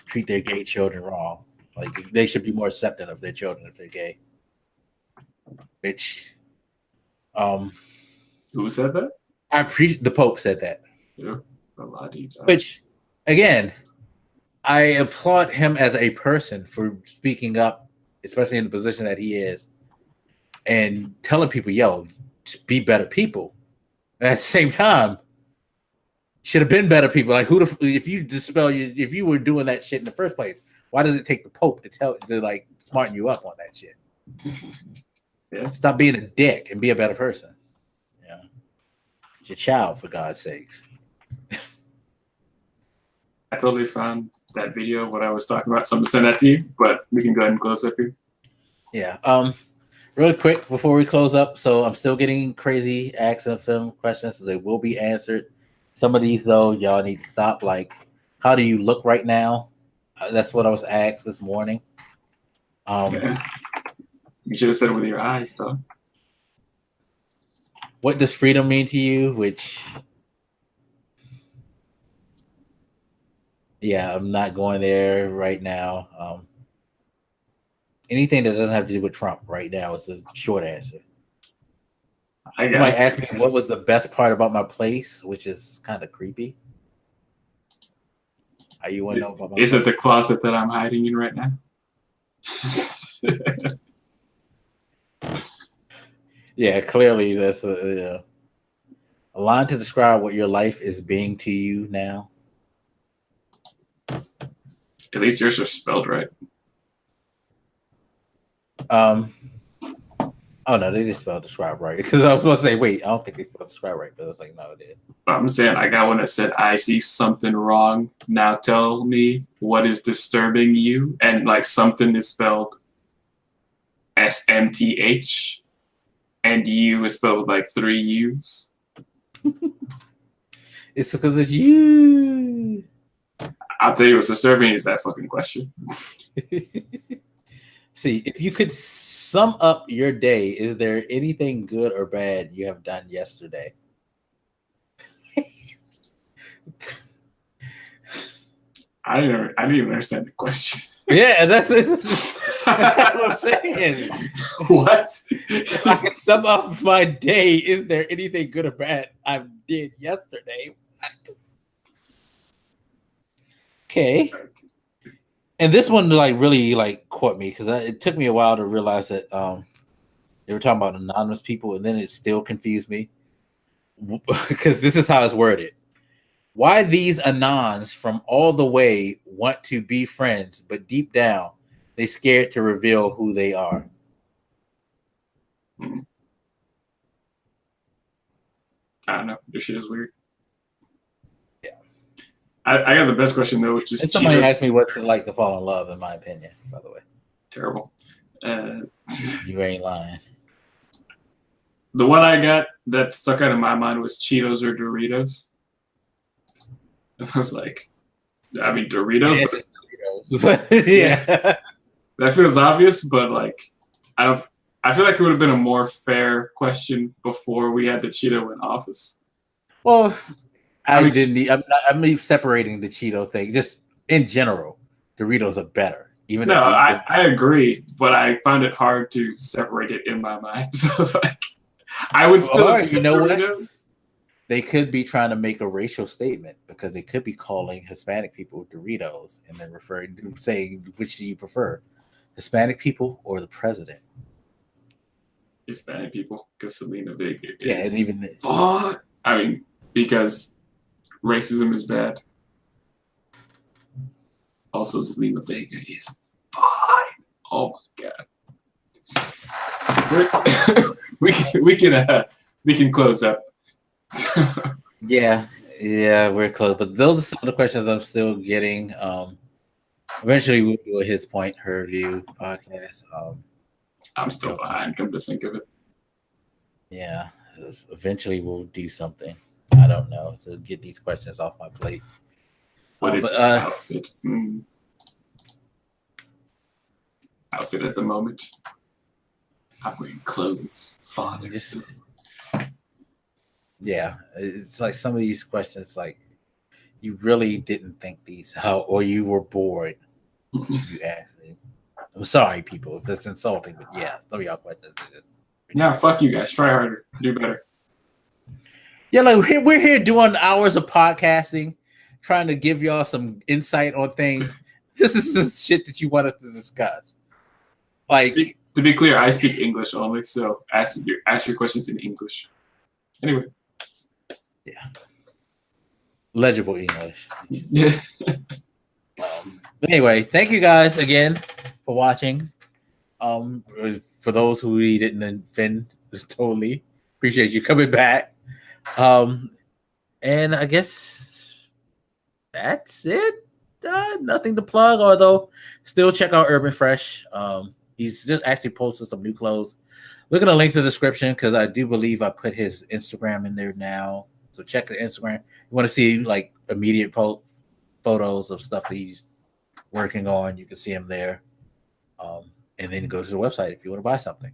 treat their gay children wrong. Like they should be more accepting of their children if they're gay. Which who said that? The Pope said that. Yeah, a lot of detail. Which, again, I applaud him as a person for speaking up, especially in the position that he is, and telling people, "Yo, just be better people." And at the same time, should have been better people. Like if you were doing that shit in the first place, why does it take the Pope to like smarten you up on that shit? Yeah. Stop being a dick and be a better person. Yeah, it's your child, for God's sakes. I totally found that video what I was talking about. Someone sent that to you, but we can go ahead and close up here. Yeah. Really quick before we close up. So I'm still getting crazy Askfm questions. So they will be answered. Some of these though, y'all need to stop. Like, how do you look right now? That's what I was asked this morning. Yeah. You should have said it with your eyes, though. What does freedom mean to you? Which, yeah, I'm not going there right now. Anything that doesn't have to do with Trump right now is a short answer. Somebody asked me what was the best part about my place, which is kind of creepy. Are you want to know about my Is it the closet that I'm hiding in right now? Yeah, clearly that's a line to describe what your life is being to you now. At least yours are spelled right. Oh no, they just spelled describe right. Because I was going to say, wait, I don't think they spelled describe right, but I was like, no, it did. I'm saying I got one that said, "I see something wrong. Now tell me what is disturbing you." And like something is spelled SMTH, and you is spelled with like 3 U's. It's because it's you. I'll tell you what's disturbing is that fucking question. See, if you could sum up your day, is there anything good or bad you have done yesterday? I didn't even understand the question. Yeah, that's what I'm saying. What? If I can sum up my day, is there anything good or bad I did yesterday? What? Okay. And this one like really like caught me because it took me a while to realize that they were talking about anonymous people, and then it still confused me because this is how it's worded. Why these anons from all the way want to be friends, but deep down they scared to reveal who they are? I don't know. This shit is weird. Yeah. I got the best question though, which is and somebody asked me what's it like to fall in love, in my opinion, by the way. Terrible. You ain't lying. The one I got that stuck out in my mind was Cheetos or Doritos. I was like, I mean, Doritos. Yeah, Doritos. Yeah. That feels obvious, but like, I feel like it would have been a more fair question before we had the Cheeto in office. Well, I'm separating the Cheeto thing. Just in general, Doritos are better. Even no, I agree, but I found it hard to separate it in my mind. So I was like, I would still. You know Doritos. What? They could be trying to make a racial statement because they could be calling Hispanic people Doritos and then referring to saying, which do you prefer, Hispanic people or the president? Hispanic people, because Selena Vega. Yeah, and even I mean, because racism is bad. Also, Selena Vega is fine. Oh my god. we can close up. yeah, we're close. But those are some of the questions I'm still getting. Eventually, we'll do a His Point, Her View podcast. I'm still behind, come to think of it. Yeah, eventually we'll do something. I don't know, to get these questions off my plate. What is outfit? Outfit at the moment. I'm wearing clothes, father. Yeah, it's like some of these questions, like you really didn't think these out, or you were bored. You actually. I'm sorry, people, if that's insulting, but yeah, some of y'all questions. Yeah, fuck you guys. Try harder. Do better. Yeah, like we're here doing hours of podcasting, trying to give y'all some insight on things. This is the shit that you wanted to discuss. Like, to be clear, I speak English only, so ask your questions in English. Anyway. Yeah. Legible English. Yeah. Anyway, thank you guys again for watching. For those who we didn't offend, totally appreciate you coming back. And I guess that's it. Nothing to plug, although still check out Urban Fresh. He's just actually posted some new clothes. Look at the links in the description because I do believe I put his Instagram in there now. So check the Instagram. You want to see like immediate photos of stuff that he's working on. You can see him there. And then go to the website if you want to buy something.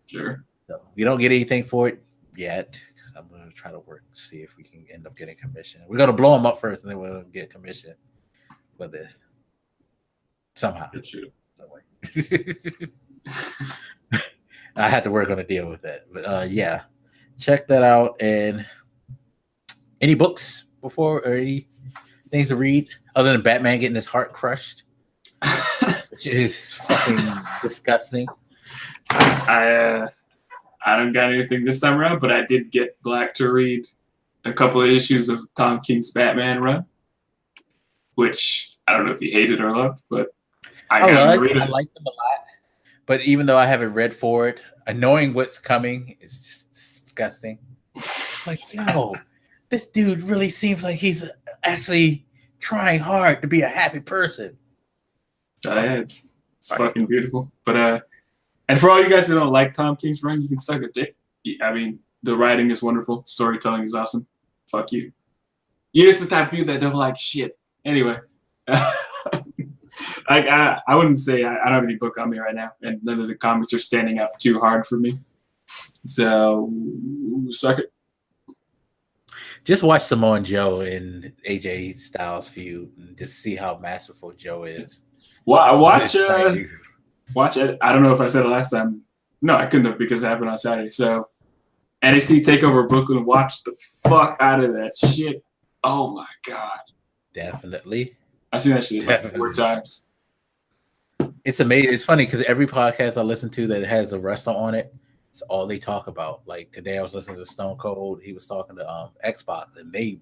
Sure. So we don't get anything for it yet. I'm going to try to work to see if we can end up getting commission. We're going to blow them up first, and then we'll get commission for this somehow. It's true. I had to work on a deal with that, but yeah, check that out. And any books before or any things to read other than Batman getting his heart crushed, which is fucking disgusting. I don't got anything this time around, but I did get Black to read a couple of issues of Tom King's Batman run, which I don't know if he hated or loved, but I liked them a lot. But even though I haven't read for it, knowing what's coming is just disgusting. Like, yo, this dude really seems like he's actually trying hard to be a happy person. Yeah, it's fucking beautiful. But and for all you guys who don't like Tom King's run, you can suck a dick. I mean, the writing is wonderful, storytelling is awesome. Fuck you. You're just the type of people that don't like shit. Anyway, I wouldn't say I don't have any book on me right now, and none of the comics are standing up too hard for me. So suck it. Just watch Samoa Joe and AJ Styles feud and just see how masterful Joe is. Well, watch it. I don't know if I said it last time. No, I couldn't have because it happened on Saturday. So NXT TakeOver Brooklyn, watch the fuck out of that shit. Oh my god. Definitely. I've seen that shit like 4 times. It's amazing. It's funny because every podcast I listen to that has a wrestler on it, it's all they talk about. Like today I was listening to Stone Cold. He was talking to X-Pac, and they,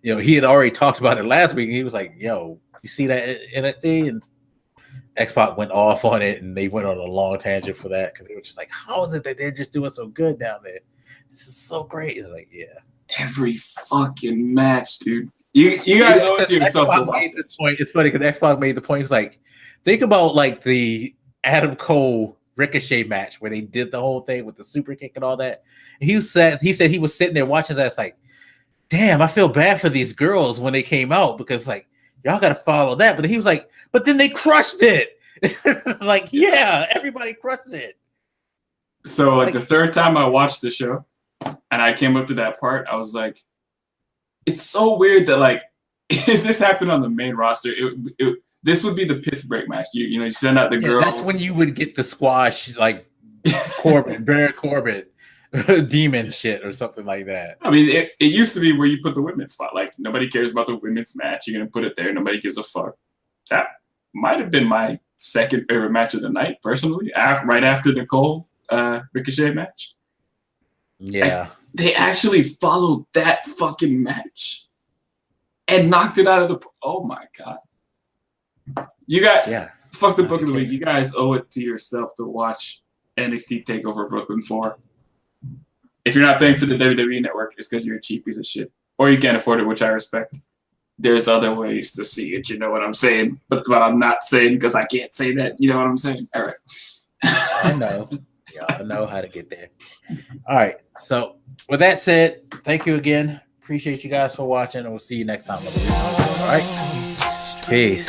he had already talked about it last week. And he was like, yo, you see that NXT? And X-Pac went off on it, and they went on a long tangent for that because they were just like, how is it that they're just doing so good down there? This is so great. It's like, yeah. Every fucking match, dude. You guys owe it to yourself. It's funny because X-Pac made the point. He was like, think about like the Adam Cole Ricochet match where they did the whole thing with the super kick and all that. And he said he was sitting there watching that. It's like, damn, I feel bad for these girls when they came out because like y'all got to follow that. But he was like, but then they crushed it. Like, yeah, everybody crushed it. So like the third time I watched the show and I came up to that part, I was like, it's so weird that like if this happened on the main roster, this would be the piss break match. You send out the girls. That's when you would get the squash like Baron Corbin demon shit or something like that. I mean, it used to be where you put the women's spot. Like nobody cares about the women's match. You're gonna put it there. Nobody gives a fuck. That might have been my second favorite match of the night, personally. Right after the Cole Ricochet match. Yeah. They actually followed that fucking match and knocked it out of the. Oh my god! You got fuck the book of the week. You guys owe it to yourself to watch NXT TakeOver Brooklyn 4. If you're not paying for the WWE Network, it's because you're a cheap piece of shit, or you can't afford it, which I respect. There's other ways to see it. You know what I'm saying? But I'm not saying because I can't say that. You know what I'm saying? All right. I know. Y'all know how to get there. All right. So with that said, thank you again. Appreciate you guys for watching, and we'll see you next time. All right. Peace.